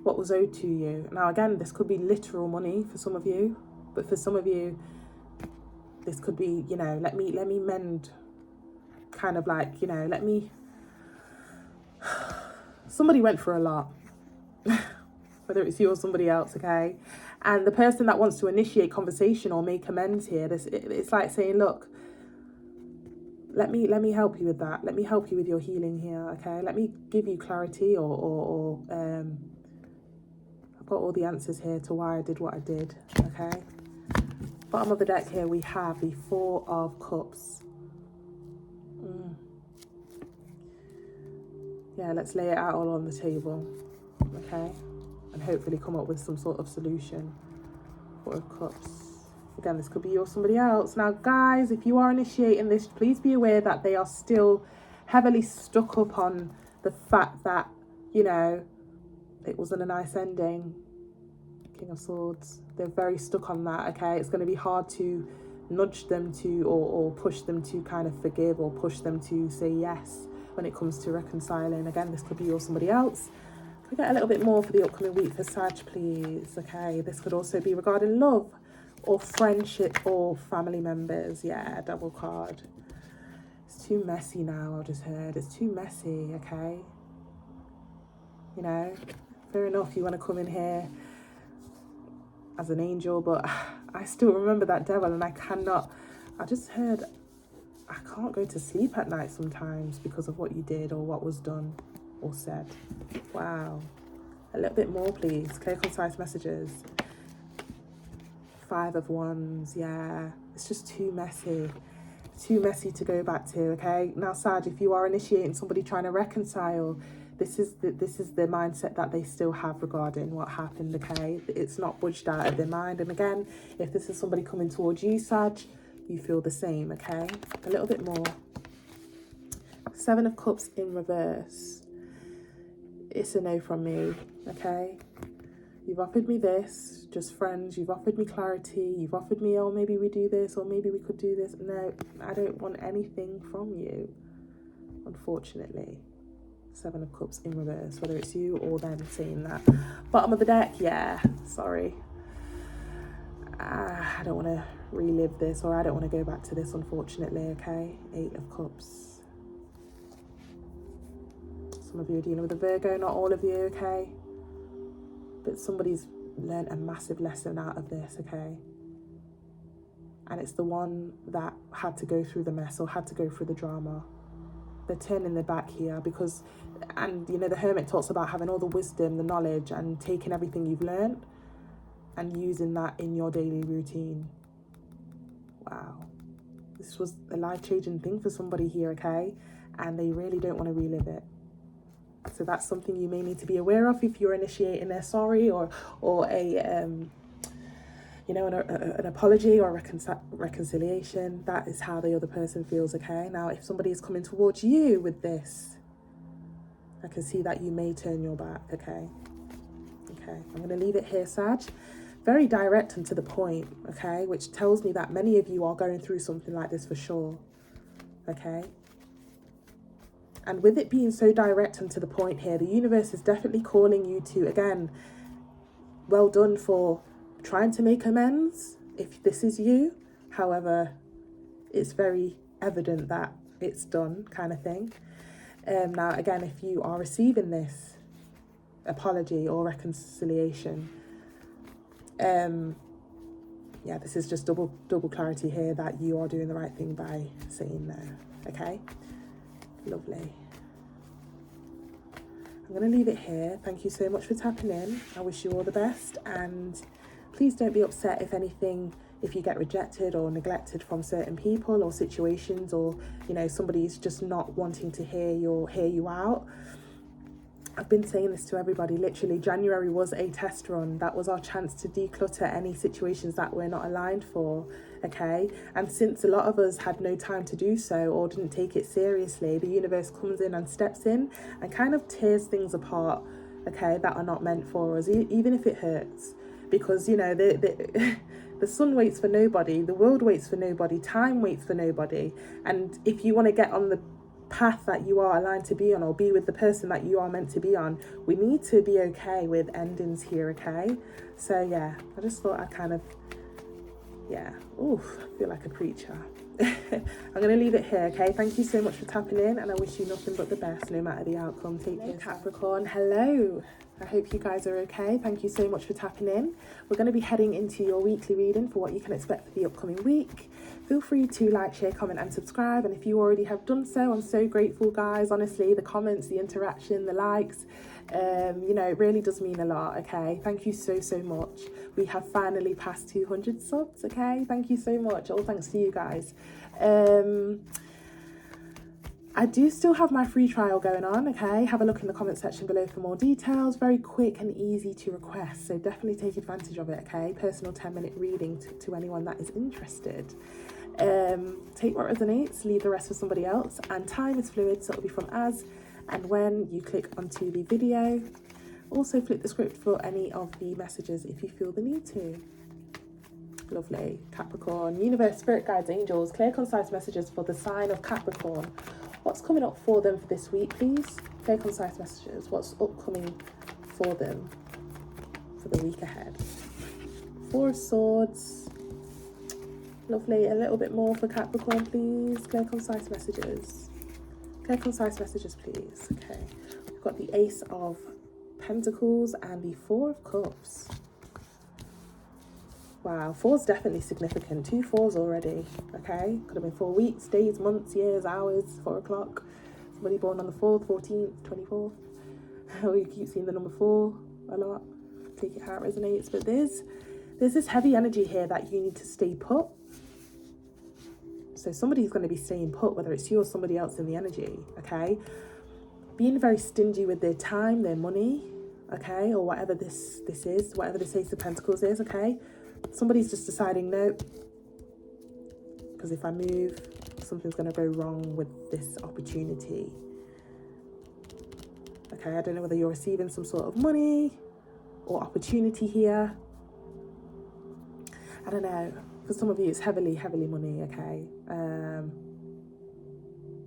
what was owed to you. Now, again, this could be literal money for some of you, but for some of you, this could be, you know, let me mend, kind of like, you know, somebody went for a lot, whether it's you or somebody else, okay? And the person that wants to initiate conversation or make amends here, it's like saying, look, let me help you with that. Let me help you with your healing here, okay? Let me give you clarity, or I've got all the answers here to why I did what I did, okay? Bottom of the deck here, we have the Four of Cups. Yeah, let's lay it out all on the table, okay? And hopefully come up with some sort of solution. Four of Cups. Again, this could be you or somebody else. Now, guys, if you are initiating this, please be aware that they are still heavily stuck up on the fact that, you know, it wasn't a nice ending. King of Swords. They're very stuck on that, okay? It's going to be hard to nudge them to, or push them to kind of forgive, or push them to say yes when it comes to reconciling. Again, this could be you or somebody else. Can we get a little bit more for the upcoming week for Sag, please? Okay, this could also be regarding love, or friendship, or family members. Yeah, double card. It's too messy now, I just heard. It's too messy, okay? You know, fair enough, you want to come in here as an angel, but I still remember that devil, and I just heard, I can't go to sleep at night sometimes because of what you did or what was done or said. Wow. A little bit more, please. Clear, concise messages. Five of Wands, yeah. It's just too messy. Too messy to go back to, okay? Now, Sag, if you are initiating somebody trying to reconcile, this is the mindset that they still have regarding what happened, okay? It's not budged out of their mind. And again, if this is somebody coming towards you, Sag, you feel the same, okay? A little bit more. Seven of Cups in reverse. It's a no from me, okay? You've offered me this, just friends. You've offered me clarity. You've offered me, oh, maybe we do this, or maybe we could do this. No, I don't want anything from you, unfortunately. Seven of Cups in reverse, whether it's you or them saying that. Bottom of the deck, yeah, sorry. I don't want to relive this, or I don't want to go back to this, unfortunately, okay? Eight of Cups. Some of you are dealing with a Virgo, not all of you, okay? But somebody's learned a massive lesson out of this, okay? and it's the one that had to go through the mess or had to go through the drama. They're turning their back here because, and you know, the Hermit talks about having all the wisdom, the knowledge, and taking everything you've learned and using that in your daily routine. Wow. This was a life-changing thing for somebody here, okay? And they really don't want to relive it. So that's something you may need to be aware of if you're initiating a sorry or a you know, an apology or reconciliation. That is how the other person feels, okay? Now, if somebody is coming towards you with this, I can see that you may turn your back, okay? Okay, I'm going to leave it here, Sag. Very direct and to the point, okay? Which tells me that many of you are going through something like this for sure, okay? And with it being so direct and to the point here, the universe is definitely calling you to, again, well done for trying to make amends if this is you. However, it's very evident that it's done, kind of thing. Now, again, if you are receiving this apology or reconciliation, yeah, this is just double clarity here that you are doing the right thing by saying no. Okay, lovely. I'm going to leave it here. Thank you so much for tapping in. I wish you all the best, and please don't be upset if you get rejected or neglected from certain people or situations, or you know, somebody's just not wanting to hear you out. I've been saying this to everybody, literally. January was a test run. That was our chance to declutter any situations that we're not aligned for, okay? And since a lot of us had no time to do so or didn't take it seriously, the universe comes in and steps in and kind of tears things apart, okay, that are not meant for us, even if it hurts. Because, you know, the sun waits for nobody, the world waits for nobody, time waits for nobody. And if you want to get on the path that you are aligned to be on, or be with the person that you are meant to be on, we need to be okay with endings here, okay? So yeah, I just thought I'd kind of, yeah, oof, I feel like a preacher. I'm going to leave it here, okay? Thank you so much for tapping in, and I wish you nothing but the best no matter the outcome. Take care, Capricorn. Hello. I hope you guys are okay. Thank you so much for tapping in. We're going to be heading into your weekly reading for what you can expect for the upcoming week. Feel free to like, share, comment and subscribe. And if you already have done so, I'm so grateful, guys. Honestly, the comments, the interaction, the likes, you know, it really does mean a lot, okay? Thank you so much. We have finally passed 200 subs, okay? Thank you so much. All thanks to you guys. I do still have my free trial going on, okay? Have a look in the comment section below for more details. Very quick and easy to request, so definitely take advantage of it, okay? Personal 10-minute reading to anyone that is interested. Take what resonates, leave the rest for somebody else, and time is fluid, so it'll be from as and when you click onto the video. Also flip the script for any of the messages if you feel the need to. Lovely. Capricorn, universe, spirit guides, angels, clear, concise messages for the sign of Capricorn. What's coming up for them for this week, please? Clear, concise messages. What's upcoming for them for the week ahead? Four of Swords. Lovely. A little bit more for Capricorn, please. Clear, concise messages. Clear, concise messages, please. Okay. We've got the Ace of Pentacles and the Four of Cups. Wow, 4's definitely significant. 2 4s already, okay? Could have been 4 weeks, days, months, years, hours, 4 o'clock. Somebody born on the 4th, 14th, 24th. We keep seeing the number 4 a lot. Take it how it resonates. But there's this heavy energy here that you need to stay put. So somebody's going to be staying put, whether it's you or somebody else in the energy, okay? Being very stingy with their time, their money, okay? Or whatever this is, whatever this Ace of Pentacles is, okay? Somebody's just deciding, no, because if I move, something's going to go wrong with this opportunity. Okay, I don't know whether you're receiving some sort of money or opportunity here. I don't know. For some of you, it's heavily money, okay?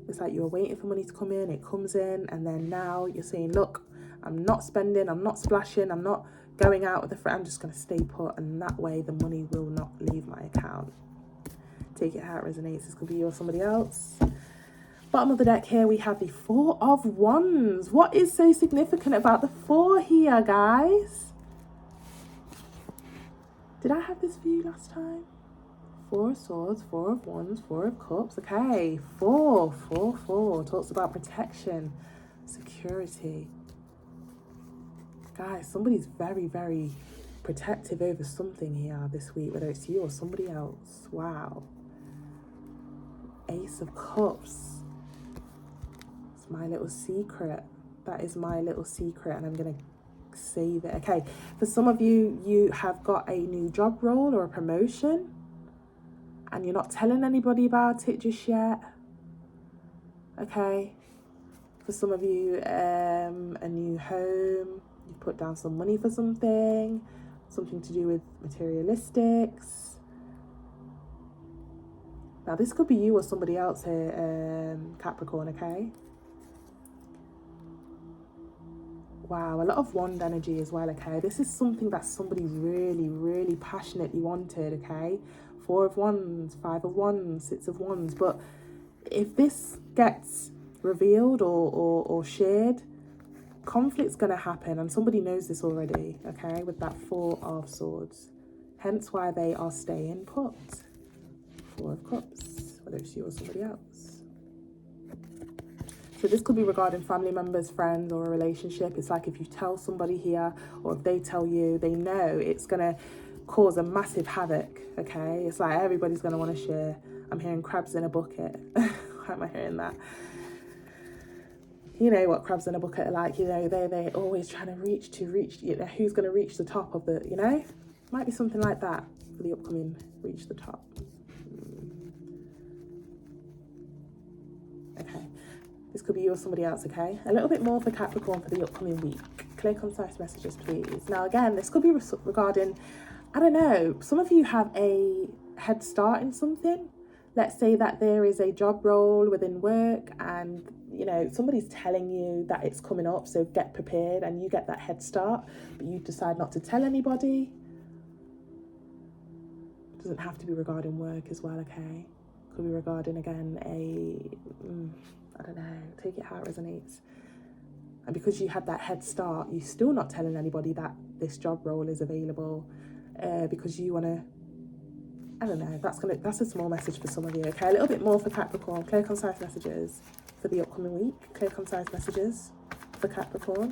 It's like you're waiting for money to come in, it comes in, and then now you're saying, look, I'm not spending, I'm not splashing, I'm not going out with a friend, I'm just going to stay put, and that way the money will not leave my account. Take it how it resonates. This could be you or somebody else. Bottom of the deck here, we have the Four of Wands. What is so significant about the 4 here, guys? Did I have this for you last time? Four of Swords, Four of Wands, Four of Cups. Okay, four talks about protection, security. Guys, somebody's very, very protective over something here this week, whether it's you or somebody else. Wow. Ace of Cups. It's my little secret. That is my little secret, and I'm going to save it. Okay, for some of you, you have got a new job role or a promotion, and you're not telling anybody about it just yet. Okay. For some of you, a new home. You've put down some money for something to do with materialistics. Now, this could be you or somebody else here, Capricorn, okay? Wow, a lot of wand energy as well, okay? This is something that somebody really, really passionately wanted, okay? Four of Wands, Five of Wands, Six of Wands. But if this gets revealed or shared, conflict's going to happen, and somebody knows this already, okay, with that Four of Swords. Hence why they are staying put. Four of Cups, whether it's you or somebody else. So this could be regarding family members, friends, or a relationship. It's like if you tell somebody here, or if they tell you, they know it's going to cause a massive havoc, okay? It's like everybody's going to want to share. I'm hearing crabs in a bucket. Why am I hearing that? You know what crabs in a bucket are like, you know, they're always trying to reach, you know, who's going to reach the top of the, you know? Might be something like that for the upcoming reach the top. Okay. This could be you or somebody else, okay? A little bit more for Capricorn for the upcoming week. Clear, concise messages, please. Now, again, this could be regarding, I don't know, some of you have a head start in something. Let's say that there is a job role within work and, you know, somebody's telling you that it's coming up, so get prepared, and you get that head start, but you decide not to tell anybody. It doesn't have to be regarding work as well, okay? Could be regarding, again, I don't know, take it how it resonates. And because you had that head start, you're still not telling anybody that this job role is available because you want to, I don't know, that's a small message for some of you, okay? A little bit more for Capricorn. Clear, concise messages for the upcoming week. Clear, concise messages for Capricorn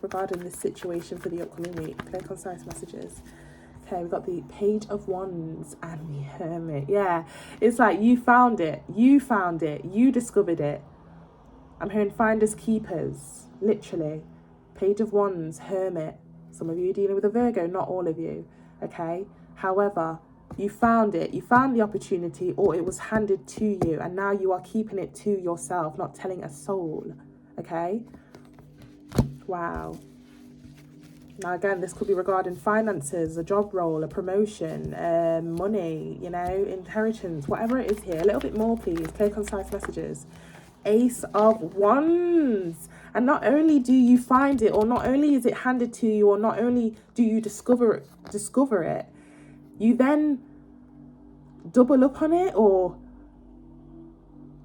regarding this situation for the upcoming week. Clear, concise messages. Okay, we've got the Page of Wands and the Hermit. Yeah, it's like you found it, you discovered it. I'm hearing finders, keepers, literally. Page of Wands, Hermit. Some of you are dealing with a Virgo, not all of you, okay? However, you found it, you found the opportunity, or it was handed to you, and now you are keeping it to yourself, not telling a soul, okay? Wow. Now, again, this could be regarding finances, a job role, a promotion, money, you know, inheritance, whatever it is here. A little bit more, please. Clear, concise messages. Ace of Wands. And not only do you find it, or not only is it handed to you, or not only do you discover it, you then double up on it, or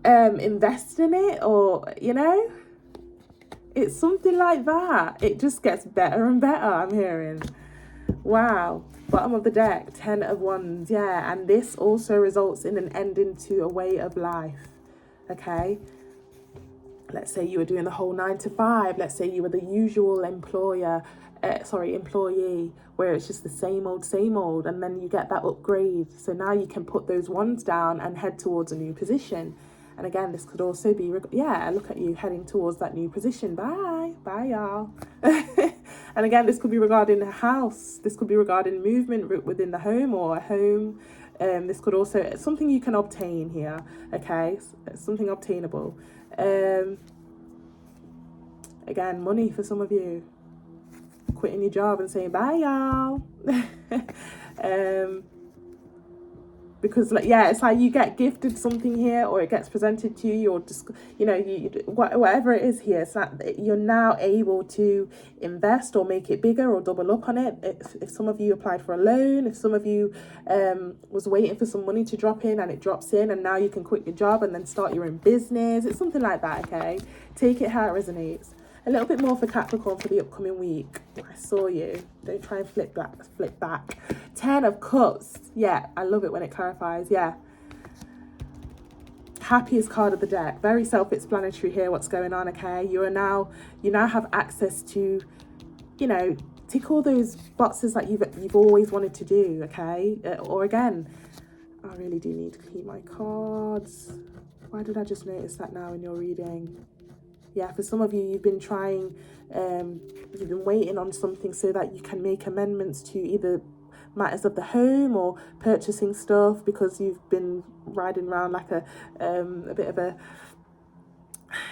invest in it, or, you know, it's something like that. It just gets better and better, I'm hearing. Wow. Bottom of the deck, 10 of Wands. Yeah, and this also results in an ending to a way of life, okay? Let's say you were doing the whole 9 to 5. Let's say you were the usual employee, where it's just the same old, and then you get that upgrade. So now you can put those wands down and head towards a new position. And again, this could also be, look at you heading towards that new position. Bye, y'all. And again, this could be regarding a house. This could be regarding movement within the home, or a home. This could also, something you can obtain here, okay? Something obtainable. Again, money for some of you. Quitting your job and saying, bye, y'all. Because, like, yeah, it's like you get gifted something here, or it gets presented to you, or just, you know, whatever it is here. It's like you're now able to invest or make it bigger or double up on it. If some of you applied for a loan, if some of you was waiting for some money to drop in and it drops in, and now you can quit your job and then start your own business. It's something like that, okay? Take it how it resonates. A little bit more for Capricorn for the upcoming week. I saw you. Don't try and flip back. 10 of Cups. Yeah, I love it when it clarifies. Yeah. Happiest card of the deck. Very self-explanatory here what's going on, okay? You now have access to, you know, tick all those boxes that you've always wanted to do, okay? Or again, I really do need to keep my cards. Why did I just notice that now in your reading? Yeah, for some of you, you've been trying, you've been waiting on something so that you can make amendments to either matters of the home or purchasing stuff, because you've been riding around like a bit of a,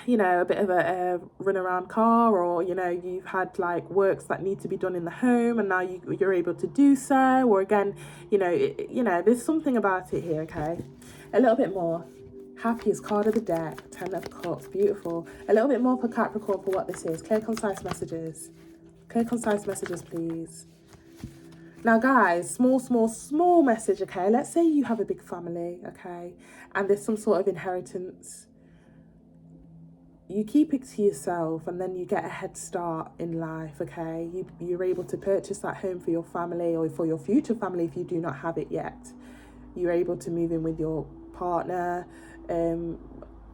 you know, a bit of a run around car, or, you know, you've had like works that need to be done in the home and now you're able to do so, or again, you know, there's something about it here, okay? A little bit more. Happiest card of the deck, 10 of Cups, beautiful. A little bit more for Capricorn for what this is. Clear, concise messages. Clear, concise messages, please. Now, guys, small message, okay? Let's say you have a big family, okay? And there's some sort of inheritance. You keep it to yourself and then you get a head start in life, okay? You're able to purchase that home for your family or for your future family if you do not have it yet. You're able to move in with your partner.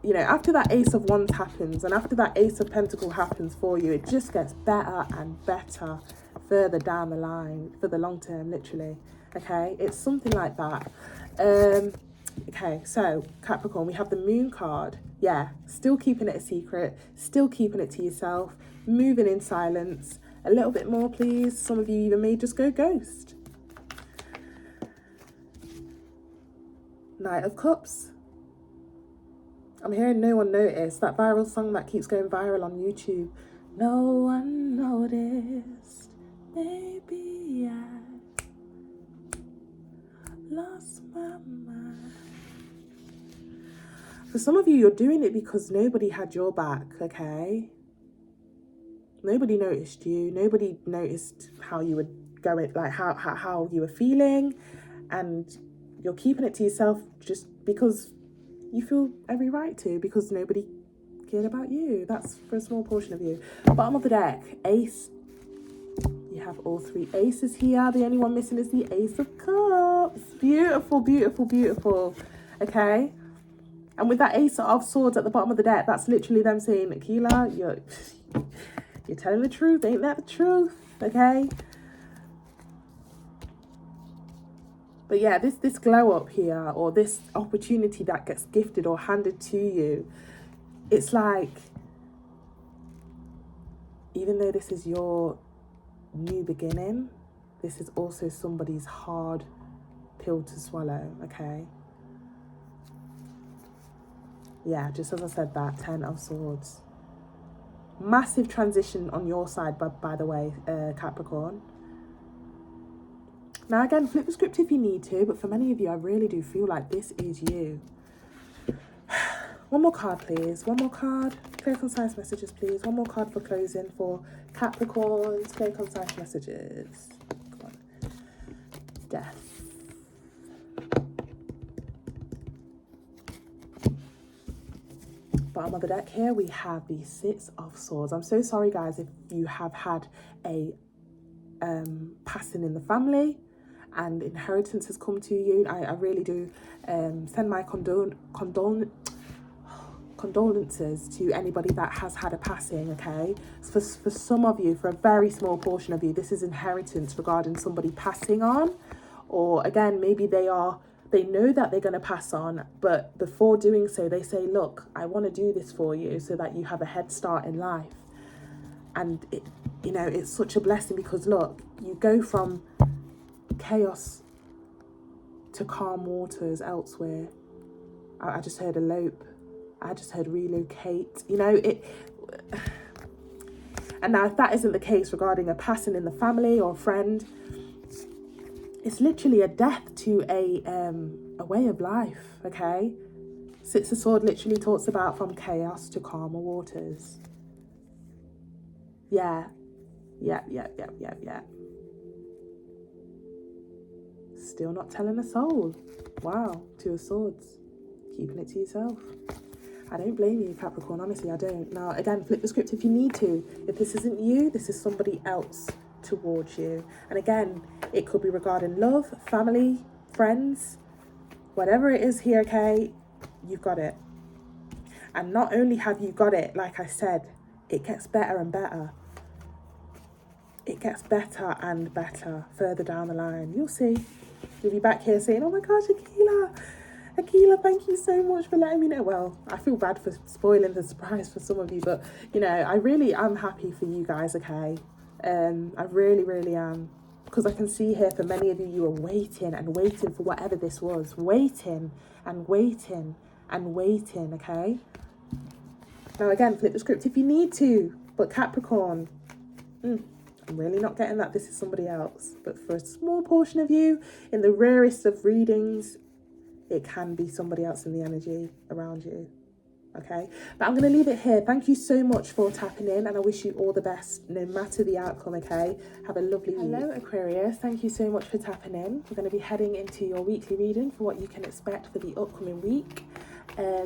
You know, after that Ace of Wands happens and after that Ace of Pentacles happens for you, it just gets better and better further down the line for the long term, literally, okay? It's something like that. Okay, so Capricorn, we have the Moon card. Yeah, still keeping it a secret, still keeping it to yourself, moving in silence. A little bit more, please. Some of you even may just go ghost. Knight of Cups. I'm hearing no one noticed. That viral song that keeps going viral on YouTube. No one noticed. Maybe I lost my mind. For some of you, you're doing it because nobody had your back, okay? Nobody noticed you. Nobody noticed how you were going, like how you were feeling. And you're keeping it to yourself just because you feel every right to, because nobody cared about you. That's for a small portion of you. Bottom of the deck, Ace. You have all three aces here. The only one missing is the Ace of Cups. Beautiful, beautiful, beautiful. Okay. And with that Ace of Swords at the bottom of the deck, that's literally them saying, Aquila, you're telling the truth. Ain't that the truth? Okay. But yeah, this glow up here, or this opportunity that gets gifted or handed to you, it's like, even though this is your new beginning, this is also somebody's hard pill to swallow, okay? Yeah, just as I said that, 10 of Swords. Massive transition on your side, by the way, Capricorn. Now, again, flip the script if you need to, but for many of you, I really do feel like this is you. One more card, please. One more card. Clear, concise messages, please. One more card for closing for Capricorns. Clear, concise messages. Come on. Death. Bottom of the deck here, we have the Six of Swords. I'm so sorry, guys, if you have had a passing in the family and inheritance has come to you. I really do send my condolences to anybody that has had a passing, okay? For some of you, for a very small portion of you, this is inheritance regarding somebody passing on, or again, maybe they know that they're going to pass on, but before doing so, they say, look, I want to do this for you so that you have a head start in life. And it, you know, it's such a blessing because look, you go from chaos to calm waters elsewhere. I just heard elope. I just heard relocate. You know, it. And now if that isn't the case regarding a passing in the family or a friend, it's literally a death to a way of life, okay? Six of Swords literally talks about from chaos to calmer waters. Yeah. Still not telling a soul. Wow, Two of Swords. Keeping it to yourself. I don't blame you, Capricorn, honestly, I don't. Now, again, flip the script if you need to. If this isn't you, this is somebody else towards you. And again, it could be regarding love, family, friends, whatever it is here, okay, you've got it. And not only have you got it, like I said, it gets better and better. It gets better and better further down the line. You'll see. You'll be back here saying, oh my gosh, Akila, thank you so much for letting me know. Well, I feel bad for spoiling the surprise for some of you, but, you know, I really am happy for you guys, okay? I really, really am. Because I can see here for many of you, you were waiting and waiting for whatever this was. Waiting and waiting and waiting, okay? Now, again, flip the script if you need to. But Capricorn, I'm really not getting that this is somebody else. But for a small portion of you, in the rarest of readings, it can be somebody else in the energy around you. Okay, but I'm going to leave it here. Thank you so much for tapping in, and I wish you all the best no matter the outcome. Okay, have a lovely week. Hello Aquarius, thank you so much for tapping in. We're going to be heading into your weekly reading for what you can expect for the upcoming week.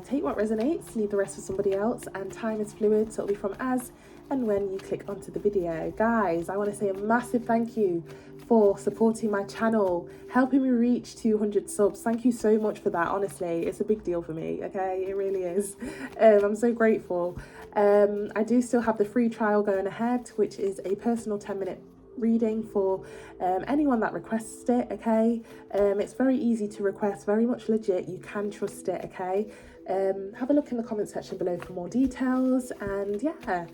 Take what resonates, leave the rest for somebody else, and time is fluid, so it'll be from as and when you click onto the video. Guys, I want to say a massive thank you for supporting my channel, helping me reach 200 subs. Thank you so much for that. Honestly, it's a big deal for me, okay? It really is. I'm so grateful. I do still have the free trial going ahead, which is a personal 10-minute reading for anyone that requests it, okay? It's very easy to request, very much legit. You can trust it, okay? Have a look in the comment section below for more details, and yeah,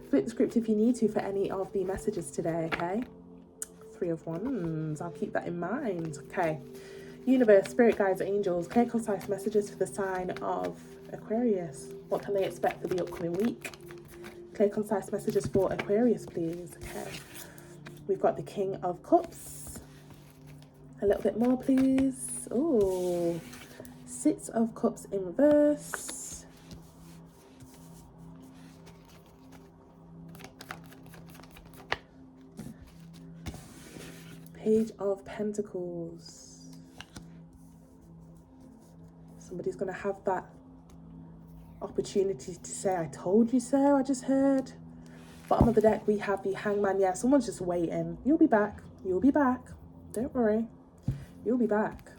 flip the script if you need to for any of the messages today, okay? 3 of Wands, I'll keep that in mind. Okay, universe, spirit guides, angels, clear concise messages for the sign of Aquarius. What can they expect for the upcoming week? Clear concise messages for Aquarius, please. Okay, we've got the King of Cups. A little bit more, please. Oh, 6 of Cups in reverse. Page of Pentacles. Somebody's going to have that opportunity to say, I told you so, I just heard. Bottom of the deck, we have the Hangman. Yeah, someone's just waiting. You'll be back. You'll be back. Don't worry. You'll be back.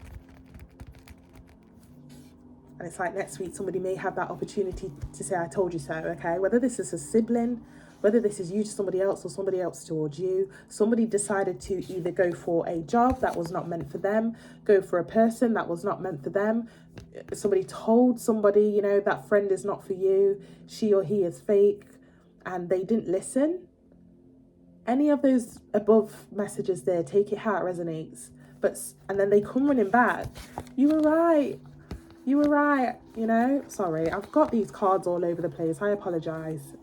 And it's like next week, somebody may have that opportunity to say, I told you so, okay? Whether this is a sibling, whether this is you to somebody else or somebody else towards you, somebody decided to either go for a job that was not meant for them, go for a person that was not meant for them. Somebody told somebody, you know, that friend is not for you, she or he is fake, and they didn't listen. Any of those above messages there, take it how it resonates. And then they come running back. You were right. You were right, you know. Sorry, I've got these cards all over the place. I apologise.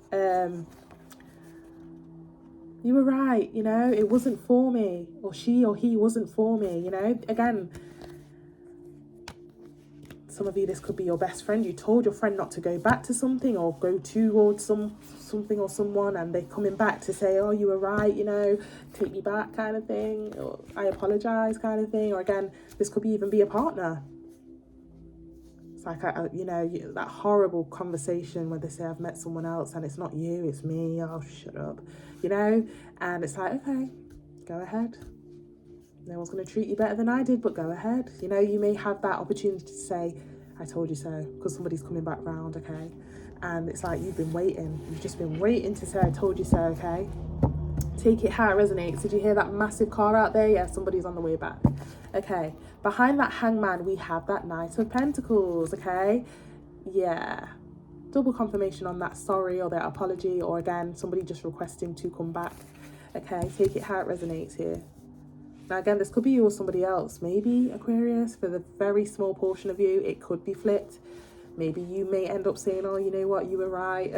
You were right, you know, it wasn't for me, or she or he wasn't for me, you know. Again, some of you, this could be your best friend. You told your friend not to go back to something or go towards something or someone, and they're coming back to say, oh, you were right, you know, take me back kind of thing, or I apologise kind of thing. Or again, this could even be a partner. It's like, you know, that horrible conversation where they say, I've met someone else and it's not you, it's me. Oh, shut up, you know? And it's like, okay, go ahead. No one's going to treat you better than I did, but go ahead. You know, you may have that opportunity to say, I told you so, because somebody's coming back round, okay? And it's like, you've been waiting. You've just been waiting to say, I told you so, okay? Take it how it resonates. Did you hear that massive car out there? Yeah, somebody's on the way back. Okay, behind that Hangman, we have that Knight of Pentacles, okay? Yeah, double confirmation on that sorry or that apology, or again, somebody just requesting to come back. Okay, take it how it resonates here. Now again, this could be you or somebody else. Maybe Aquarius, for the very small portion of you, it could be flipped. Maybe you may end up saying, oh, you know what, you were right.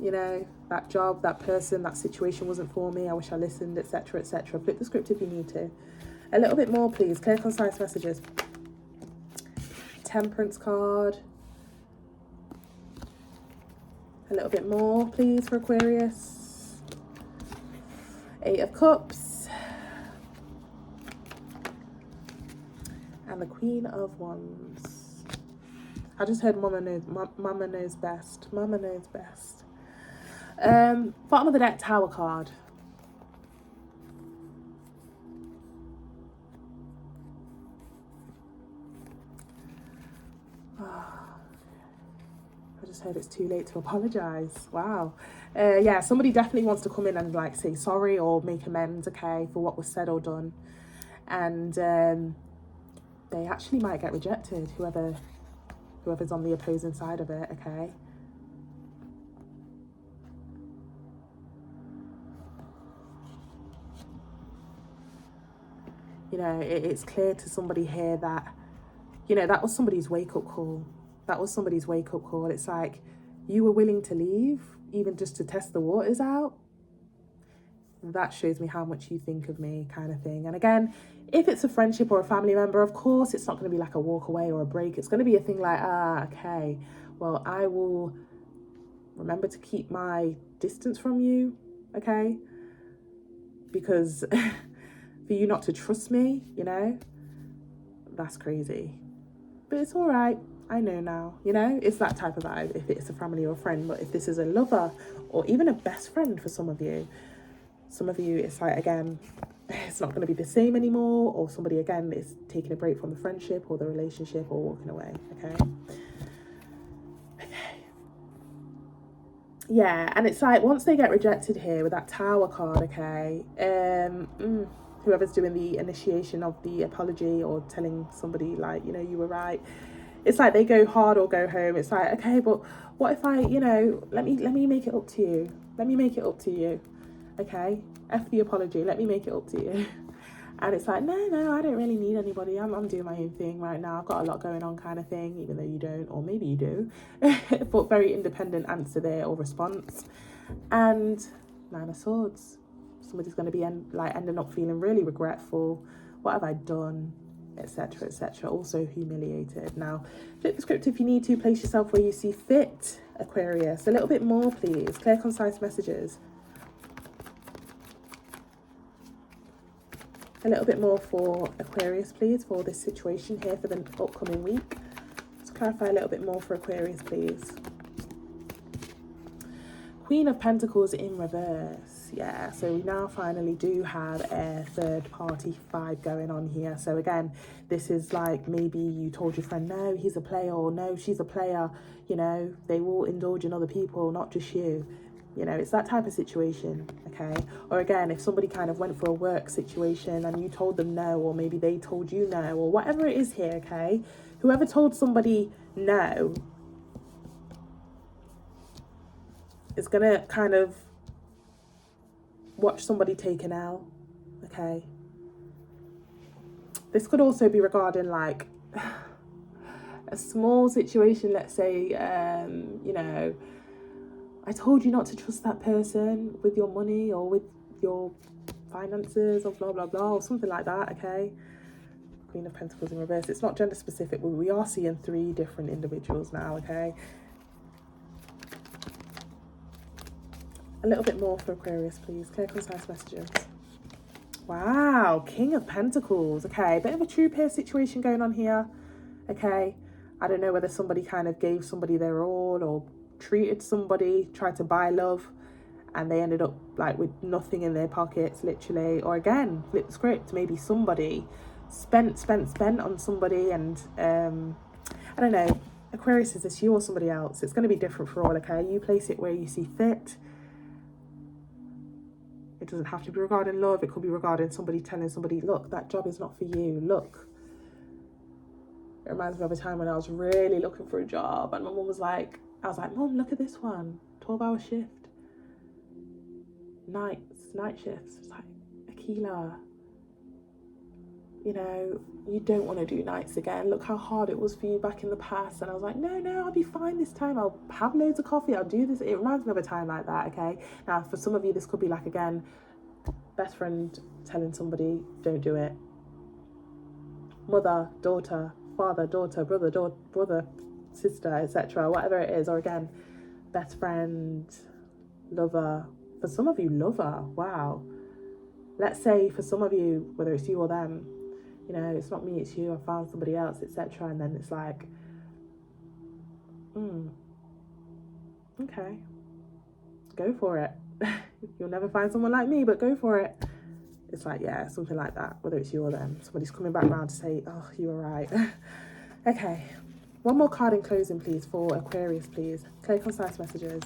You know, that job, that person, that situation wasn't for me. I wish I listened, etc., etc. Flip the script if you need to. A little bit more, please. Clear, concise messages. Temperance card. A little bit more, please, for Aquarius. 8 of Cups. And the Queen of Wands. I just heard mama knows best. Mama knows best. Bottom of the deck, Tower card. I just heard it's too late to apologise. Wow. Yeah, somebody definitely wants to come in and like say sorry or make amends, okay, for what was said or done. And they actually might get rejected, whoever's on the opposing side of it, okay? You know, it's clear to somebody here that, you know, that was somebody's wake-up call. That was somebody's wake-up call. It's like, you were willing to leave, even just to test the waters out. That shows me how much you think of me, kind of thing. And again, if it's a friendship or a family member, of course, it's not going to be like a walk away or a break. It's going to be a thing like, okay, well, I will remember to keep my distance from you, okay? Because for you not to trust me, you know, that's crazy. But it's all right. I know now, you know, it's that type of vibe if it's a family or a friend. But if this is a lover or even a best friend for some of you, it's like, again, it's not going to be the same anymore, or somebody, again, is taking a break from the friendship or the relationship or walking away, okay? Yeah, and it's like, once they get rejected here with that Tower card, okay, whoever's doing the initiation of the apology or telling somebody, like, you know, you were right, it's like they go hard or go home. It's like, okay, but what if I, you know, let me make it up to you. Let me make it up to you. Okay? F the apology. Let me make it up to you. And it's like, no, I don't really need anybody. I'm doing my own thing right now. I've got a lot going on, kind of thing, even though you don't, or maybe you do. But very independent answer there or response. And Nine of Swords. Somebody's going to be ending up feeling really regretful. What have I done? Etc, etc. Also humiliated. Now, flip the script if you need to. Place yourself where you see fit, Aquarius. A little bit more, please. Clear, concise messages. A little bit more for Aquarius, please, for this situation here for the upcoming week. Let's clarify a little bit more for Aquarius, please. Queen of Pentacles in reverse. Yeah, so we now finally do have a third party vibe going on here. So again, this is like, maybe you told your friend, no, he's a player, or no, she's a player. You know, they will indulge in other people, not just you. You know, it's that type of situation, okay? Or again, if somebody kind of went for a work situation and you told them no, or maybe they told you no, or whatever it is here, okay? Whoever told somebody no is going to kind of watch somebody take an L, okay? This could also be regarding like a small situation, let's say, you know, I told you not to trust that person with your money or with your finances or blah, blah, blah, or something like that, okay? Queen of Pentacles in reverse. It's not gender specific, but we are seeing 3 different individuals now, okay? A little bit more for Aquarius, please. Clear, concise messages. Wow, King of Pentacles. Okay, a bit of a true peer situation going on here. Okay, I don't know whether somebody kind of gave somebody their all or treated somebody, tried to buy love, and they ended up like with nothing in their pockets, literally. Or again, flip the script. Maybe somebody spent on somebody, and I don't know. Aquarius, is this you or somebody else? It's going to be different for all, okay? You place it where you see fit. It doesn't have to be regarding love. It could be regarding somebody telling somebody, look, that job is not for you. Look. It reminds me of a time when I was really looking for a job, and my mum was like, Mum, look at this one. 12-hour shift. Night shifts. It's like, Akila, you know, you don't want to do nights again. Look how hard it was for you back in the past. And I was like, no, I'll be fine this time. I'll have loads of coffee. I'll do this. It reminds me of a time like that, okay? Now, for some of you, this could be like, again, best friend telling somebody, don't do it. Mother, daughter, father, daughter, brother, sister, etc., whatever it is. Or again, best friend, lover. For some of you, lover. Wow. Let's say for some of you, whether it's you or them, you know, it's not me, it's you, I found somebody else, etc. And then it's like, Okay. Go for it. You'll never find someone like me, but go for it. It's like, yeah, something like that, whether it's you or them. Somebody's coming back round to say, oh, you were right. Okay. One more card in closing, please, for Aquarius, please. Clear, concise messages.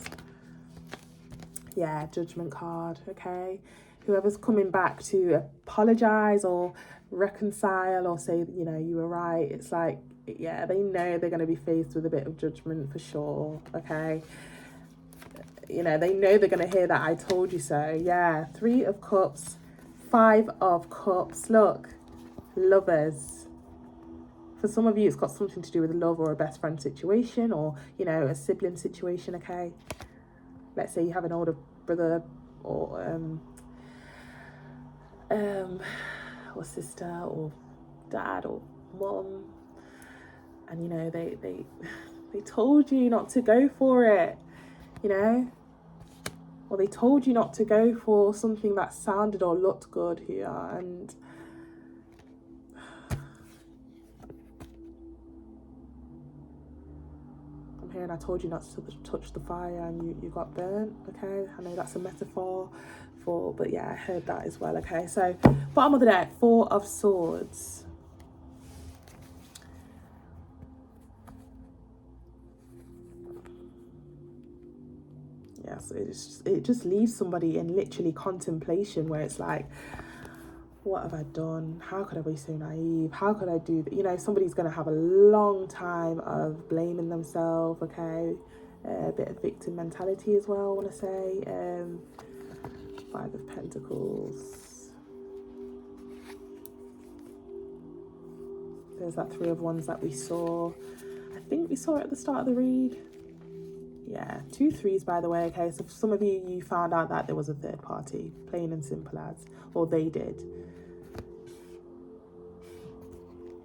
Yeah, judgment card, okay? Whoever's coming back to apologise or reconcile or say, you know, you were right, it's like, yeah, they know they're going to be faced with a bit of judgment for sure, okay? You know, they know they're going to hear that I told you so. Yeah, 3 of Cups, 5 of Cups. Look, lovers. For some of you, it's got something to do with love or a best friend situation or, you know, a sibling situation, okay? Let's say you have an older brother or sister or dad or mom, and, you know, they told you not to go for it, you know? Or they told you not to go for something that sounded or looked good here, and I'm hearing I told you not to touch the fire and you got burnt, okay? I know that's a metaphor for, but yeah, I heard that as well, okay? So, bottom of the deck, 4 of Swords. Yes, it just leaves somebody in literally contemplation where it's like, what have I done? How could I be so naive? How could I do that? You know, somebody's going to have a long time of blaming themselves, okay? A bit of victim mentality as well, I want to say. 5 of Pentacles. There's that 3 of Wands that we saw. I think we saw it at the start of the read. Yeah, 2 3s, by the way, okay? So for some of you, you found out that there was a third party, plain and simple as, or they did.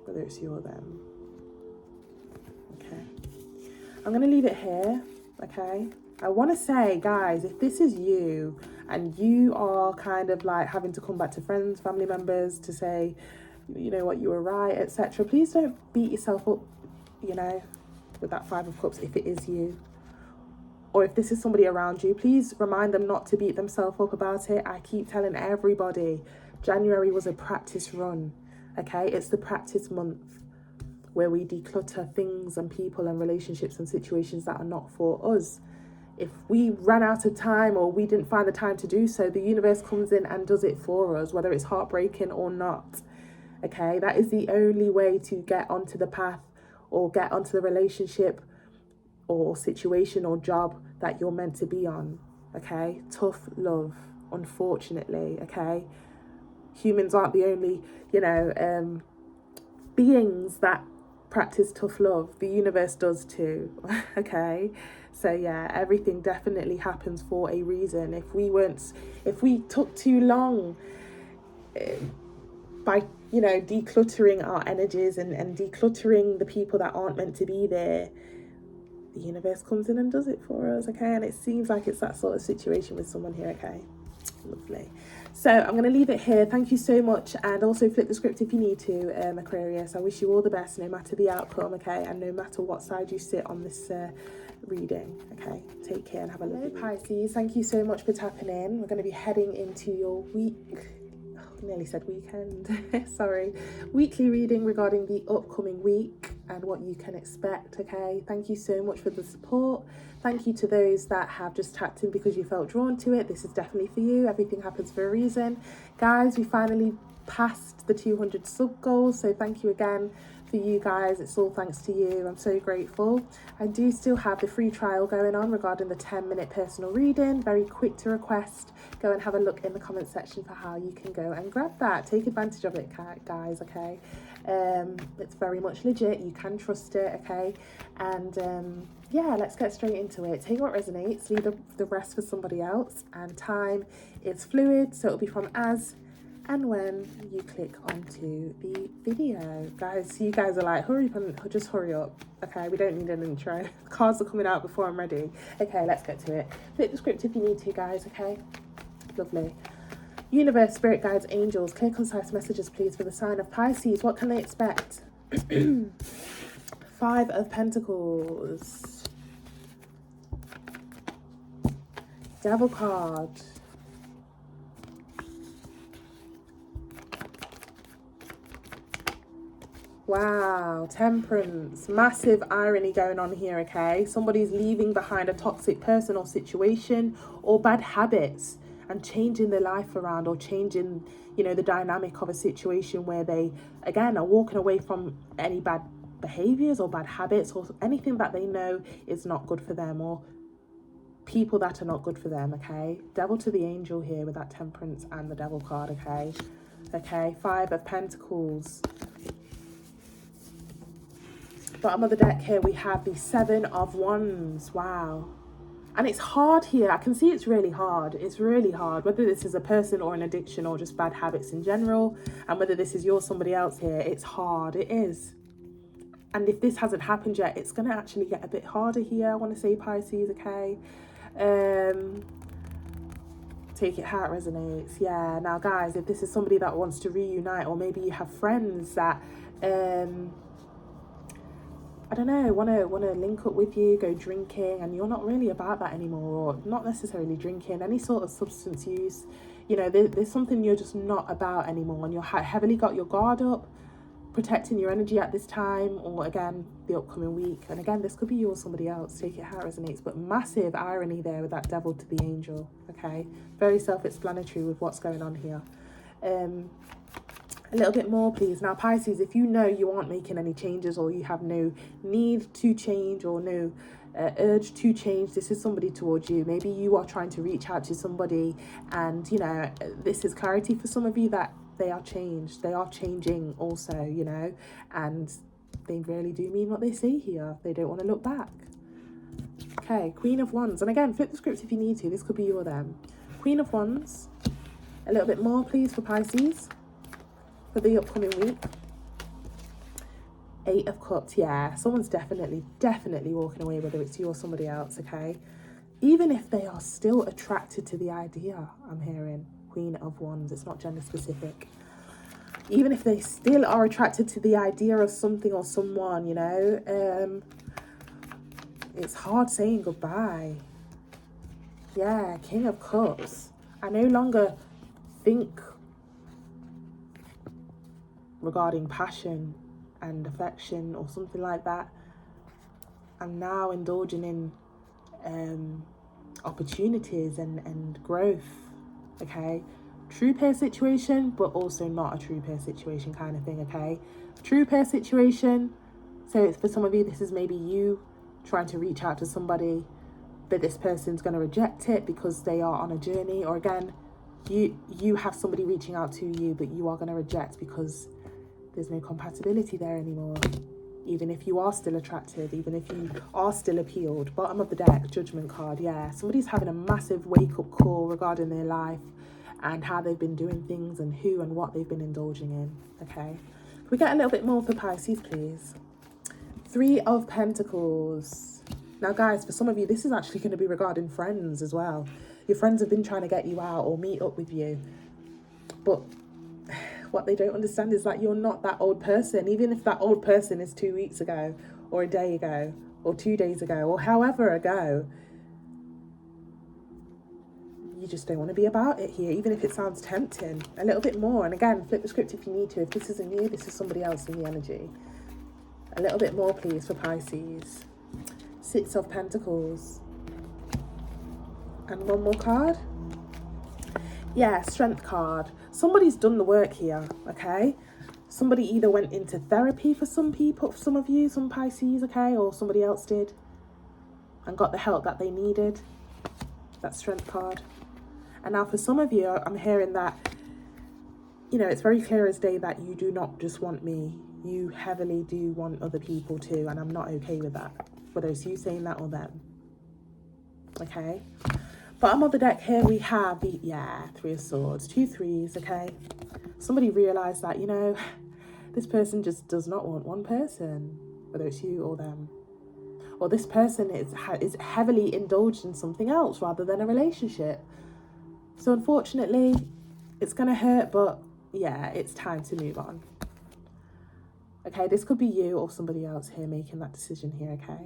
Whether it's you or them. Okay. I'm going to leave it here, okay? I want to say, guys, if this is you and you are kind of like having to come back to friends, family members to say, you know what, you were right, etc., please don't beat yourself up, you know, with that 5 of Cups if it is you. Or if this is somebody around you, please remind them not to beat themselves up about it. I keep telling everybody, January was a practice run, okay? It's the practice month where we declutter things and people and relationships and situations that are not for us. If we ran out of time or we didn't find the time to do so, the universe comes in and does it for us, whether it's heartbreaking or not, okay? That is the only way to get onto the path or get onto the relationship or situation or job that you're meant to be on, okay? Tough love, unfortunately, okay? Humans aren't the only, you know, beings that practice tough love. The universe does too, okay? So yeah, everything definitely happens for a reason. If we took too long by, you know, decluttering our energies and decluttering the people that aren't meant to be there, the universe comes in and does it for us, okay? And it seems like it's that sort of situation with someone here, okay? Lovely. So I'm going to leave it here. Thank you so much. And also flip the script if you need to, Aquarius. I wish you all the best, no matter the outcome, okay? And no matter what side you sit on this reading, okay? Take care and have a lovely week. Pisces, thank you so much for tapping in. We're going to be heading into your week. Nearly said weekend. Sorry. Weekly reading regarding the upcoming week and what you can expect, okay? Thank you so much for the support. Thank you to those that have just tapped in because you felt drawn to it. This is definitely for you. Everything happens for a reason. Guys, we finally passed the 200 sub goals, so thank you again for you guys. It's all thanks to you. I'm so grateful. I do still have the free trial going on regarding the 10-minute personal reading. Very quick to request. Go and have a look in the comment section for how you can go and grab that. Take advantage of it, guys, okay? It's very much legit. You can trust it, okay? And yeah, let's get straight into it. Take what resonates, leave the rest for somebody else. And time is fluid, so it'll be from as and when you click onto the video. Guys, you guys are like, hurry up, just hurry up, okay? We don't need an intro. Cards are coming out before I'm ready. Okay, let's get to it. Flip the script if you need to, guys, okay? Lovely. Universe, spirit guides, angels, clear, concise messages, please, for the sign of Pisces. What can they expect? 5 of Pentacles. Devil card. Wow, Temperance. Massive irony going on here, okay? Somebody's leaving behind a toxic person or situation or bad habits and changing their life around, or changing, you know, the dynamic of a situation where they, again, are walking away from any bad behaviors or bad habits or anything that they know is not good for them, or people that are not good for them, okay? Devil to the angel here with that Temperance and the Devil card, okay? Okay, 5 of Pentacles. Bottom of the deck here, we have the 7 of Wands. Wow. And it's hard here. I can see it's really hard. It's really hard, whether this is a person or an addiction or just bad habits in general, and whether this is you or somebody else here. It's hard. It is. And if this hasn't happened yet, it's going to actually get a bit harder here. I want to say, Pisces, okay? Take it how it resonates. Yeah. Now, guys, if this is somebody that wants to reunite, or maybe you have friends that... I don't know, want to link up with you, go drinking, and you're not really about that anymore, or not necessarily drinking, any sort of substance use. You know, there's something you're just not about anymore, and you're heavily got your guard up, protecting your energy at this time, or again, the upcoming week. And again, this could be you or somebody else, take it how it resonates, but massive irony there with that Devil to the angel, okay? Very self-explanatory with what's going on here. A little bit more, please. Now, Pisces, if you know you aren't making any changes, or you have no need to change, or no urge to change, this is somebody towards you. Maybe you are trying to reach out to somebody, and, you know, this is clarity for some of you that they are changed. They are changing also, you know, and they really do mean what they say here. They don't want to look back. Okay, Queen of Wands. And again, flip the script if you need to. This could be you or them. Queen of Wands. A little bit more, please, for Pisces for the upcoming week. 8 of Cups. Yeah, someone's definitely walking away, whether it's you or somebody else, okay? Even if they are still attracted to the idea, I'm hearing Queen of Wands. It's not gender specific. Even if they still are attracted to the idea of something or someone, you know, it's hard saying goodbye. Yeah, King of Cups. I no longer think regarding passion and affection or something like that. I'm now indulging in opportunities and growth, okay? True pair situation, but also not a true pair situation kind of thing, okay? True pair situation, so it's for some of you, this is maybe you trying to reach out to somebody, but this person's going to reject it because they are on a journey, or again, you have somebody reaching out to you, but you are going to reject because there's no compatibility there anymore. Even if you are still attracted, even if you are still appealed. Bottom of the deck, Judgment card. Yeah, somebody's having a massive wake-up call regarding their life and how they've been doing things and who and what they've been indulging in, okay? Can we get a little bit more for Pisces, please? 3 of Pentacles. Now, guys, for some of you, this is actually going to be regarding friends as well. Your friends have been trying to get you out or meet up with you, but what they don't understand is that you're not that old person. Even if that old person is 2 weeks ago, or a day ago, or 2 days ago, or however ago, you just don't want to be about it here, even if it sounds tempting. A little bit more. And again, flip the script if you need to. If this isn't you, this is somebody else in the energy. A little bit more, please, for Pisces. 6 of Pentacles. And one more card. Yeah, Strength card. Somebody's done the work here, okay? Somebody either went into therapy for some people, for some of you, some Pisces, okay? Or somebody else did and got the help that they needed. That Strength card. And now for some of you, I'm hearing that, you know, it's very clear as day that you do not just want me. You heavily do want other people too, and I'm not okay with that. Whether it's you saying that or them. Okay? Bottom of the deck here we have the, 3 of Swords. 2 3s, okay? Somebody realised that, you know, this person just does not want one person. Whether it's you or them. Or this person is heavily indulged in something else rather than a relationship. So unfortunately, it's going to hurt, but yeah, it's time to move on. Okay, this could be you or somebody else here making that decision here, okay?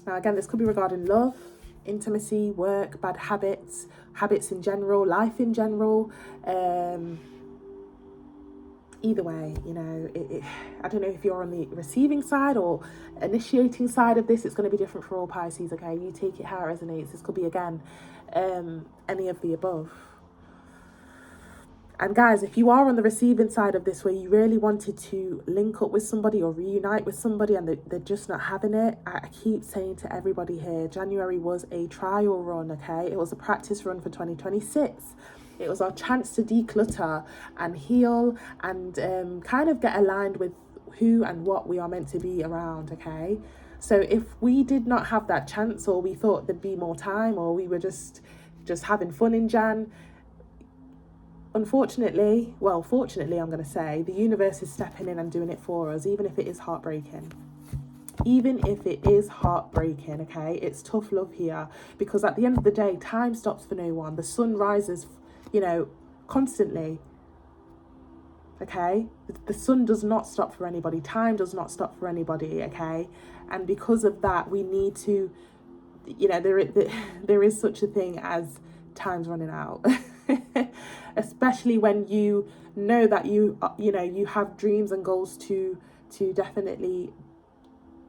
Now again, this could be regarding love, intimacy, work, bad habits, habits in general, life in general. Either way, you know, I don't know if you're on the receiving side or initiating side of this. It's going to be different for all Pisces, okay? You take it how it resonates. This could be, again, any of the above. And guys, if you are on the receiving side of this, where you really wanted to link up with somebody or reunite with somebody and they're just not having it, I keep saying to everybody here, January was a trial run, okay? It was a practice run for 2026. It was our chance to declutter and heal and kind of get aligned with who and what we are meant to be around, okay? So if we did not have that chance, or we thought there'd be more time, or we were just having fun in Jan, unfortunately, well, fortunately, I'm going to say, the universe is stepping in and doing it for us, even if it is heartbreaking. Even if it is heartbreaking, okay? It's tough love here, because at the end of the day, time stops for no one. The sun rises, you know, constantly, okay? The sun does not stop for anybody. Time does not stop for anybody, okay? And because of that, we need to, you know, there is such a thing as time's running out. Especially when you know that you know, you have dreams and goals to definitely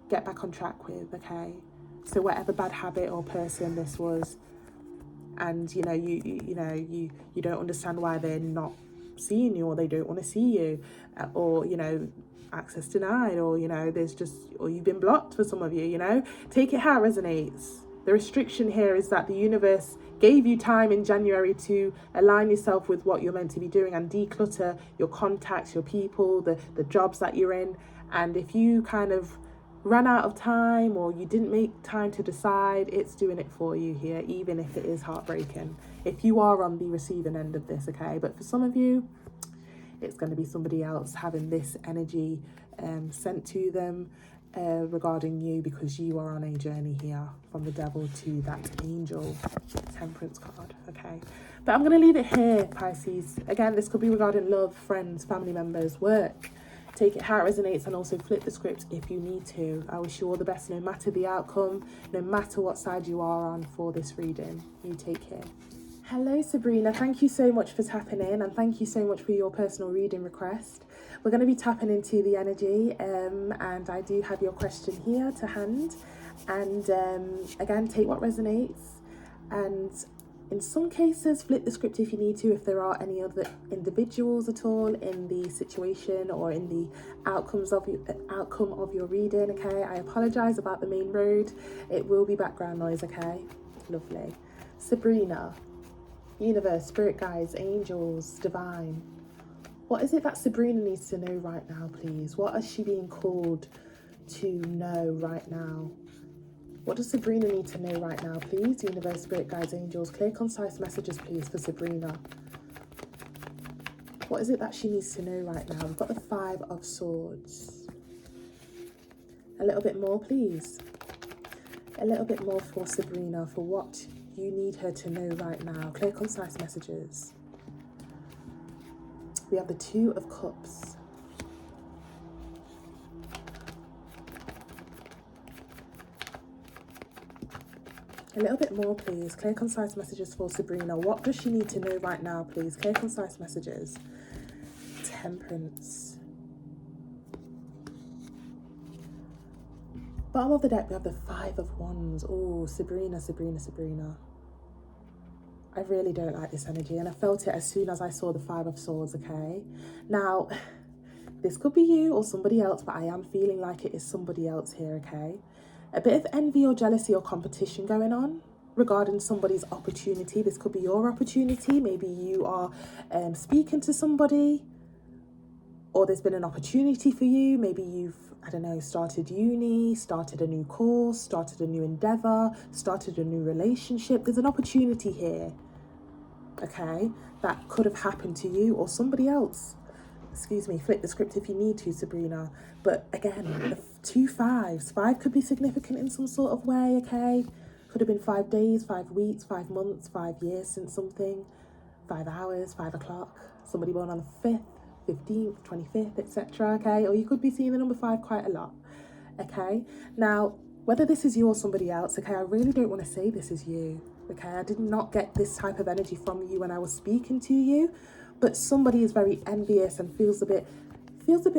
get back on track with, okay? So whatever bad habit or person this was, and you know, you don't understand why they're not seeing you, or they don't want to see you, or you know, access denied, or you know, there's just, or you've been blocked for some of you, you know, take it how it resonates. The restriction here is that the universe gave you time in January to align yourself with what you're meant to be doing and declutter your contacts, your people, the jobs that you're in. And if you kind of ran out of time, or you didn't make time to decide, it's doing it for you here, even if it is heartbreaking, if you are on the receiving end of this, okay? But for some of you, it's going to be somebody else having this energy sent to them regarding you, because you are on a journey here from the devil to that angel temperance card, okay? But I'm going to leave it here, Pisces. Again, this could be regarding love, friends, family members, work. Take it how it resonates, and also flip the script if you need to. I wish you all the best, no matter the outcome, no matter what side you are on for this reading. You take care. Hello, Sabrina. Thank you so much for tapping in, and thank you so much for your personal reading request. We're going to be tapping into the energy, and I do have your question here to hand. And again, take what resonates, and in some cases, flip the script if you need to, if there are any other individuals at all in the situation or in the outcome of your reading, okay? I apologise about the main road. It will be background noise, okay? Lovely. Sabrina, universe, spirit guides, angels, divine. What is it that Sabrina needs to know right now, please? What is she being called to know right now? What does Sabrina need to know right now, please? Universe, spirit guides, angels, clear, concise messages, please, for Sabrina. What is it that she needs to know right now? We've got the 5 of Swords. A little bit more, please. A little bit more for Sabrina, for what you need her to know right now. Clear, concise messages. We have the 2 of Cups. A little bit more, please. Clear, concise messages for Sabrina. What does she need to know right now, please? Clear, concise messages. Temperance. Bottom of the deck, we have the 5 of Wands. Oh, Sabrina, Sabrina, Sabrina. I really don't like this energy, and I felt it as soon as I saw the 5 of Swords, okay? Now, this could be you or somebody else, but I am feeling like it is somebody else here, okay? A bit of envy or jealousy or competition going on regarding somebody's opportunity. This could be your opportunity. Maybe you are speaking to somebody, or there's been an opportunity for you. Maybe you've, I don't know, started uni, started a new course, started a new endeavor, started a new relationship. There's an opportunity here, okay, that could have happened to you or somebody else. Excuse me, flip the script if you need to, Sabrina. But again, the 2 5s. 5 could be significant in some sort of way, okay? Could have been 5 days, 5 weeks, 5 months, 5 years since something, 5 hours, 5 o'clock. Somebody born on the 5th, 15th, 25th, etc., okay? Or you could be seeing the number 5 quite a lot, okay? Now, Whether this is you or somebody else, okay, I really don't want to say this is you, okay? I did not get this type of energy from you when I was speaking to you, but somebody is very envious and feels a bit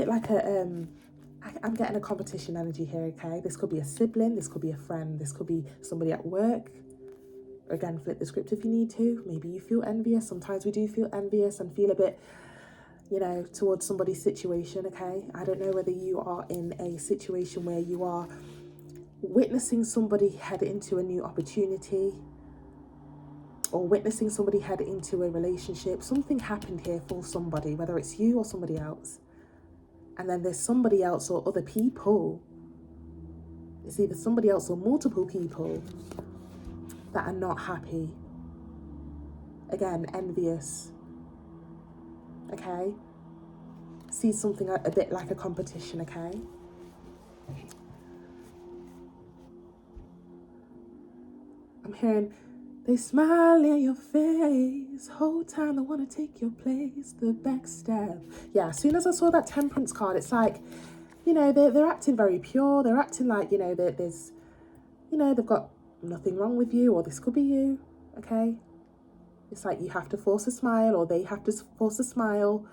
like I'm getting a competition energy here, okay? This could be a sibling, this could be a friend, this could be somebody at work. Again, flip the script if you need to. Maybe you feel envious. Sometimes we do feel envious and feel a bit, towards somebody's situation, okay? I don't know whether you are in a situation where you are witnessing somebody head into a new opportunity or witnessing somebody head into a relationship. Something happened here for somebody, whether it's you or somebody else. And then there's somebody else or other people. It's either somebody else or multiple people that are not happy. Again, envious. Okay? See something a bit like a competition, okay? I'm hearing, they smile in your face, whole time they want to take your place, the backstab. Yeah, as soon as I saw that temperance card, it's like, they're acting very pure. They're acting like, there's, they've got nothing wrong with you, or this could be you, okay? It's like you have to force a smile, or they have to force a smile.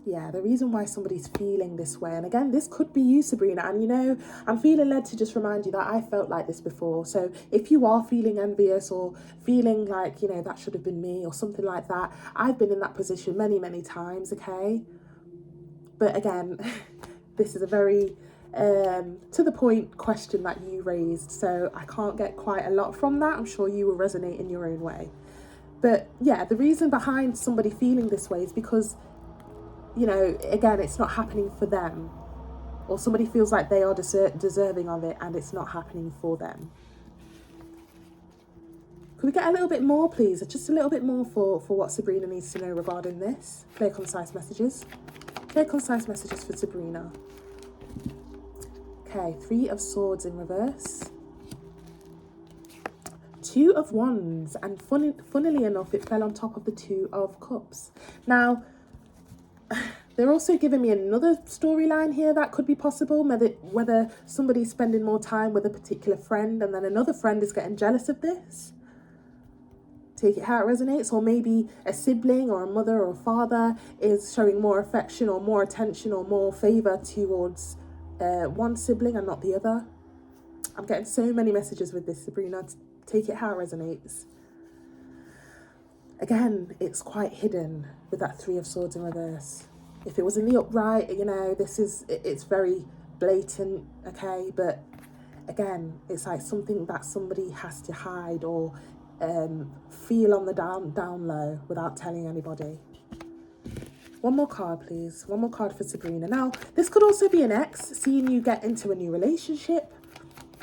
Yeah, the reason why somebody's feeling this way, and again, this could be you, Sabrina, and I'm feeling led to just remind you that I felt like this before. So if you are feeling envious or feeling like, that should have been me or something like that, I've been in that position many, many times, okay? But again, this is a very to the point question that you raised, so I can't get quite a lot from that. I'm sure you will resonate in your own way. But yeah, the reason behind somebody feeling this way is because, again, it's not happening for them, or somebody feels like they are deserving of it and it's not happening for them. Could we get a little bit more, please? Just a little bit more for what Sabrina needs to know regarding this. Clear, concise messages. Clear, concise messages for Sabrina. Okay, 3 of Swords in reverse. 2 of Wands, and funnily enough, it fell on top of the 2 of Cups. Now, they're also giving me another storyline here that could be possible, whether somebody's spending more time with a particular friend and then another friend is getting jealous of this. Take it how it resonates. Or maybe a sibling or a mother or a father is showing more affection or more attention or more favour towards one sibling and not the other. I'm getting so many messages with this, Sabrina. Take it how it resonates. Again, it's quite hidden with that 3 of Swords in reverse. If it was in the upright, it's very blatant, okay? But again, it's like something that somebody has to hide or feel on the down low without telling anybody. One more card, please. One more card for Sabrina. Now, this could also be an ex seeing you get into a new relationship,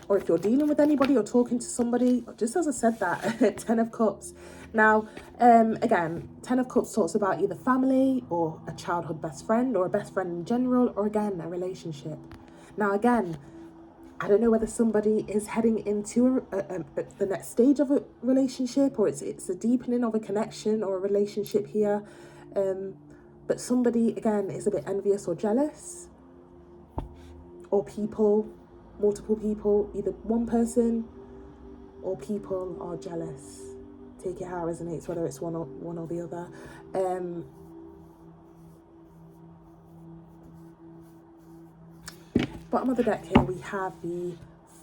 or if you're dealing with anybody or talking to somebody, just as I said that, 10 of Cups. Now, again, 10 of Cups talks about either family or a childhood best friend or a best friend in general, or again, a relationship. Now, again, I don't know whether somebody is heading into the next stage of a relationship, or it's a deepening of a connection or a relationship here. But somebody, again, is a bit envious or jealous. Or people, multiple people, either one person or people are jealous. Take it how it resonates, whether it's one or the other. Bottom of the deck here, we have the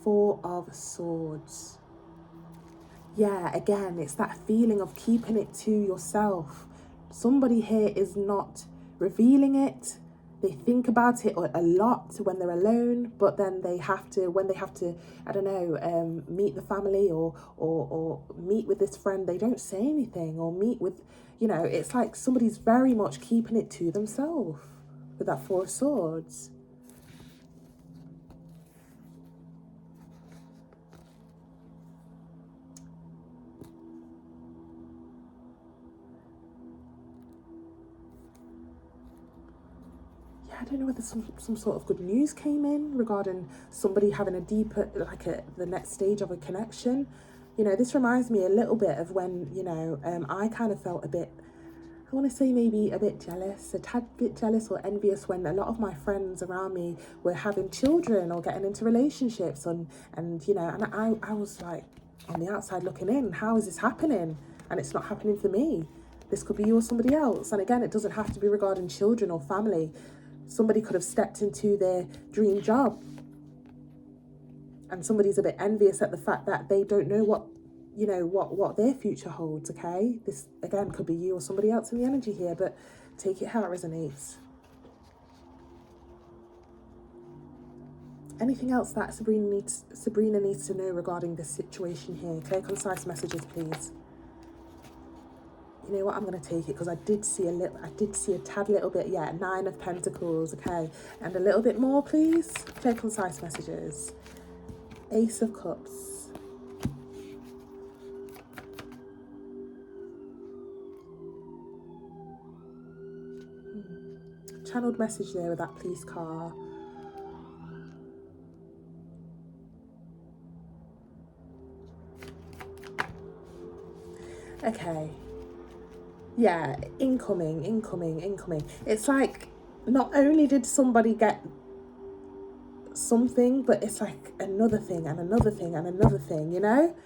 4 of Swords. Yeah, again, it's that feeling of keeping it to yourself. Somebody here is not revealing it. They think about it a lot when they're alone, but then when they have to, I don't know, meet the family or meet with this friend, they don't say anything, or meet with, it's like somebody's very much keeping it to themselves with that 4 of Swords. I don't know whether some sort of good news came in regarding somebody having a deeper, the next stage of a connection. This reminds me a little bit of when, I kind of felt a bit, I want to say maybe a bit jealous, a tad bit jealous or envious, when a lot of my friends around me were having children or getting into relationships, and you know, and I was like on the outside looking in, how is this happening? And it's not happening for me. This could be you or somebody else. And again, it doesn't have to be regarding children or family. Somebody could have stepped into their dream job, and somebody's a bit envious at the fact that they don't know what, you know, what their future holds. Okay, this again could be you or somebody else in the energy here, but take it how it resonates. Anything else that Sabrina needs to know regarding this situation here? Clear, concise messages, please. You know what, I'm going to take it because I did see a tad little bit. Yeah, 9 of Pentacles. Okay, and a little bit more, please. Clear, concise messages. Ace of Cups. Channeled message there with that police car. Okay. Yeah, incoming. It's like, not only did somebody get something, but it's like another thing and another thing and another thing, you know?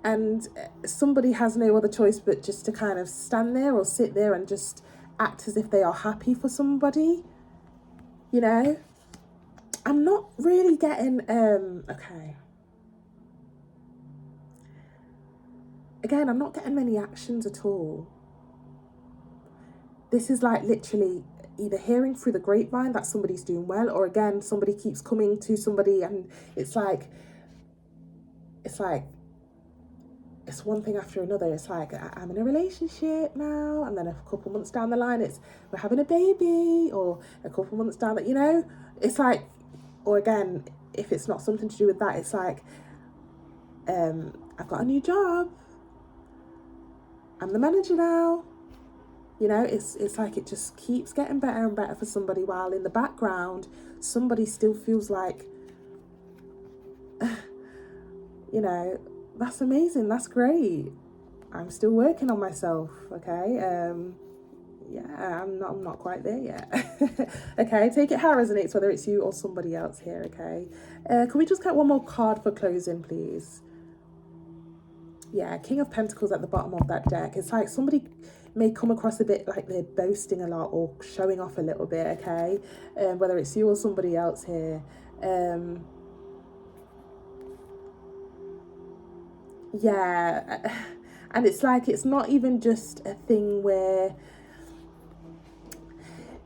And somebody has no other choice but just to kind of stand there or sit there and just act as if they are happy for somebody, you know? I'm not really getting, okay. Again, I'm not getting many actions at all. This is like literally either hearing through the grapevine that somebody's doing well, or again, somebody keeps coming to somebody and it's like, it's one thing after another. It's like, I'm in a relationship now, and then a couple months down the line, it's we're having a baby, or a couple months down that, you know, it's like, or again, if it's not something to do with that, it's like, I've got a new job, I'm the manager now. You know, it's like it just keeps getting better and better for somebody, while in the background, somebody still feels like, you know, that's amazing, that's great. I'm still working on myself, okay? Yeah, I'm not quite there yet. Okay, take it how it resonates, whether it's you or somebody else here, okay? Can we just get one more card for closing, please? Yeah, King of Pentacles at the bottom of that deck. It's like somebody may come across a bit like they're boasting a lot or showing off a little bit, okay? Whether it's you or somebody else here. Yeah, and it's like, it's not even just a thing where,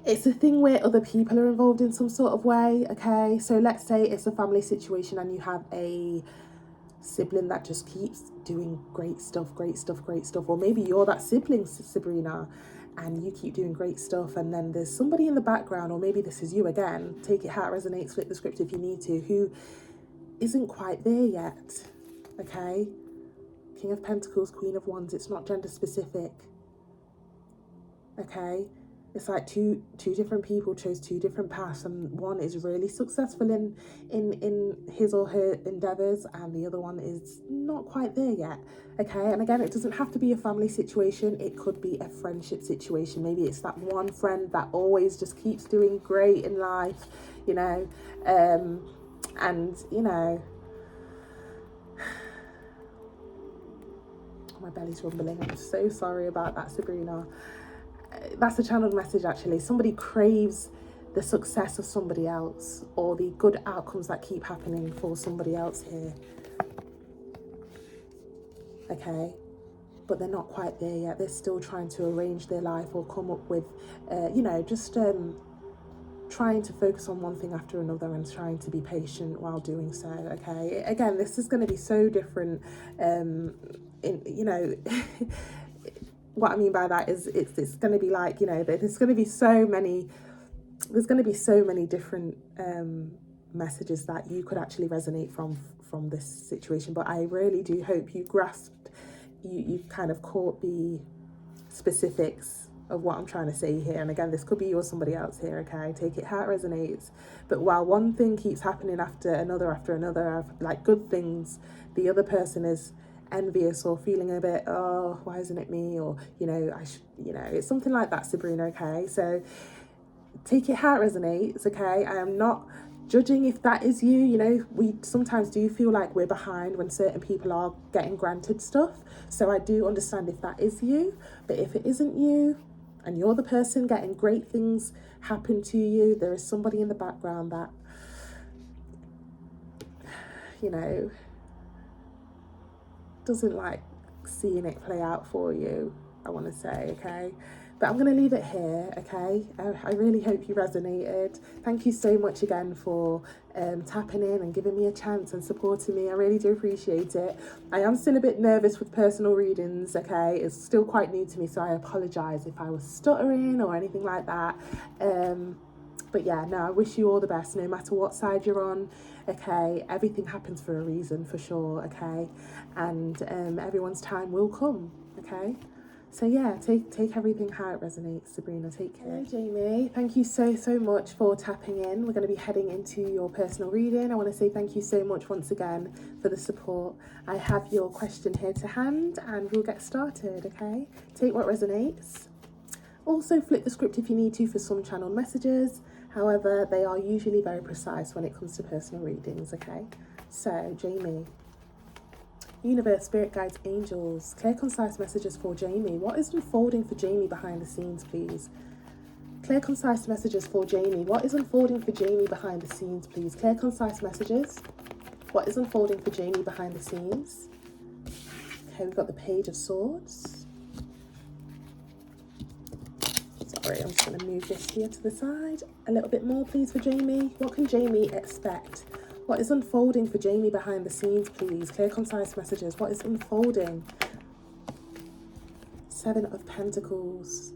it's a thing where other people are involved in some sort of way, okay? So let's say it's a family situation and you have a sibling that just keeps doing great stuff, or maybe you're that sibling, Sabrina, and you keep doing great stuff, and then there's somebody in the background, or maybe this is you again, take it how it resonates, flip the script if you need to, who isn't quite there yet, okay? King of Pentacles, Queen of Wands, it's not gender specific, okay? It's like two different people chose 2 different paths, and one is really successful in his or her endeavors, and the other one is not quite there yet, okay? And again, it doesn't have to be a family situation, it could be a friendship situation. Maybe it's that one friend that always just keeps doing great in life, you know, and, you know, my belly's rumbling, I'm so sorry about that, Sabrina. That's a channeled message, actually. Somebody craves the success of somebody else, or the good outcomes that keep happening for somebody else here, okay? But they're not quite there yet. They're still trying to arrange their life or come up with, you know, just trying to focus on one thing after another and trying to be patient while doing so, okay? Again, this is going to be so different, you know, what I mean by that is it's going to be like, you know, there's going to be so many different messages that you could actually resonate from this situation. But I really do hope you grasped, you kind of caught the specifics of what I'm trying to say here. And again, this could be you or somebody else here, okay? Take it how it resonates. But while one thing keeps happening after another, like good things, the other person is envious or feeling a bit, oh, why isn't it me? Or, it's something like that, Sabrina, okay? So take it how it resonates, okay? I am not judging if that is you. We sometimes do feel like we're behind when certain people are getting granted stuff. So I do understand if that is you, but if it isn't you and you're the person getting great things happen to you, there is somebody in the background that, doesn't like seeing it play out for you, I want to say, okay? But I'm going to leave it here, okay? I really hope you resonated. Thank you so much again for tapping in and giving me a chance and supporting me. I really do appreciate it. I am still a bit nervous with personal readings, okay? It's still quite new to me, so I apologise if I was stuttering or anything like that. But yeah, no, I wish you all the best, no matter what side you're on, okay? Everything happens for a reason, for sure, okay? And everyone's time will come, okay? So yeah, take everything how it resonates, Sabrina. Take care. Hello, Jamie. Thank you so much for tapping in. We're going to be heading into your personal reading. I want to say thank you so much once again for the support. I have your question here to hand and we'll get started, okay? Take what resonates. Also flip the script if you need to for some channeled messages. However, they are usually very precise when it comes to personal readings, okay? So, Jamie. Universe, Spirit Guides, Angels, clear, concise messages for Jamie. What is unfolding for Jamie behind the scenes, please? Clear, concise messages for Jamie. What is unfolding for Jamie behind the scenes, please? Clear, concise messages. What is unfolding for Jamie behind the scenes? Okay, we've got the Page of Swords. Sorry, I'm just going to move this here to the side. A little bit more, please, for Jamie. What can Jamie expect? What is unfolding for Jamie behind the scenes, please? Clear, concise messages. What is unfolding? Seven of Pentacles.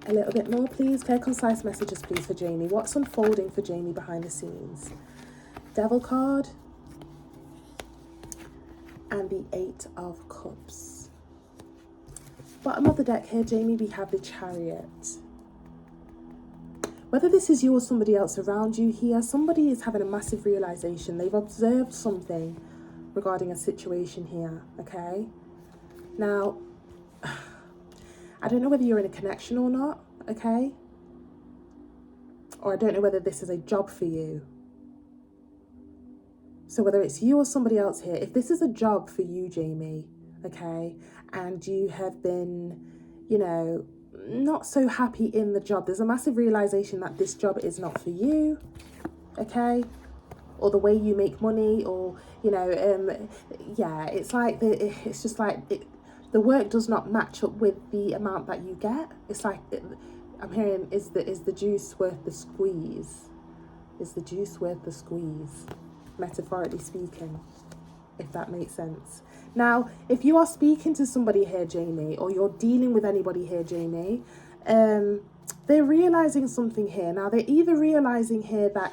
A little bit more, please. Clear, concise messages, please, for Jamie. What's unfolding for Jamie behind the scenes? Devil card. And the Eight of Cups. Bottom of the deck here, Jamie, we have the Chariot. Whether this is you or somebody else around you here, somebody is having a massive realization. They've observed something regarding a situation here, okay? Now, I don't know whether you're in a connection or not, okay? Or I don't know whether this is a job for you. So whether it's you or somebody else here, if this is a job for you, Jamie, okay, and you have been, not so happy in the job, there's a massive realization that this job is not for you, okay, or the way you make money, or it's like it's just like the work does not match up with the amount that you get. It's like I'm hearing, is the juice worth the squeeze? Is the juice worth the squeeze, metaphorically speaking, if that makes sense? Now, if you are speaking to somebody here, Jamie, or you're dealing with anybody here, Jamie, they're realizing something here. Now, they're either realizing here that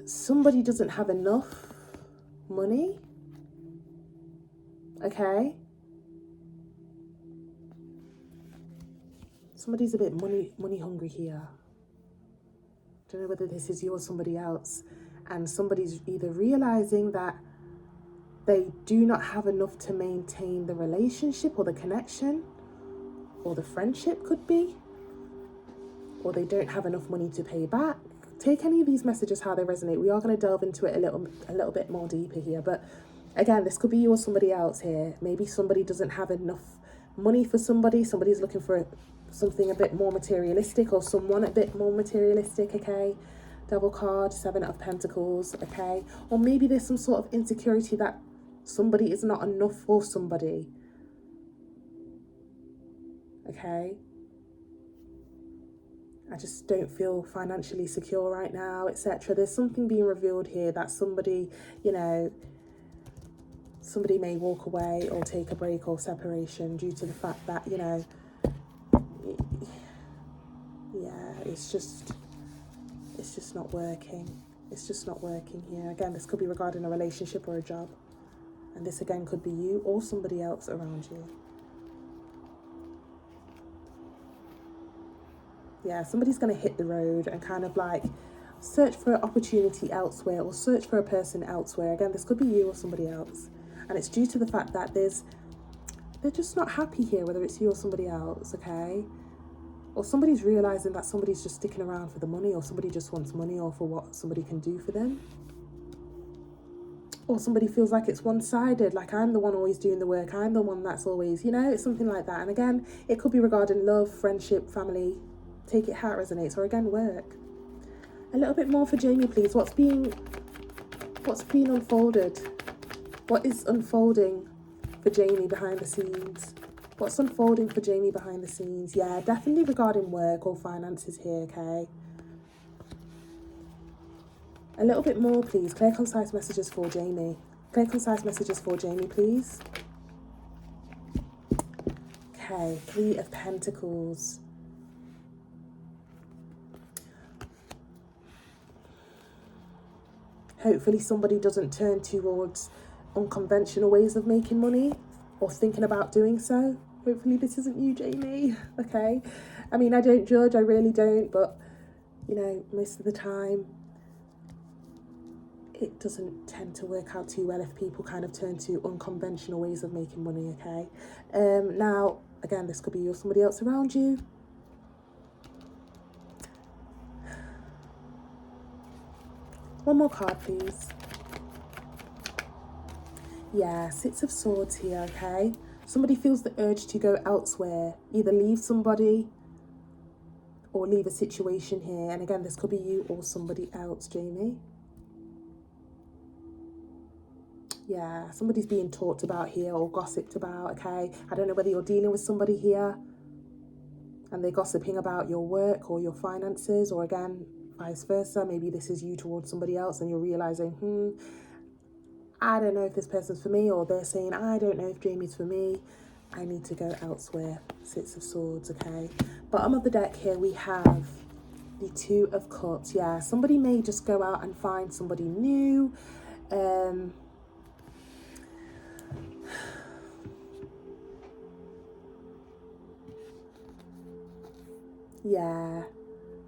somebody doesn't have enough money, okay? Somebody's a bit money hungry here. Don't know whether this is you or somebody else. And somebody's either realizing that they do not have enough to maintain the relationship or the connection, or the friendship could be, or they don't have enough money to pay back. Take any of these messages how they resonate. We are going to delve into it a little bit more deeper here. But again, this could be you or somebody else here. Maybe somebody doesn't have enough money for somebody. Somebody's looking for something a bit more materialistic, or someone a bit more materialistic, okay? Double card, Seven of Pentacles, okay? Or maybe there's some sort of insecurity that somebody is not enough for somebody, okay? I just don't feel financially secure right now, etc. There's something being revealed here that somebody, somebody may walk away or take a break or separation due to the fact that, it's just not working. It's just not working here. Again, this could be regarding a relationship or a job. And this again could be you or somebody else around you. Yeah, somebody's going to hit the road and kind of like search for an opportunity elsewhere or search for a person elsewhere. Again, this could be you or somebody else. And it's due to the fact that they're just not happy here, whether it's you or somebody else, okay? Or somebody's realising that somebody's just sticking around for the money, or somebody just wants money or for what somebody can do for them. Or somebody feels like it's one-sided, like I'm the one always doing the work, I'm the one that's always, it's something like that. And again, it could be regarding love, friendship, family, take it how it resonates, or again, work. A little bit more for Jamie, please. What's being unfolded? What is unfolding for Jamie behind the scenes? What's unfolding for Jamie behind the scenes? Yeah, definitely regarding work or finances here, okay? A little bit more, please. Clear, concise messages for Jamie. Clear, concise messages for Jamie, please. Okay, 3 of Pentacles. Hopefully somebody doesn't turn towards unconventional ways of making money or thinking about doing so. Hopefully this isn't you, Jamie, okay? I mean, I don't judge, I really don't, but, most of the time, it doesn't tend to work out too well if people kind of turn to unconventional ways of making money, okay? Now, again, this could be you or somebody else around you. One more card, please. Yeah, 6 of Swords here, okay? Somebody feels the urge to go elsewhere, either leave somebody or leave a situation here. And again, this could be you or somebody else, Jamie. Yeah, somebody's being talked about here or gossiped about, okay? I don't know whether you're dealing with somebody here and they're gossiping about your work or your finances, or again, vice versa. Maybe this is you towards somebody else and you're realizing, I don't know if this person's for me, or they're saying, I don't know if Jamie's for me. I need to go elsewhere. 6 of Swords, okay? Bottom of the deck here, we have the 2 of Cups. Yeah, somebody may just go out and find somebody new. Yeah.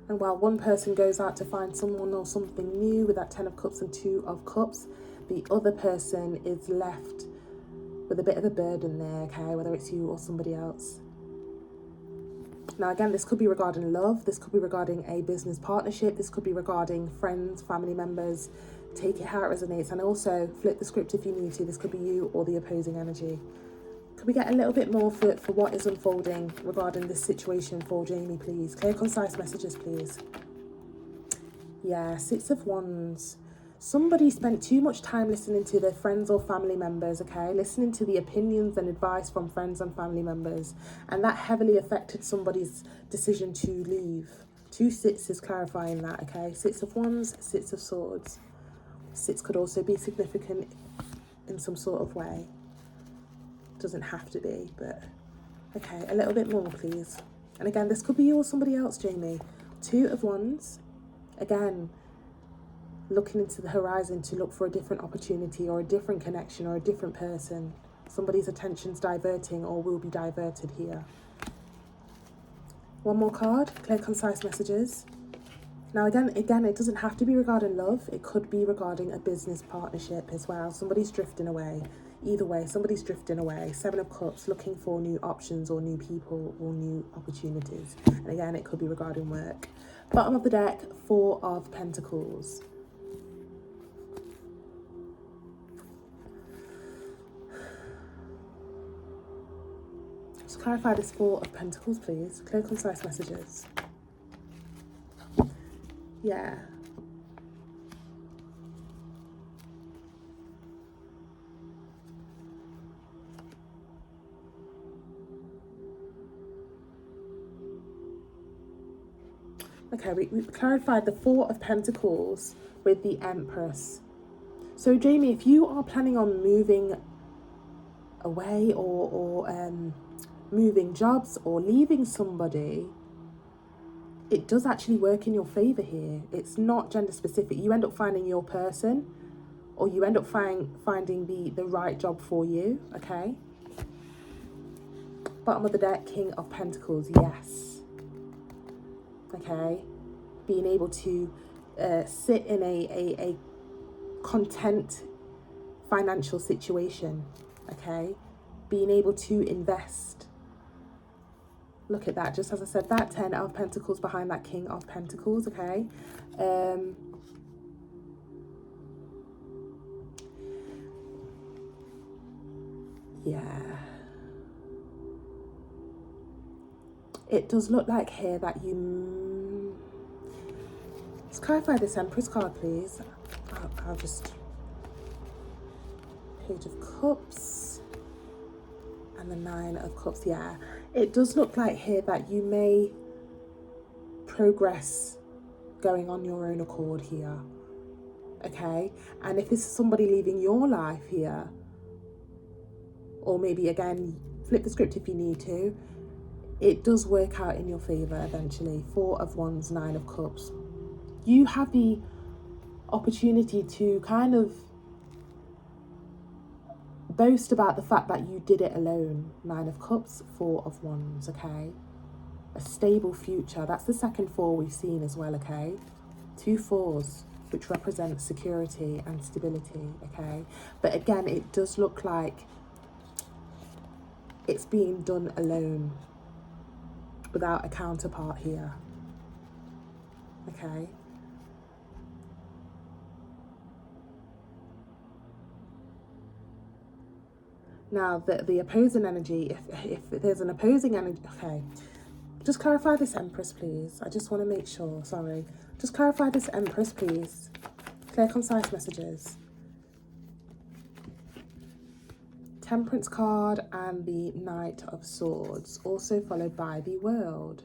And while one person goes out to find someone or something new with that 10 of Cups and 2 of Cups, the other person is left with a bit of a burden there, okay? Whether it's you or somebody else. Now, again, this could be regarding love. This could be regarding a business partnership. This could be regarding friends, family members. Take it how it resonates. And also, flip the script if you need to. This could be you or the opposing energy. Could we get a little bit more for what is unfolding regarding this situation for Jamie, please? Clear, concise messages, please. Yeah, 6 of Wands. Somebody spent too much time listening to their friends or family members, okay? Listening to the opinions and advice from friends and family members. And that heavily affected somebody's decision to leave. 2 6s clarifying that, okay? 6 of Wands, 6 of Swords. 6 could also be significant in some sort of way. Doesn't have to be, but okay, a little bit more, please. And again, this could be you or somebody else, Jamie. 2 of Wands. Again, looking into the horizon to look for a different opportunity or a different connection or a different person. Somebody's attention's diverting or will be diverted here. One more card, clear, concise messages. Now again, it doesn't have to be regarding love. It could be regarding a business partnership as well. Somebody's drifting away. Either way, somebody's drifting away. 7 of Cups, looking for new options or new people or new opportunities. And again, it could be regarding work. Bottom of the deck, 4 of Pentacles. Just clarify this 4 of Pentacles, please. Clear, concise messages. Yeah. Okay, we clarified the 4 of Pentacles with the Empress. So Jamie, if you are planning on moving away or moving jobs or leaving somebody, it does actually work in your favor here. It's not gender specific. You end up finding your person, or you end up finding the right job for you, okay? Bottom of the deck, King of Pentacles, yes. Okay, being able to sit in a content financial situation, okay? Being able to invest. Look at that, just as I said, that 10 of Pentacles behind that King of Pentacles, okay? Yeah. It does look like here that you... Let's clarify this Empress card, please. I'll just... Page of Cups. And the 9 of Cups, yeah. It does look like here that you may progress going on your own accord here, okay? And if this is somebody leaving your life here, or maybe again, flip the script if you need to, it does work out in your favour eventually. 4 of Wands, 9 of Cups. You have the opportunity to kind of boast about the fact that you did it alone. 9 of Cups, 4 of Wands, okay? A stable future. That's the second 4 we've seen as well, okay? 2 4s, which represent security and stability, okay? But again, it does look like it's being done alone, without a counterpart here, okay? Now, the opposing energy, if there's an opposing energy, okay, just clarify this Empress, please. I just want to make sure, sorry. Just clarify this Empress, please. Clear, concise messages. Temperance card and the Knight of Swords, also followed by the World.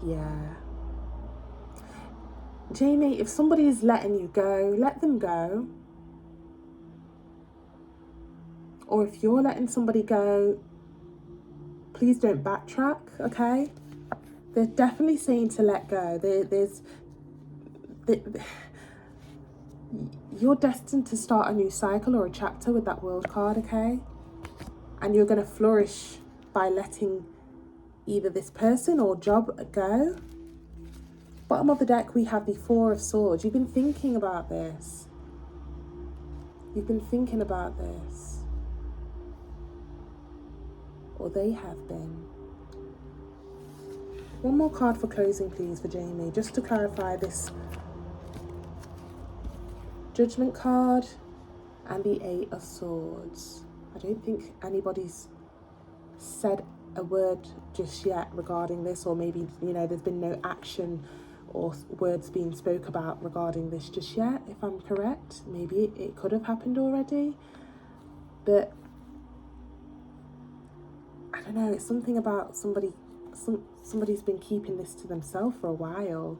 Yeah. Jamie, if somebody is letting you go, let them go. Or if you're letting somebody go, please don't backtrack, okay? They're definitely saying to let go. You're destined to start a new cycle or a chapter with that World card, okay? And you're going to flourish by letting either this person or job go. Bottom of the deck, we have the 4 of Swords. You've been thinking about this. You've been thinking about this. Or they have been. One more card for closing, please, for Jamie, just to clarify this Judgment card and the 8 of Swords. I don't think anybody's said a word just yet regarding this, or maybe, you know, there's been no action or words being spoke about regarding this just yet, if I'm correct. Maybe it could have happened already, but I don't know, it's something about somebody's been keeping this to themselves for a while,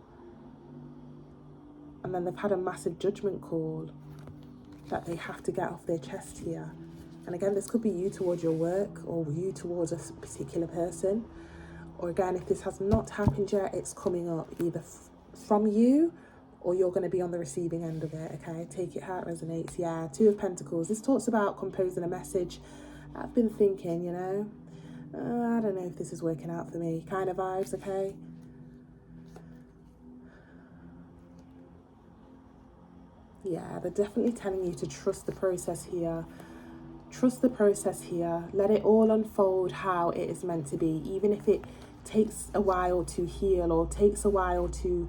and then they've had a massive judgment call that they have to get off their chest here. And again, this could be you towards your work, or you towards a particular person. Or again, if this has not happened yet, it's coming up either from you, or you're going to be on the receiving end of it, okay? Take it how it resonates. Yeah, 2 of Pentacles. This talks about composing a message. I've been thinking, you know, I don't know if this is working out for me. Kind of vibes, okay? Yeah, they're definitely telling you to trust the process here. Trust the process here. Let it all unfold how it is meant to be, even if it takes a while to heal, or takes a while to,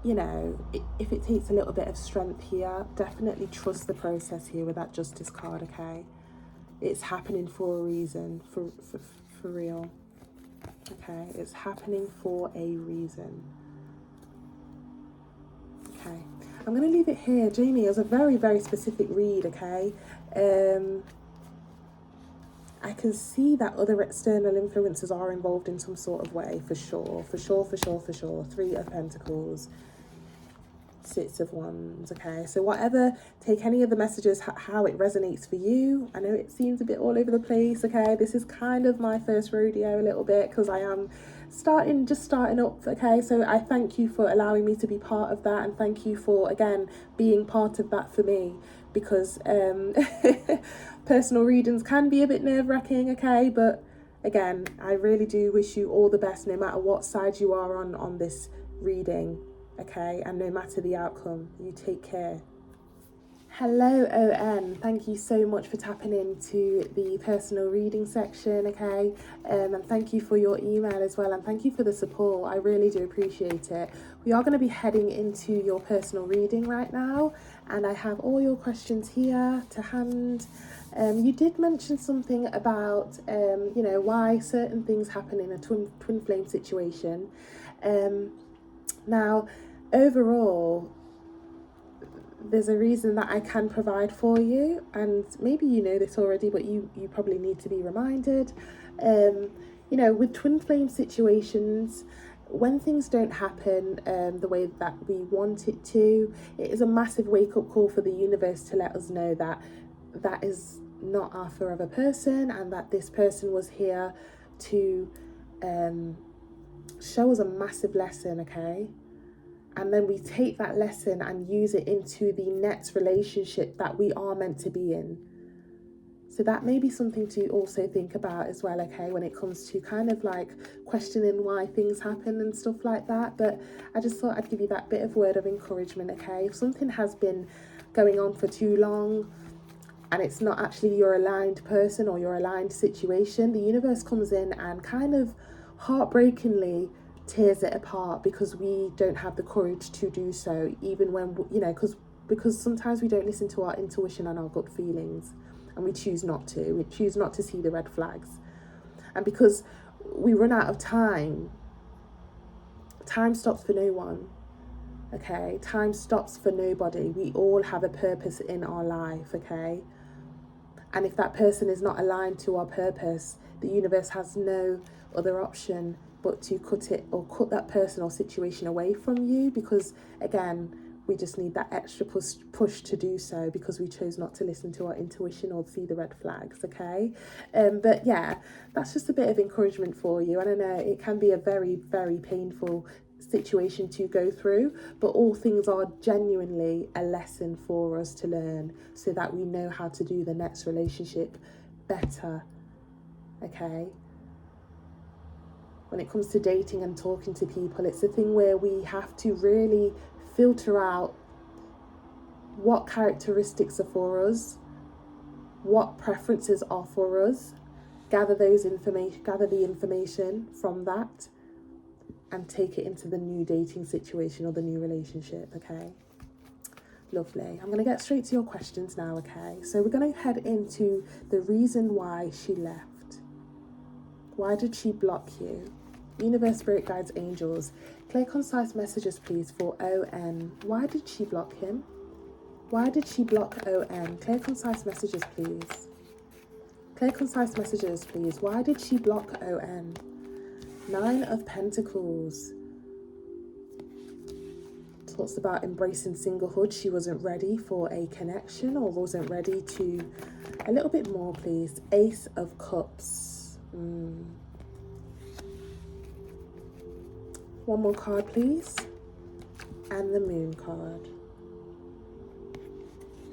you know, if it takes a little bit of strength here, definitely trust the process here with that Justice card, okay? It's happening for a reason, for real, okay? It's happening for a reason. Okay, I'm going to leave it here. Jamie, it was a very, very specific read, okay? I can see that other external influences are involved in some sort of way, for sure. 3 of Pentacles, 6 of Wands, okay? So whatever, take any of the messages, how it resonates for you. I know it seems a bit all over the place, okay? This is kind of my first rodeo a little bit, because I am starting up, okay? So I thank you for allowing me to be part of that, and thank you for, again, being part of that for me, because personal readings can be a bit nerve-wracking, okay? But again, I really do wish you all the best, no matter what side you are on this reading, okay? And no matter the outcome, you take care. Hello ON, thank you so much for tapping into the personal reading section, okay? And thank you for your email as well, and thank you for the support. I really do appreciate it. We are going to be heading into your personal reading right now, and I have all your questions here to hand. You did mention something about why certain things happen in a twin flame situation. Now overall, there's a reason that I can provide for you, and maybe you know this already, but you probably need to be reminded. With twin flame situations, when things don't happen the way that we want it to, it is a massive wake-up call for the universe to let us know that that is not our forever person, and that this person was here to show us a massive lesson, okay? And then we take that lesson and use it into the next relationship that we are meant to be in. So that may be something to also think about as well, okay, when it comes to kind of like questioning why things happen and stuff like that. But I just thought I'd give you that bit of word of encouragement, okay? If something has been going on for too long and it's not actually your aligned person or your aligned situation, the universe comes in and kind of heartbreakingly tears it apart, because we don't have the courage to do so, even when, because sometimes we don't listen to our intuition and our gut feelings, and we choose not to see the red flags. And because we run out of time stops for no one, okay? Time stops for nobody. We all have a purpose in our life, okay? And if that person is not aligned to our purpose, the universe has no other option but to cut that person or situation away from you, because again, we just need that extra push to do so, because we chose not to listen to our intuition or see the red flags, okay? But yeah, that's just a bit of encouragement for you. And I know it can be a very, very painful situation to go through, but all things are genuinely a lesson for us to learn, so that we know how to do the next relationship better, okay? When it comes to dating and talking to people, it's a thing where we have to really filter out what characteristics are for us, what preferences are for us, gather the information from that, and take it into the new dating situation or the new relationship, okay? Lovely. I'm going to get straight to your questions now, okay? So we're going to head into the reason why she left. Why did she block you? Universe, Spirit Guides, Angels, clear, concise messages, please, for ON. Why did she block him? Why did she block ON? Clear, concise messages, please. Clear, concise messages, please. Why did she block ON? 9 of Pentacles. Talks about embracing singlehood. She wasn't ready for a connection, or wasn't ready to... A little bit more, please. Ace of Cups. One more card, please. And the Moon card.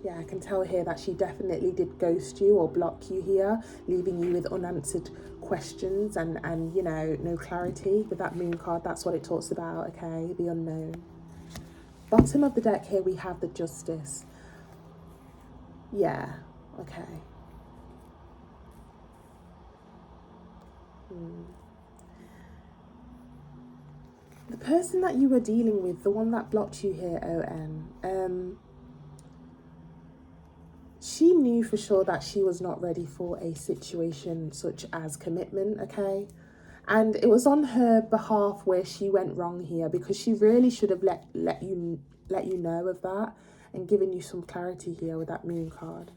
Yeah, I can tell here that she definitely did ghost you or block you here, leaving you with unanswered questions and no clarity. With that Moon card, that's what it talks about, okay? The unknown. Bottom of the deck here, we have the Justice. Yeah, okay. The person that you were dealing with, the one that blocked you here, ON, she knew for sure that she was not ready for a situation such as commitment, okay? And it was on her behalf where she went wrong here, because she really should have let you know of that and given you some clarity here with that Moon card.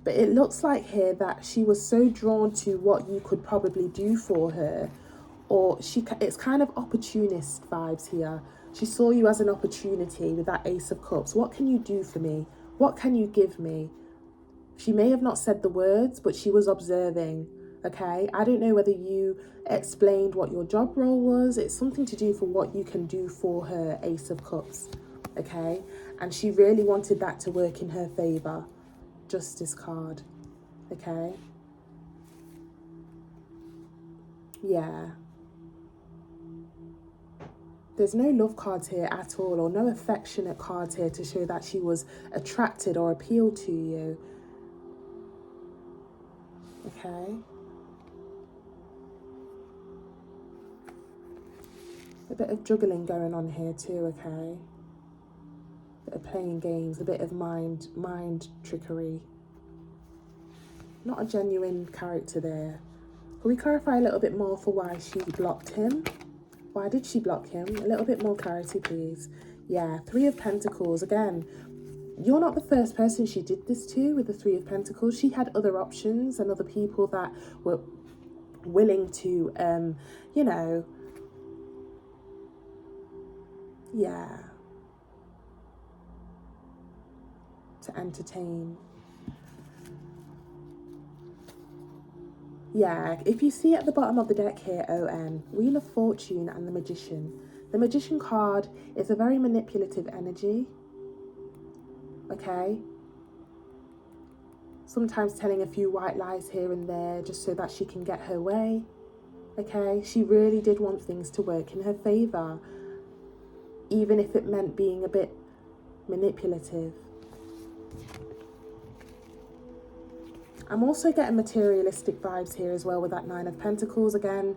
But it looks like here that she was so drawn to what you could probably do for her, or it's kind of opportunist vibes here. She saw you as an opportunity with that Ace of Cups. What can you do for me? What can you give me? She may have not said the words, but she was observing. okay? I don't know whether you explained what your job role was. It's something to do for what you can do for her, Ace of Cups, okay? And she really wanted that to work in her favour. Justice card, okay? Yeah. There's no love cards here at all, or no affectionate cards here to show that she was attracted or appealed to you. Okay. A bit of juggling going on here too, okay? A bit of playing games, a bit of mind trickery. Not a genuine character there. Can we clarify a little bit more for why she blocked him? Why did she block him? A little bit more clarity, please. Yeah, Three of Pentacles. Again, you're not the first person she did this to with the Three of Pentacles. She had other options and other people that were willing to, you know, yeah, to entertain. Yeah, if you see at the bottom of the deck here, ON, Wheel of Fortune and the Magician. The Magician card is a very manipulative energy, okay? Sometimes telling a few white lies here and there just so that she can get her way, okay? She really did want things to work in her favour, even if it meant being a bit manipulative. I'm also getting materialistic vibes here as well with that Nine of Pentacles. Again,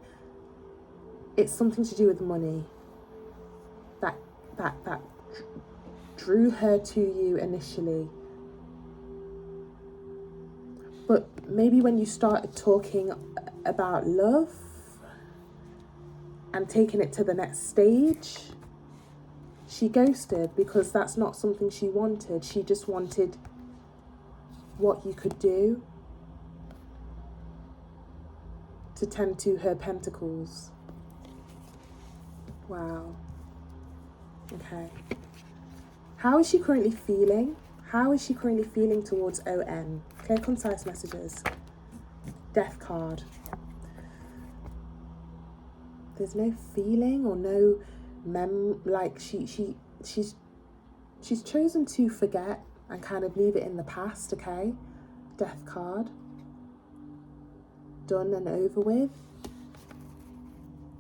it's something to do with money that drew her to you initially. But maybe when you started talking about love and taking it to the next stage, she ghosted because that's not something she wanted. She just wanted what you could do to tend to her pentacles. Wow. Okay. How is she currently feeling? How is she currently feeling towards ON? Clear, concise messages. Death card. There's no feeling or no like she's chosen to forget and kind of leave it in the past, okay? Death card. Done and over with.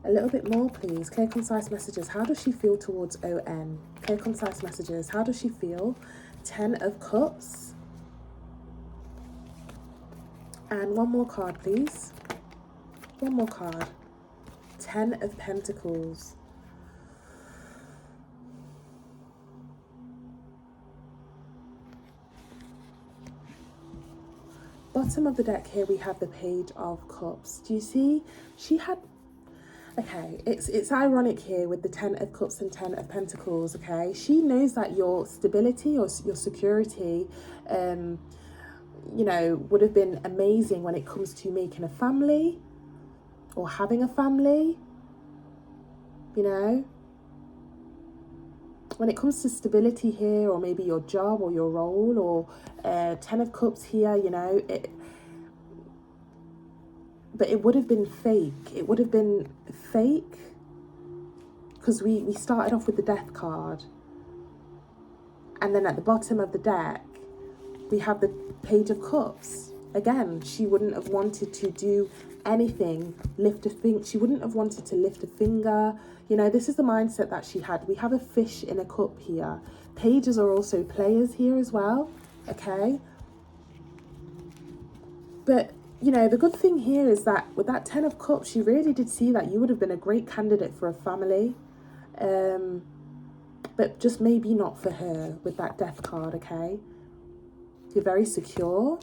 A little bit more, please. Clear, concise messages. How does she feel towards ON? Clear, concise messages. How does she feel? 10 of Cups. And one more card, please. One more card. 10 of Pentacles. Bottom of the deck here we have the Page of Cups. Do you see? She had... Okay, it's ironic here with the 10 of Cups and 10 of Pentacles, okay? She knows that your stability or your security, you know, would have been amazing when it comes to making a family or having a family, you know? When it comes to stability here, or maybe your job or your role, or 10 of Cups here, you know, but it would have been fake. It would have been fake because we started off with the Death card. And then at the bottom of the deck, we have the Page of Cups. Again, she wouldn't have wanted to do anything, lift a finger. She wouldn't have wanted to lift a finger. You know, this is the mindset that she had. We have a fish in a cup here. Pages are also players here as well, okay? But you know, the good thing here is that with that 10 of Cups, she really did see that you would have been a great candidate for a family. But just maybe not for her with that Death card, okay? You're very secure.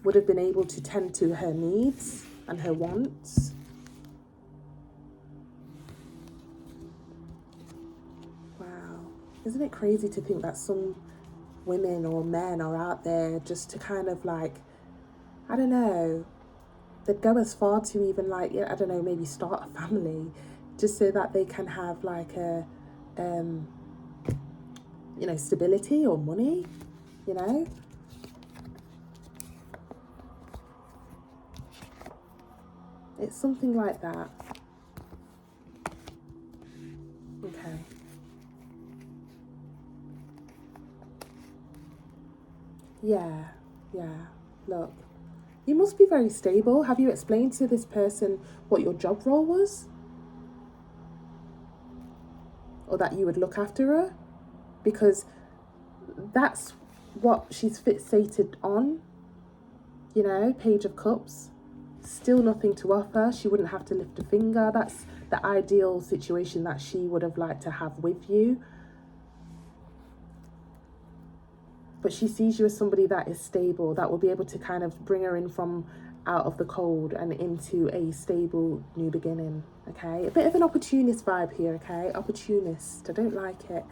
Would have been able to tend to her needs and her wants. Wow. Isn't it crazy to think that some women or men are out there just to kind of like, I don't know, they'd go as far to even like, yeah, I don't know, maybe start a family just so that they can have like a, you know, stability or money, you know? It's something like that. Okay. Yeah, yeah. Look, you must be very stable. Have you explained to this person what your job role was? Or that you would look after her? Because that's what she's fixated on. You know, Page of Cups. Still nothing to offer. She wouldn't have to lift a finger. That's the ideal situation that she would have liked to have with you. But she sees you as somebody that is stable, that will be able to kind of bring her in from out of the cold and into a stable new beginning. Okay, a bit of an opportunist vibe here. Okay, opportunist. I don't like it.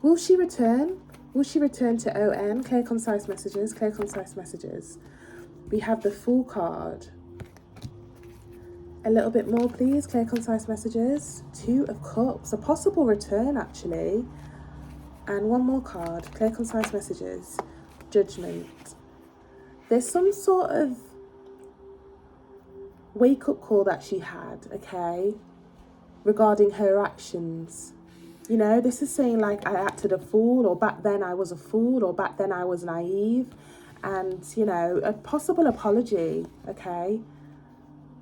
Will she return? Will she return to ON? Clear, concise messages. Clear, concise messages. We have the Fool card. A little bit more, please. Clear, concise messages. Two of Cups. A possible return, actually. And one more card. Clear, concise messages. Judgment. There's some sort of wake-up call that she had, okay, regarding her actions. You know, this is saying like, I acted a fool, or back then I was a fool, or back then I was naive. And, you know, a possible apology, okay?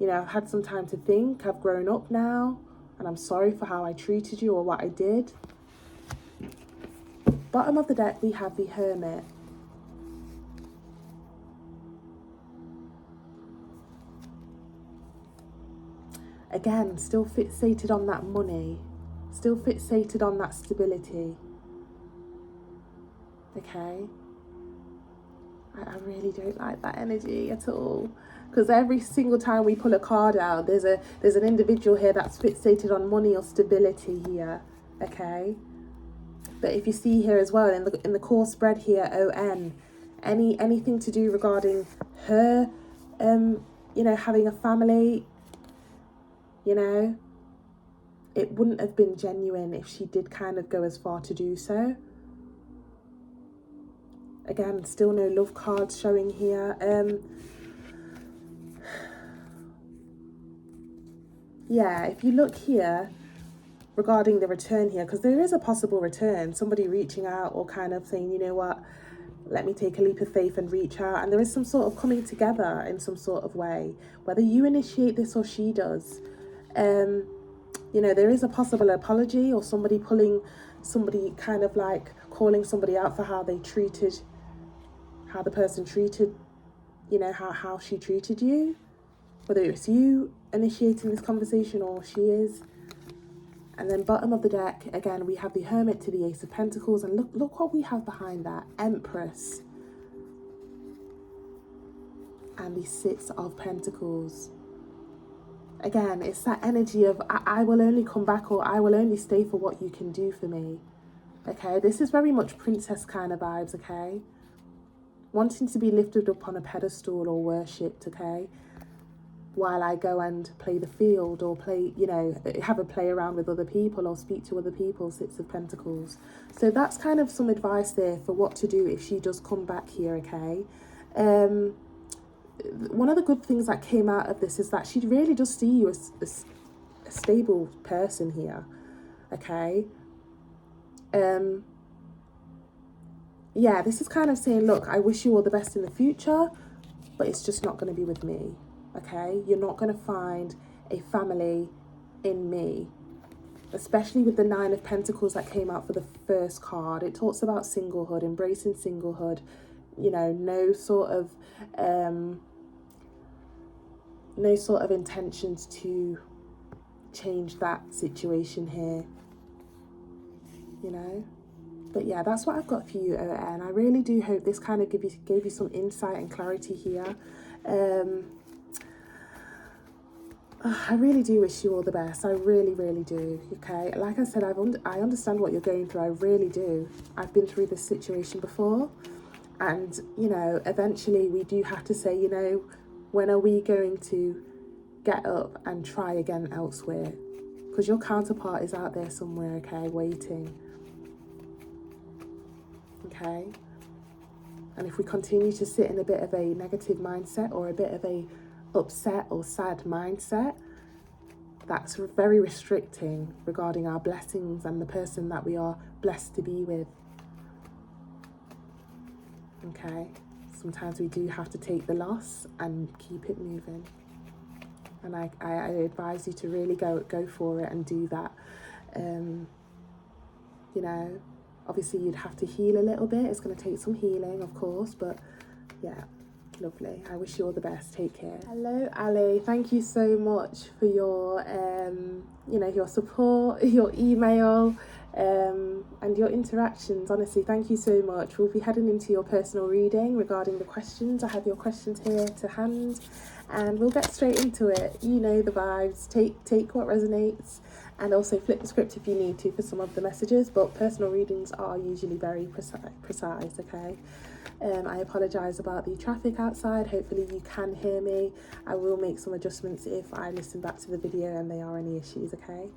You know, I've had some time to think. I've grown up now, and I'm sorry for how I treated you or what I did. Bottom of the deck, we have the Hermit. Again, still fixated on that money. Still fixated on that stability. Okay? I really don't like that energy at all. Because every single time we pull a card out, there's an individual here that's fixated on money or stability here. Okay? But if you see here as well, in the core spread here, ON, anything to do regarding her, you know, having a family, you know, it wouldn't have been genuine if she did kind of go as far to do so. Again, still no love cards showing here. Yeah, if you look here regarding the return here, because there is a possible return, somebody reaching out or kind of saying, you know what, let me take a leap of faith and reach out. And there is some sort of coming together in some sort of way, whether you initiate this or she does. You know, there is a possible apology, or somebody kind of like calling somebody out for how they treated, how the person treated, you know, how she treated you, whether it's you initiating this conversation or she is. And then bottom of the deck, again, we have the Hermit to the Ace of Pentacles, and look what we have behind that, Empress, and the Six of Pentacles. Again, it's that energy of I will only come back, or I will only stay for what you can do for me. Okay, this is very much princess kind of vibes, okay? Wanting to be lifted up on a pedestal or worshipped, okay? While I go and play the field, or play, you know, have a play around with other people or speak to other people, Six of Pentacles. So that's kind of some advice there for what to do if she does come back here, okay? One of the good things that came out of this is that she really does see you as a stable person here, okay? Yeah, this is kind of saying, look, I wish you all the best in the future, but it's just not going to be with me, okay? You're not going to find a family in me, especially with the Nine of Pentacles that came out for the first card. It talks about singlehood, embracing singlehood, you know, no sort of intentions to change that situation here, you know. But yeah, that's what I've got for you, and I really do hope this kind of gave you some insight and clarity here. I really do wish you all the best. I really, really do. Okay, like I said, I understand what you're going through. I really do. I've been through this situation before, and you know, eventually we do have to say, you know, when are we going to get up and try again elsewhere? Because your counterpart is out there somewhere, okay, waiting. Okay, and if we continue to sit in a bit of a negative mindset or a bit of a upset or sad mindset that's very restricting regarding our blessings and the person that we are blessed to be with. Okay, sometimes we do have to take the loss and keep it moving. And I advise you to really go for it and do that. You know, obviously you'd have to heal a little bit. It's going to take some healing, of course, but yeah, lovely. I wish you all the best. Take care. Hello, Ali. Thank you so much for your, your support, your email, and your interactions. Honestly, thank you so much. We'll be heading into your personal reading regarding the questions. I have your questions here to hand, and we'll get straight into it. You know the vibes. Take what resonates, and also flip the script if you need to for some of the messages, but personal readings are usually very precise, okay? I apologise about the traffic outside. Hopefully you can hear me. I will make some adjustments if I listen back to the video and there are any issues, okay?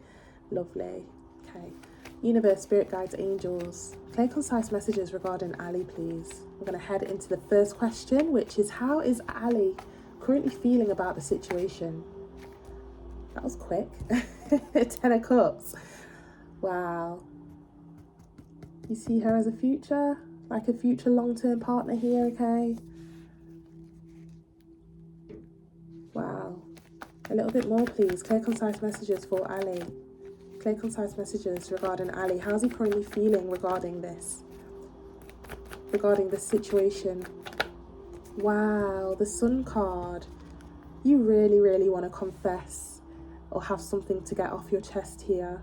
Lovely. Okay. Universe, spirit guides, angels, clear, concise messages regarding Ali, please. I'm going to head into the first question, which is, how is Ali currently feeling about the situation? That was quick. 10 of Cups. Wow. You see her as a future? Like a future long-term partner here, okay? Wow. A little bit more, please. Clear, concise messages for Ali. Clear, concise messages regarding Ali. How's he currently feeling regarding this? Regarding this situation? Wow, the Sun card. You really, really want to confess or have something to get off your chest here.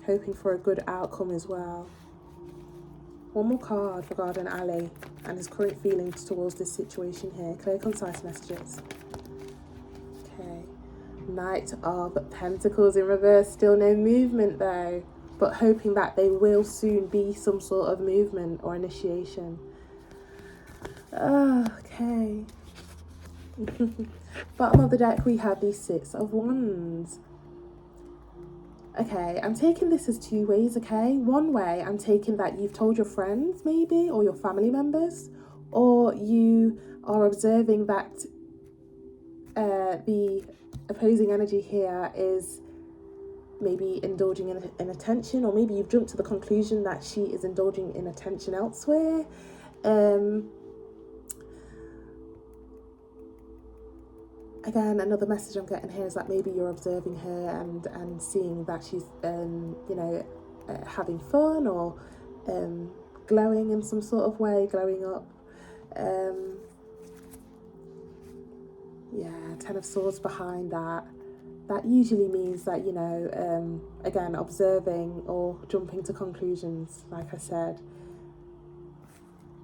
Hoping for a good outcome as well. One more card regarding Ali and his current feelings towards this situation here. Clear, concise messages. Okay. Knight of Pentacles in reverse. Still no movement though, but hoping that there will soon be some sort of movement or initiation. Okay. Bottom of the deck we have the Six of Wands. Okay, I'm taking this as two ways, okay? One way, I'm taking that you've told your friends, maybe, or your family members, or you are observing that the opposing energy here is maybe indulging in attention, or maybe you've jumped to the conclusion that she is indulging in attention elsewhere. Again, another message I'm getting here is that maybe you're observing her and seeing that she's, having fun or glowing in some sort of way, glowing up. Ten of Swords behind that. That usually means that, again, observing or jumping to conclusions, like I said.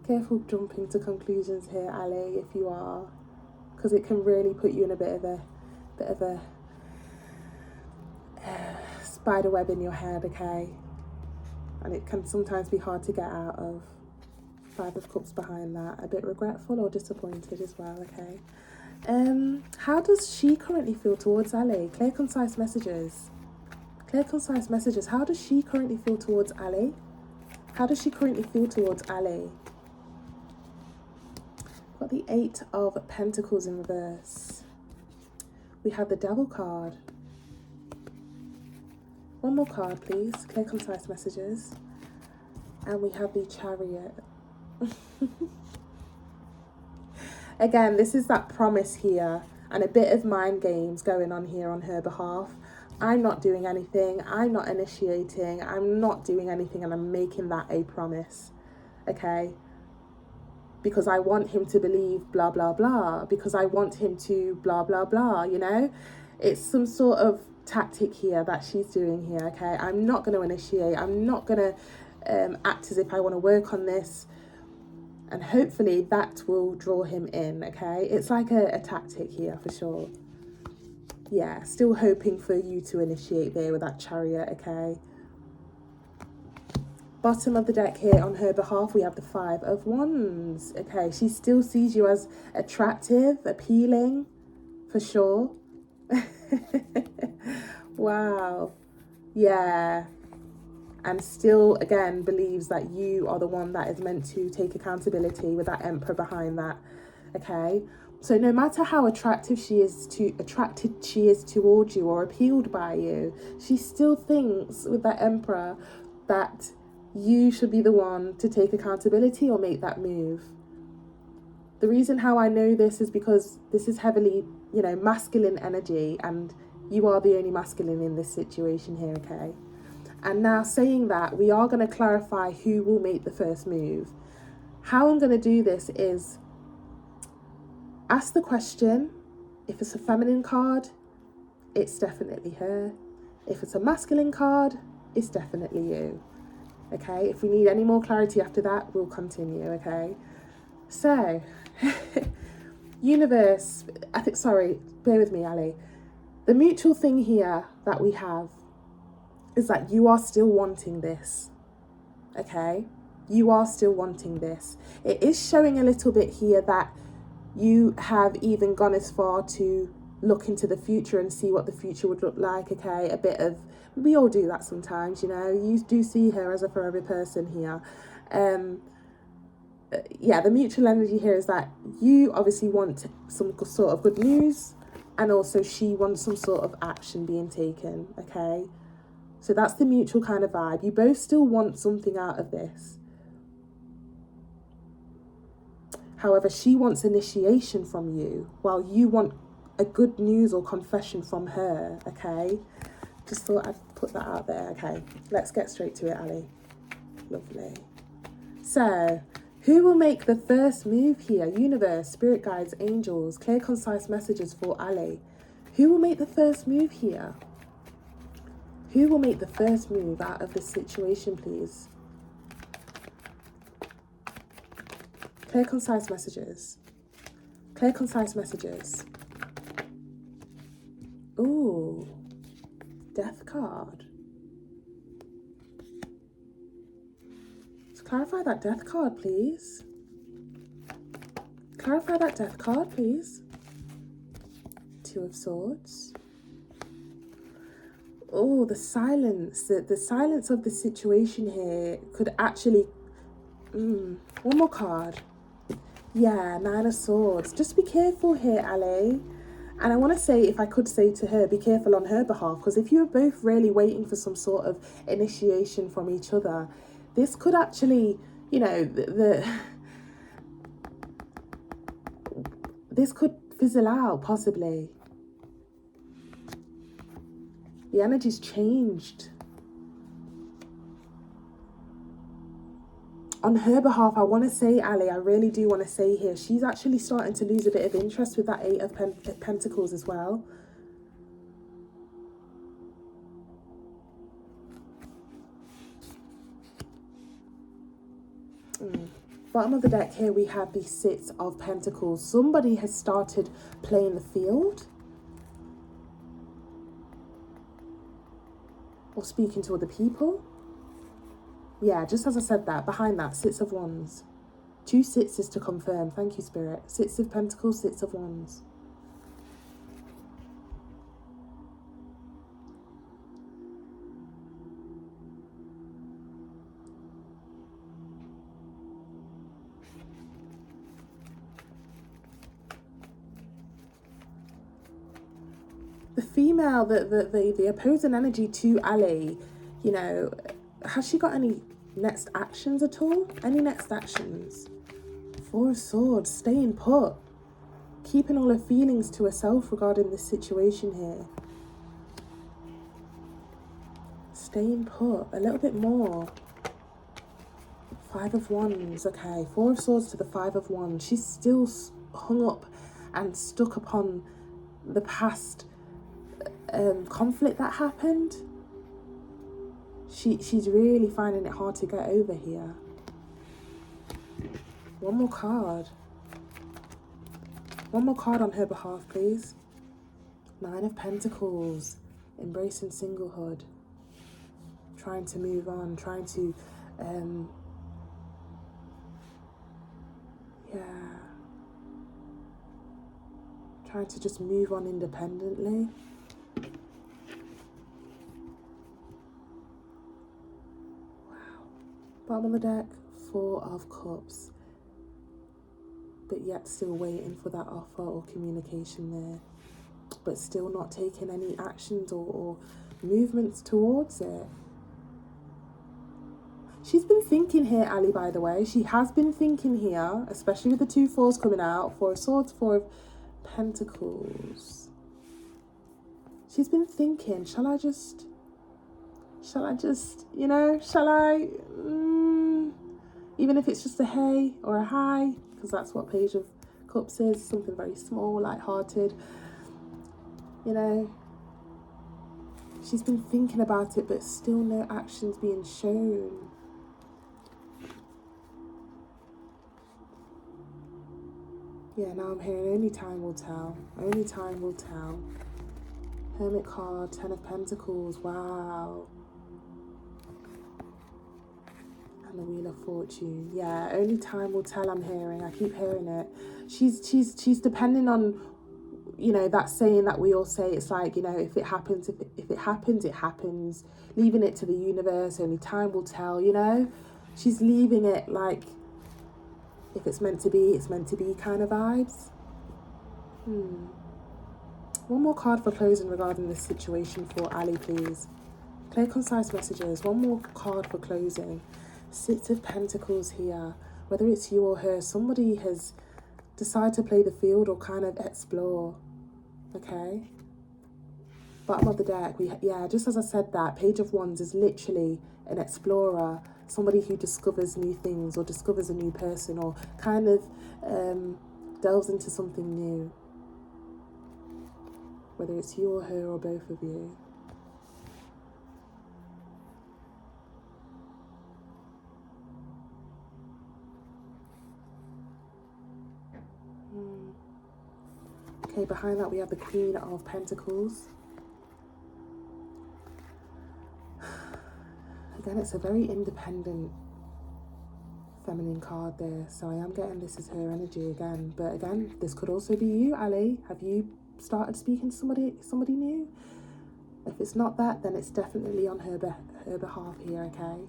Careful jumping to conclusions here, Ali, if you are, because it can really put you in a bit of a spider web in your head, okay? And it can sometimes be hard to get out of. Five of Cups behind that. A bit regretful or disappointed as well, okay? How does she currently feel towards Ali? Clear, concise messages. Clear, concise messages. How does she currently feel towards Ali? How does she currently feel towards Ali? Got the Eight of Pentacles in reverse. We have the Devil card. One more card, please. Clear, concise messages. And we have the Chariot. Again, this is that promise here and a bit of mind games going on here on her behalf. I'm not doing anything. I'm not initiating. I'm not doing anything, and I'm making that a promise. Okay? Because I want him to believe blah, blah, blah. Because I want him to blah, blah, blah, you know? It's some sort of tactic here that she's doing here, okay? I'm not going to initiate. I'm not going to act as if I want to work on this. And hopefully that will draw him in, okay? It's like a tactic here for sure. Yeah, still hoping for you to initiate there with that Chariot, okay? Bottom of the deck here on her behalf, we have the Five of Wands. Okay, she still sees you as attractive, appealing, for sure. Wow. Yeah. and still, again, believes that you are the one that is meant to take accountability with that Emperor behind that, okay? So no matter how attracted she is towards you or appealed by you, she still thinks with that Emperor that you should be the one to take accountability or make that move. The reason how I know this is because this is heavily, masculine energy, and you are the only masculine in this situation here, okay? And now, saying that, we are going to clarify who will make the first move. How I'm going to do this is ask the question. If it's a feminine card, it's definitely her. If it's a masculine card, it's definitely you. Okay, if we need any more clarity after that, we'll continue, okay? So, universe, bear with me, Ali. The mutual thing here that we have is that you are still wanting this, okay? You are still wanting this. It is showing a little bit here that you have even gone as far to look into the future and see what the future would look like, okay? A bit of, we all do that sometimes, you do see her as a forever person here. The mutual energy here is that you obviously want some sort of good news, and also she wants some sort of action being taken, okay? So that's the mutual kind of vibe. You both still want something out of this. However, she wants initiation from you, while you want a good news or confession from her, okay? Just thought I'd put that out there, okay? Let's get straight to it, Ali. Lovely. So, who will make the first move here? Universe, spirit guides, angels, clear, concise messages for Ali. Who will make the first move here? Who will make the first move out of this situation, please? Clear, concise messages. Clear, concise messages. Ooh, Death card. Let's clarify that Death card, please. Clarify that Death card, please. Two of Swords. Oh, the silence. The silence of the situation here could actually... one more card. Yeah, Nine of Swords. Just be careful here, Ali. And I want to say, if I could say to her, be careful on her behalf, because if you're both really waiting for some sort of initiation from each other, this could actually, this could fizzle out, possibly. The energy's changed. On her behalf, I want to say, Ali, I really do want to say here, she's actually starting to lose a bit of interest with that Eight of Pentacles as well. Bottom of the deck here, we have the Six of Pentacles. Somebody has started playing the field, or speaking to other people. Yeah, just as I said that, behind that, Six of Wands. Two sixes to confirm. Thank you, Spirit. Six of Pentacles, Six of Wands. The female, the opposing energy to Ali, has she got any next actions at all? Any next actions? Four of Swords, staying put. Keeping all her feelings to herself regarding this situation here. Staying put, a little bit more. Five of Wands, okay. Four of Swords to the Five of Wands. She's still hung up and stuck upon the past conflict that happened. She's really finding it hard to get over here. One more card. One more card on her behalf, please. Nine of Pentacles. Embracing singlehood. Trying to move on. Trying to... trying to just move on independently. Bottom of the deck, Four of Cups. But yet still waiting for that offer or communication there. But still not taking any actions or movements towards it. She's been thinking here, Ali, by the way. She has been thinking here, especially with the 2 fours coming out. 4 of Swords, 4 of Pentacles. She's been thinking, shall I just, you know, shall I, even if it's just a hey or a hi, because that's what Page of Cups is, something very small, light-hearted, you know. She's been thinking about it, but still no actions being shown. Yeah, now I'm hearing only time will tell. Only time will tell. Hermit card, 10 of Pentacles, wow. And the Wheel of Fortune. Yeah, only time will tell, I'm hearing. I keep hearing it. She's depending on, you know, that saying that we all say. It's like, you know, if it happens, if it happens, it happens. Leaving it to the universe, only time will tell, you know. She's leaving it like, if it's meant to be, it's meant to be kind of vibes. One more card for closing regarding this situation for Ali, please. Clear, concise messages. One more card for closing. 6 of Pentacles here. Whether it's you or her, somebody has decided to play the field or kind of explore. Okay? Bottom of the deck, just as I said that, Page of Wands is literally an explorer. Somebody who discovers new things or discovers a new person or kind of delves into something new. Whether it's you or her or both of you. Okay, behind that we have the Queen of Pentacles. Again, it's a very independent feminine card there. So I am getting this is her energy again. But again, this could also be you, Ali. Have you started speaking to somebody new? If it's not that, then it's definitely on her behalf here, okay?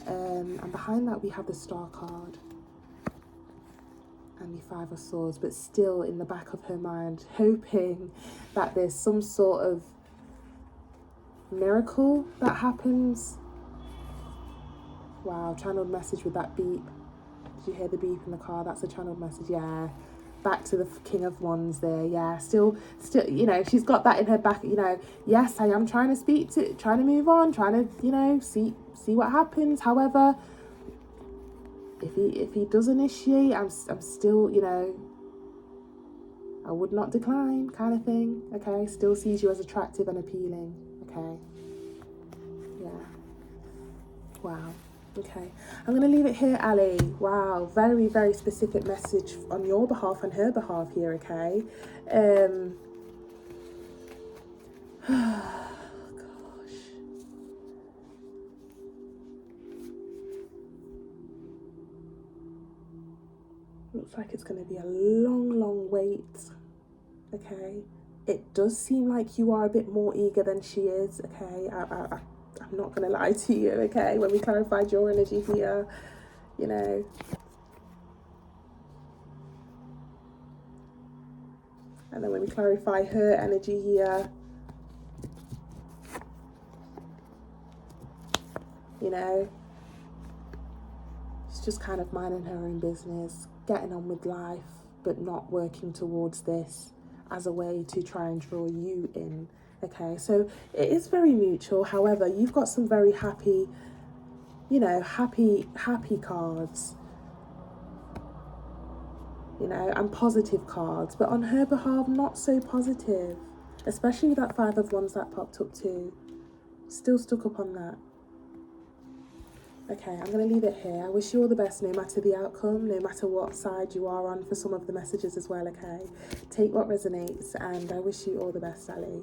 And behind that we have the Star card and the 5 of Swords, but still in the back of her mind hoping that there's some sort of miracle that happens. Wow, channeled message with that beep. Did you hear the beep in the car? That's a channeled message, yeah. Back to the King of Wands there, yeah. Still, you know, she's got that in her back, you know. Yes, I am trying to move on, trying to, you know, see what happens. However, if he does initiate, I'm still, you know, I would not decline, kind of thing. Okay, still sees you as attractive and appealing. Okay, yeah. Wow. Okay, I'm going to leave it here, Ali. Wow, very, very specific message on your behalf and her behalf here, okay? Gosh. Looks like it's going to be a long, long wait, okay? It does seem like you are a bit more eager than she is, okay? I'm not going to lie to you, okay? When we clarified your energy here, you know. And then when we clarify her energy here, you know, she's just kind of minding her own business, getting on with life, but not working towards this as a way to try and draw you in. Okay, so it is very mutual. However, you've got some very happy, you know, happy cards, you know, and positive cards. But on her behalf, not so positive, especially with that 5 of Wands that popped up too. Still stuck up on that. Okay, I'm going to leave it here. I wish you all the best, no matter the outcome, no matter what side you are on for some of the messages as well, okay? Take what resonates, and I wish you all the best, Ali.